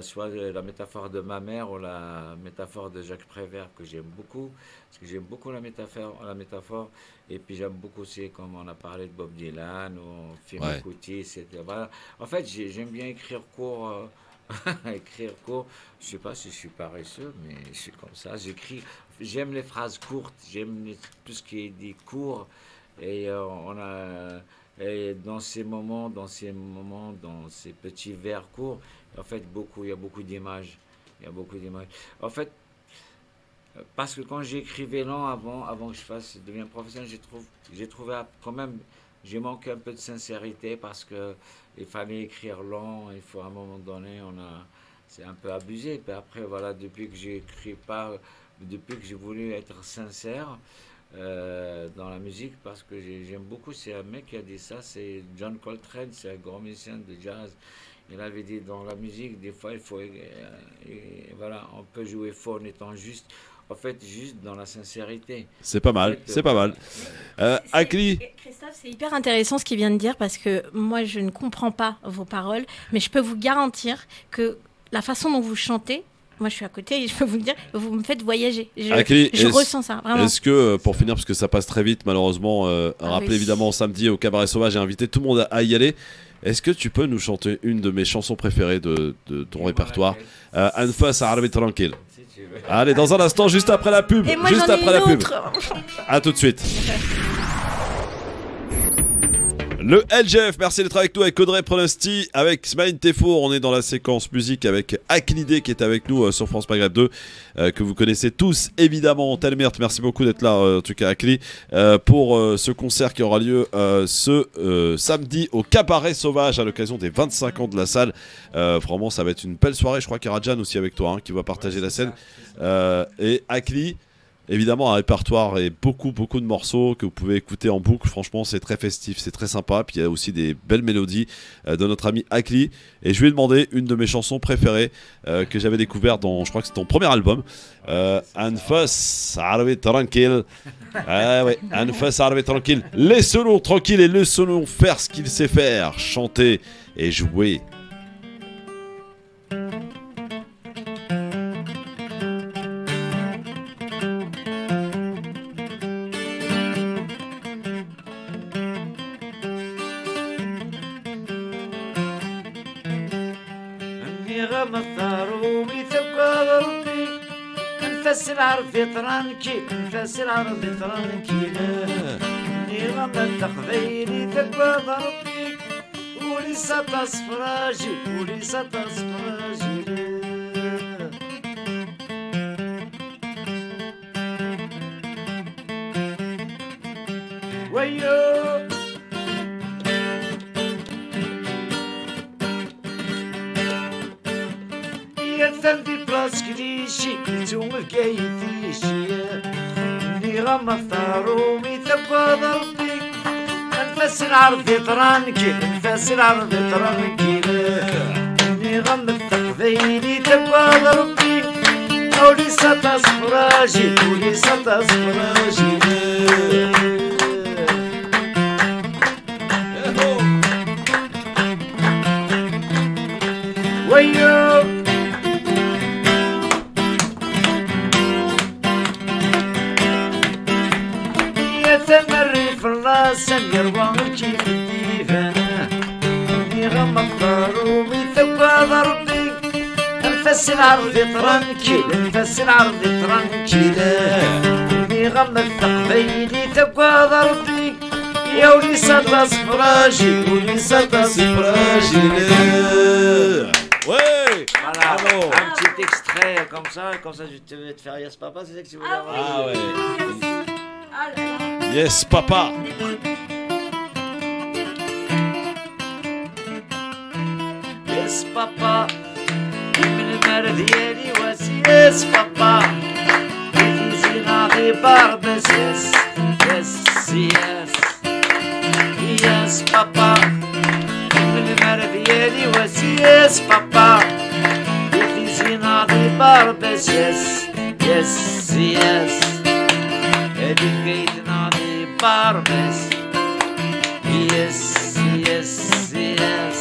Soit la métaphore de ma mère ou la métaphore de Jacques Prévert que j'aime beaucoup, parce que j'aime beaucoup la métaphore, et puis j'aime beaucoup aussi comme on a parlé de Bob Dylan ou Fela Kuti, voilà. En fait j'aime bien écrire court, je sais pas si je suis paresseux, mais je suis comme ça, j'aime les phrases courtes, j'aime tout ce qui est dit court, et et dans ces moments, dans ces petits vers courts, en fait, il y a beaucoup d'images. En fait, parce que quand j'écrivais lent avant que je devienne professionnel, j'ai trouvé quand même, j'ai manqué un peu de sincérité parce que il fallait écrire lent. Il faut à un moment donné, c'est un peu abusé. Puis après, voilà, depuis que j'ai voulu être sincère. Dans la musique, parce que j'aime beaucoup, c'est un mec qui a dit ça, c'est John Coltrane, c'est un grand musicien de jazz. Il avait dit dans la musique, des fois il faut, voilà, on peut jouer fort en étant juste dans la sincérité. C'est pas mal, c'est pas mal. Akli. Christophe, c'est hyper intéressant ce qu'il vient de dire parce que moi je ne comprends pas vos paroles, mais je peux vous garantir que la façon dont vous chantez, moi, je suis à côté et je peux vous le dire, vous me faites voyager. Je ressens ça, vraiment. Est-ce que, pour finir, parce que ça passe très vite, malheureusement, rappelez évidemment samedi au Cabaret Sauvage, j'ai invité tout le monde à y aller. Est-ce que tu peux nous chanter une de mes chansons préférées de ton répertoire, Anfas Arabi Tranquille? Allez, dans un instant, juste après la pub. Et moi, juste après la pub. À tout de suite. Le LGF, merci d'être avec nous avec Audrey Pronosti, avec Smaïn Tefour. On est dans la séquence musique avec Aklidé qui est avec nous sur France Maghreb 2, que vous connaissez tous évidemment. Telmert, merci beaucoup d'être là, en tout cas Akli, pour ce concert qui aura lieu ce samedi au Cabaret Sauvage à l'occasion des 25 ans de la salle. Vraiment, ça va être une belle soirée. Je crois qu'il y aura Jan aussi avec toi qui va partager la scène. Et Akli. Évidemment, un répertoire et beaucoup de morceaux que vous pouvez écouter en boucle. Franchement, c'est très festif, c'est très sympa. Puis il y a aussi des belles mélodies de notre ami Akli. Et je lui ai demandé une de mes chansons préférées que j'avais découvert dans, je crois que c'est ton premier album, Anfas Arabi Tranquille. Anfas Arabi Tranquille. Laissons-nous tranquille et laissons-nous faire ce qu'il sait faire, chanter et jouer. نفس العرب ترانكي نفس العرب ترانكي نغمة التخذيلي تقوى ضربي ولسه تصفراجي ولسه تصفراجي يثندي بلاص كليشي نتوم بكايتيشي اللي غما الثارومي تبقى ضربي انفاس العرض يطرانكي انفاس العرض يطرانكي اللي غما التقبيلي تبقى ضربي أولي سطا صفراجي أولي سطا صفراجي ويو يتمري في الراس يروى كيف الديفانة اللي غمى الضرومي ثبى ضربي انفس العرض ترنكي انفس العرض ترنكي اللي غمى الثقبيلي تبقى ضربي يا ولي سطا صفراجي ولي سطا صفراجي. Ouais. Voilà, un petit extrait comme ça je vais te faire Yes Papa, c'est ça que tu voulais avoir. Ah ouais. Yes Papa. Yes Papa من المرة ديالي واسي Yes Papa في زينة باربس Yes Yes Yes Yes Papa من المرة ديالي واسي Yes Papa في زينة باربس Yes Yes Yes هذيك بيتنا باربس Yes Yes Yes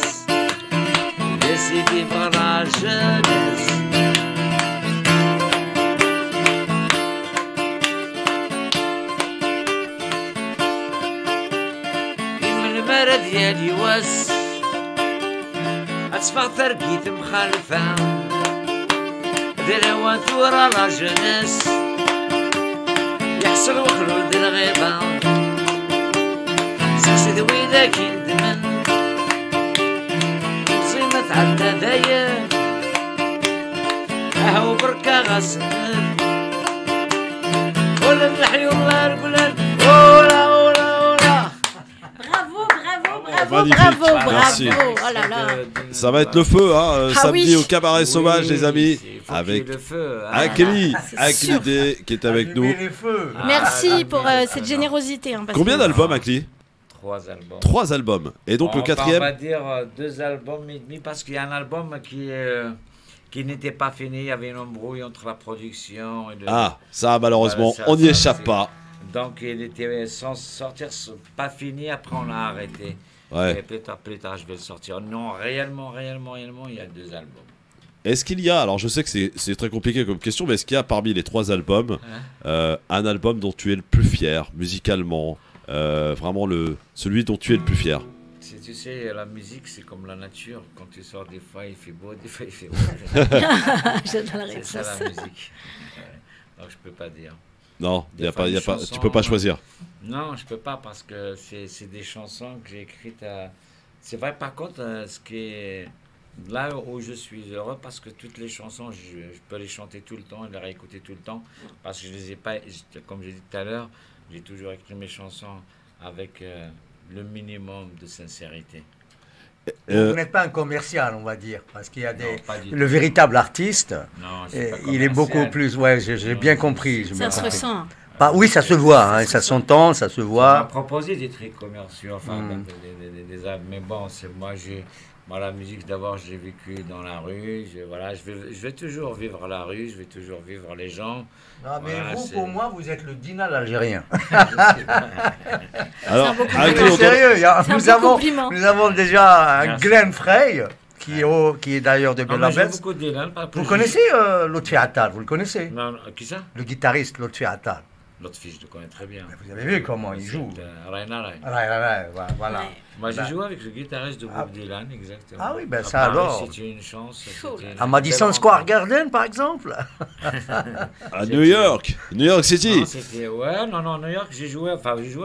Laissez vivre la jeunesse. من المرة ديالي واس أصفى ترقيت مخالفة دير ثورة لا جونيس يحصل وخلود الغيبة سكسد ويداك يندمن تعدى داير اهو بركة غسند ولا نحي والله البلاد ولا ولا ولا. Bravo, bravo, bravo, Magnifique, bravo, merci. bravo. Oh là là. Ça va être le feu, hein, samedi oui. au Cabaret Sauvage, les amis, avec le feu, hein. Akeli, C'est Akeli sûr. D, qui est avec nous. Merci pour cette générosité. Hein, parce Combien que- d'albums, Akeli? 3 albums. 3 albums. Et donc le Enfin, quatrième? on va dire 2 albums et demi parce qu'il y a un album qui n'était pas fini. Il y avait une embrouille entre la production et le... Ah, ça malheureusement, Voilà, ça, on n'y ça, échappe c'est- pas. Donc il était sans sortir, pas fini. Après on l'a arrêté. Ouais. Et plus tard, je vais le sortir. Non, réellement, il y a 2 albums. Est-ce qu'il y a, alors je sais que c'est très compliqué comme question, mais est-ce qu'il y a parmi les 3 albums un album dont tu es le plus fier musicalement, vraiment celui dont tu es le plus fier? Tu sais, la musique, c'est comme la nature. Quand tu sors, des fois, il fait beau, des fois, il fait J'adore la C'est ça réponse. la musique. Donc, je peux pas dire. Non, Des y a fois, pas, des y a pas, chansons, tu peux pas choisir. Non, je peux pas parce que c'est des chansons que j'ai écrites à... C'est vrai, par contre, ce qui est... Là où je suis heureux, parce que toutes les chansons, je peux les chanter tout le temps et les réécouter tout le temps, parce que je les ai pas... Comme j'ai dit tout à l'heure, j'ai toujours écrit mes chansons avec le minimum de sincérité. Vous n'êtes pas un commercial, on va dire, parce qu'il y a Non, pas du le tout. véritable artiste, Non, je suis pas il est beaucoup commercial. plus. Ouais, j'ai bien compris. j'ai bien Ça se compris. ressent. Bah, oui, ça se voit, hein, ça s'entend, ça se On m'a voit. proposé des trucs commerciaux, enfin, mais bon, c'est moi, la musique, d'abord, je l'ai vécu dans la rue. Voilà, je vais toujours vivre la rue, je vais toujours vivre les gens. Non, mais Voilà, vous, c'est- pour moi, vous êtes le Dinal algérien. Alors, Avec le sérieux, il y a- C'est un nous beau avons, compliment. nous avons déjà un Merci. Glenn Frey, qui est d'ailleurs de Non, mais j'aime Belabès. beaucoup Dylan. Vous connaissez Lotfi Attal, vous le connaissez? Non, qui ça? Le guitariste Lotfi Attal. L'autre fille, je le connais très bien. Vous avez vu comment il joue? Raina Rai. Voilà. Moi, j'ai Ben, joué avec le guitariste de Bob Dylan, exactement. Ah oui, ben À ça Paris, alors. C'était une chance. c'était une À Madison belle Square rencontre. Garden, par exemple. À New York City. Non, c'était, ouais, non, New York, j'ai joué,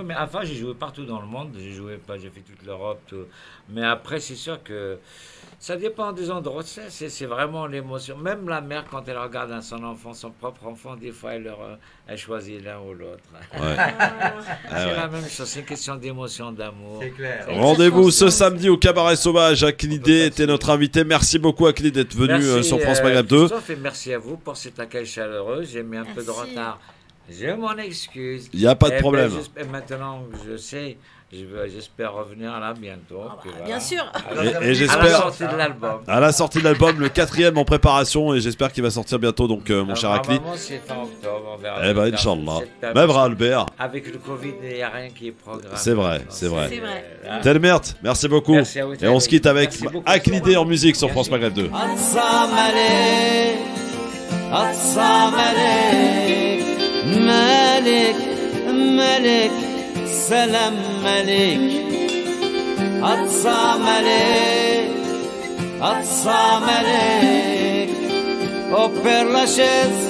mais enfin, j'ai joué partout dans le monde. J'ai fait toute l'Europe, tout. Mais après, c'est sûr que Ça dépend des endroits, c'est vraiment l'émotion. Même la mère, quand elle regarde son enfant, son propre enfant, des fois, elle choisit l'un ou l'autre. Ouais. C'est la même chose, c'est une question d'émotion, d'amour. C'est clair. Rendez-vous ce samedi au Cabaret Sauvage. Akhlidé était notre invité. Merci beaucoup, Akhlidé, d'être venu sur France Maghreb 2. Et merci à vous pour cet accueil chaleureux. J'ai mis un peu de retard. Je m'en excuse. Il n'y a pas de problème. Et maintenant, je sais... J'espère revenir là bientôt. Voilà. Bien sûr. Et j'espère à la sortie de l'album. À la sortie de l'album, le 4e en préparation, et j'espère qu'il va sortir bientôt. Donc, mon cher Akli. C'est fin octobre. On verra. Eh ben, Inch'Allah. Mebra Albert. Avec le Covid, il n'y a rien qui est programmé. C'est vrai, c'est vrai. Telmert, merci beaucoup. Merci à vous, et on se quitte avec Akhlidé en musique sur France Maghreb 2. سلام ملك أتصى ملك أتصى ملك Au Père Lachaise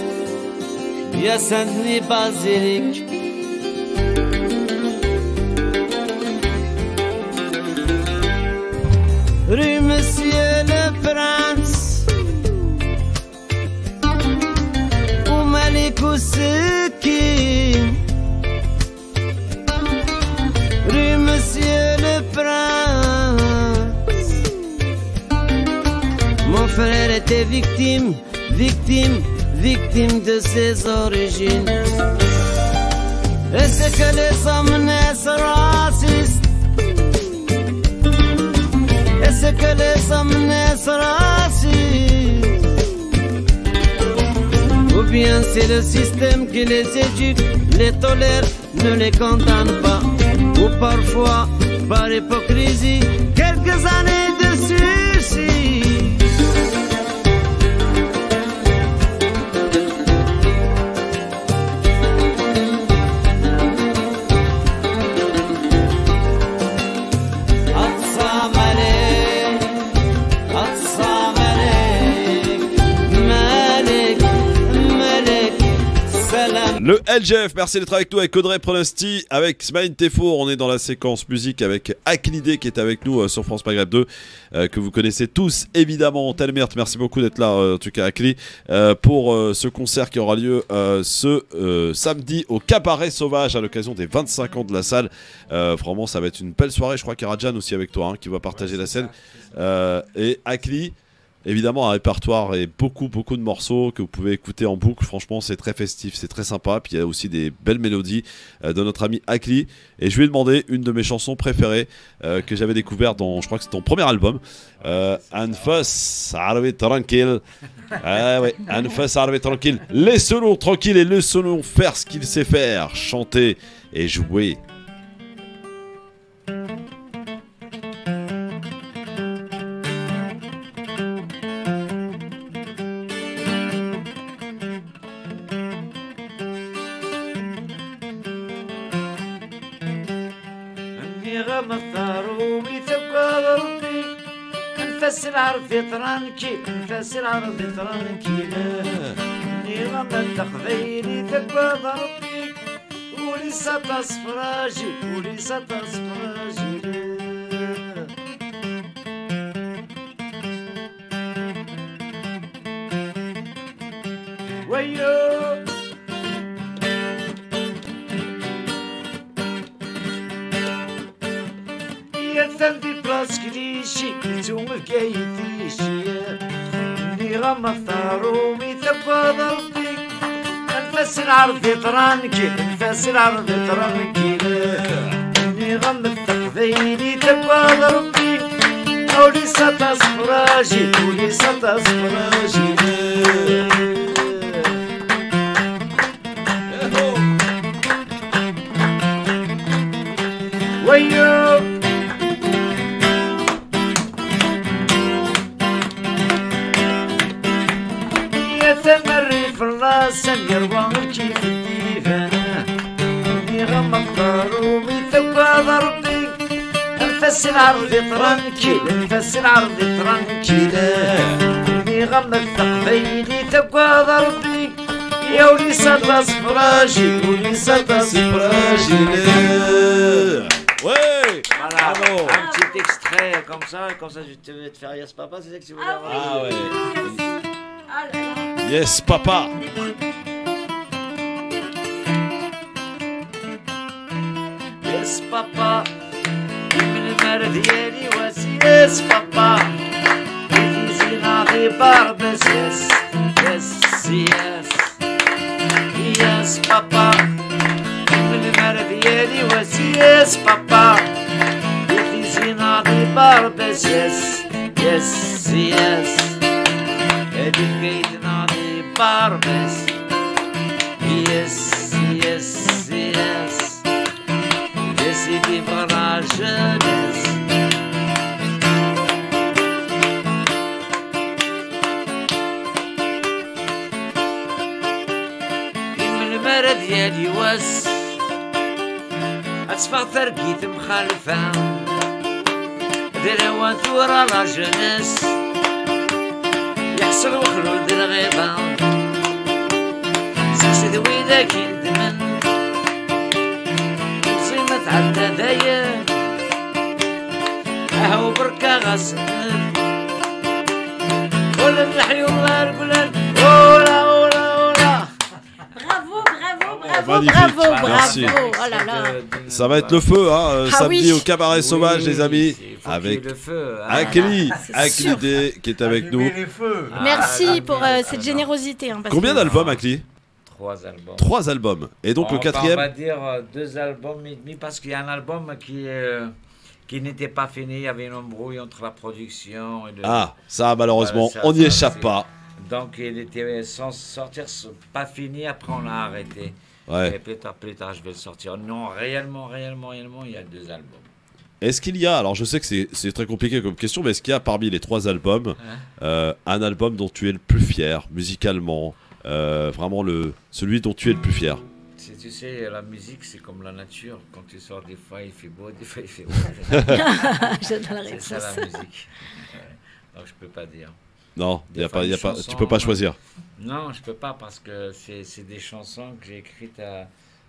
يا سندني بازيليك Rue Monsieur le Prince وملك وسكين Rue Monsieur le Prince Mon frère était victime de ses origines Est-ce que les hommes naissent racistes Est-ce que les hommes naissent racistes Ou bien c'est le système qui les éduque, les tolère, ne les condamne pas Ou parfois, par hypocrisie, quelques années de sursis. Le LGF, merci d'être avec nous avec Audrey Pronosti, avec Smaïn Tefour. On est dans la séquence musique avec Akhlidé qui est avec nous sur France Maghreb 2, que vous connaissez tous évidemment. Telmert, merci beaucoup d'être là, en tout cas Akli, pour ce concert qui aura lieu ce samedi au Cabaret Sauvage à l'occasion des 25 ans de la salle. Vraiment, ça va être une belle soirée. Je crois qu'il y aura Jan aussi avec toi qui va partager la scène. Et Akli. Évidemment, un répertoire et beaucoup de morceaux que vous pouvez écouter en boucle. Franchement, c'est très festif, c'est très sympa. Puis il y a aussi des belles mélodies de notre ami Akli. Et je lui ai demandé une de mes chansons préférées que j'avais découvert dans, je crois que c'est ton premier album, Anfas Arabi Tranquille. Ah ouais, Anfas Arabi Tranquille. Laissons-nous tranquille et laissons-nous faire ce qu'il sait faire, chanter et jouer. نفس العرض ترانكي نفس العرض ترانكي نيران التقبيلي تقوى ضربي ولسه تصفراجي ولسه تصفراجي ويو يثندي براسك ليشي نتوم بكايتيشي اللي غمثارو ميثبى ضربي انفاس العرض يطرانكي انفاس العرض يطرانكي اللي غمث قبيلي تبى ضربي وليس تصفراجي وليس تصفراجي ويو يتمري في الراس يروى كيف الديفان اللي غمض دارو ميثوى ضربي انفس العرض ترنكي انفس العرض ترنكي اللي غمض تقبيلي تبقى ضربي يا وليس تصفراجي وليس تصفراجي Ouais. Voilà, bravo. un petit extrait comme ça je vais te faire Yes Papa, c'est ça que tu voulais avoir. Ah ouais. Yes Papa. Yes Papa من المرة ديالي واس Yes Papa في زينة في باربس Yes Yes Yes Yes Papa من المرة ديالي واس Yes Papa في زينة في باربس Yes Yes Yes هذيك كيتنا في باربس Yes Yes Yes Laissez vivre la jeunesse. من المرة ديالي واس أصفى ترقيت مخالفة دير ثورة لا جونيس يحصل وخلود الغيبة سكسد ويداك يندمن تعدى داير اهو بركة غسل ولا نحيو الله القلال اولا اولا اولا. Bravo. Merci. Oh là là. Ça va être le feu, hein, samedi au Cabaret Sauvage, les amis, avec Akli D qui est avec nous. Merci pour cette générosité. Hein, parce Combien que... d'albums, Akli? 3 albums. 3 albums. Et donc le quatrième? On va dire 2 albums et demi parce qu'il y a un album qui n'était pas fini. Il y avait une embrouille entre la production et Ah, ça malheureusement, ça, on n'y échappe pas. Donc il était sans sortir, pas fini. Après on l'a arrêté. Ouais. Et plus tard, je vais le sortir. Non, réellement, il y a 2 albums. Est-ce qu'il y a, alors je sais que c'est très compliqué comme question, mais est-ce qu'il y a parmi les 3 albums un album dont tu es le plus fier musicalement? Vraiment celui dont tu es le plus fier. Tu sais, la musique, c'est comme la nature. Quand tu sors, des fois, il fait beau, des fois, il fait beau. J'adore la réponse. C'est ça, la musique. Donc, je peux pas dire. Non, tu peux pas choisir. Non, je peux pas parce que c'est des chansons que j'ai écrites.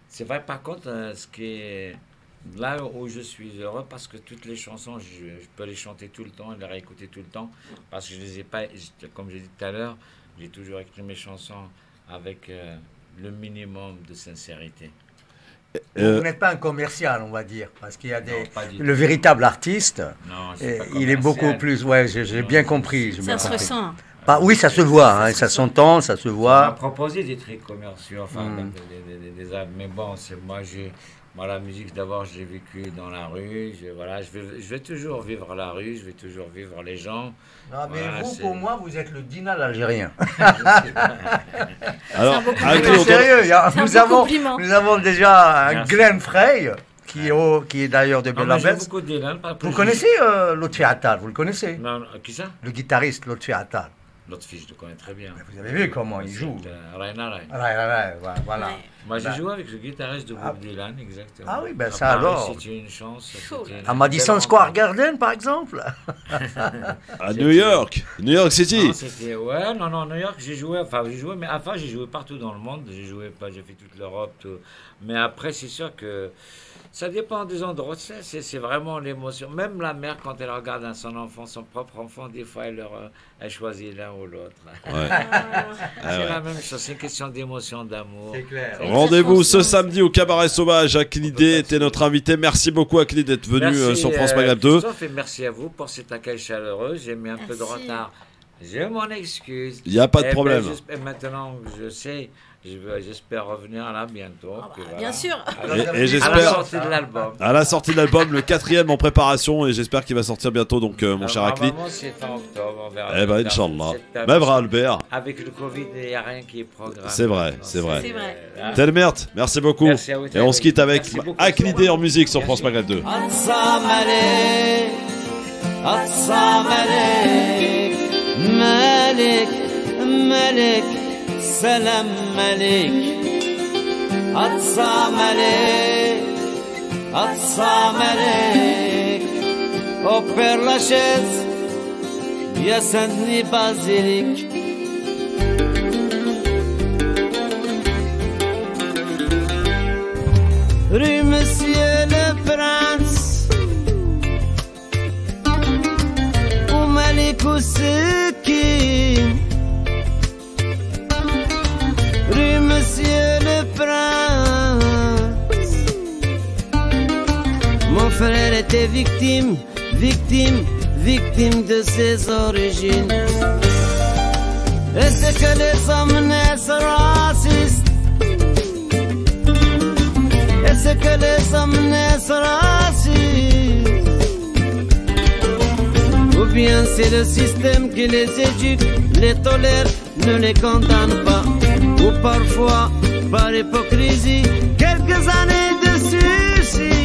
C'est vrai, par contre, ce qui est là où je suis heureux, parce que toutes les chansons, je peux les chanter tout le temps et les réécouter tout le temps, parce que je les ai pas, comme j'ai dit tout à l'heure, j'ai toujours écrit mes chansons avec le minimum de sincérité. Vous n'êtes pas un commercial, on va dire, parce qu'il y a le véritable artiste, il est beaucoup plus... Ouais, j'ai bien compris. Ça se ressent. Bah, oui, ça se voit, hein, ça s'entend, ça se voit. On m'a proposé des trucs commerciaux, enfin, mais bon, moi, la musique, d'abord, je l'ai vécue dans la rue. Je vais toujours vivre la rue, je vais toujours vivre les gens. Non, mais vous, pour moi, vous êtes le Dinal algérien. Alors, sérieux, nous avons déjà un Glenn Frey, qui est d'ailleurs de Belabès. Vous connaissez Lotfi Attal, vous le connaissez? Non, qui ça? Le guitariste Lotfi Attal. L'autre fille, je le connais très bien. Mais vous avez vu comment il joue? Voilà. Moi, j'ai joué avec le guitariste de Bob Dylan, exactement. Ah oui, ben ça alors. C'était une chance. À Madison Square Garden, par exemple. À New York City. Non, New York, j'ai joué, mais enfin, j'ai joué partout dans le monde. J'ai fait toute l'Europe, tout. Mais après, c'est sûr que ça dépend des endroits. C'est vraiment l'émotion. Même la mère, quand elle regarde son enfant, son propre enfant, des fois, elle choisit l'un ou l'autre. Ouais. C'est la même chose. C'est une question d'émotion, d'amour. C'est clair. Rendez-vous ce samedi au Cabaret Sauvage. Akli D était notre invité. Merci beaucoup, Akli, d'être venu sur France Maghreb 2. Et merci à vous pour cet accueil chaleureux. J'ai mis un peu de retard. Je m'en excuse. Il n'y a pas de problème. Maintenant, je sais. J'espère revenir là bientôt. Voilà. Bien sûr. Et j'espère à la sortie de l'album. À la sortie de l'album, le 4e en préparation, et j'espère qu'il va sortir bientôt. Donc, mon cher Akli. C'est fin octobre. On verra. Eh ben, Inch'Allah. Même Albert. Avec le Covid, il n'y a rien qui est programmé. C'est vrai. Telmert, merci beaucoup. Merci à vous, et on se quitte avec Akli D en musique sur France Maghreb 2. سلام ملك أتصى ملك au Père Lachaise يا سندني بازيليك Rue Monsieur le Prince été victime de ses origines. Est-ce que les hommes naissent racistes? Est-ce que les hommes naissent racistes? Ou bien c'est le système qui les éduque, les tolère, ne les condamne pas. Ou parfois, par hypocrisie, quelques années de sursis.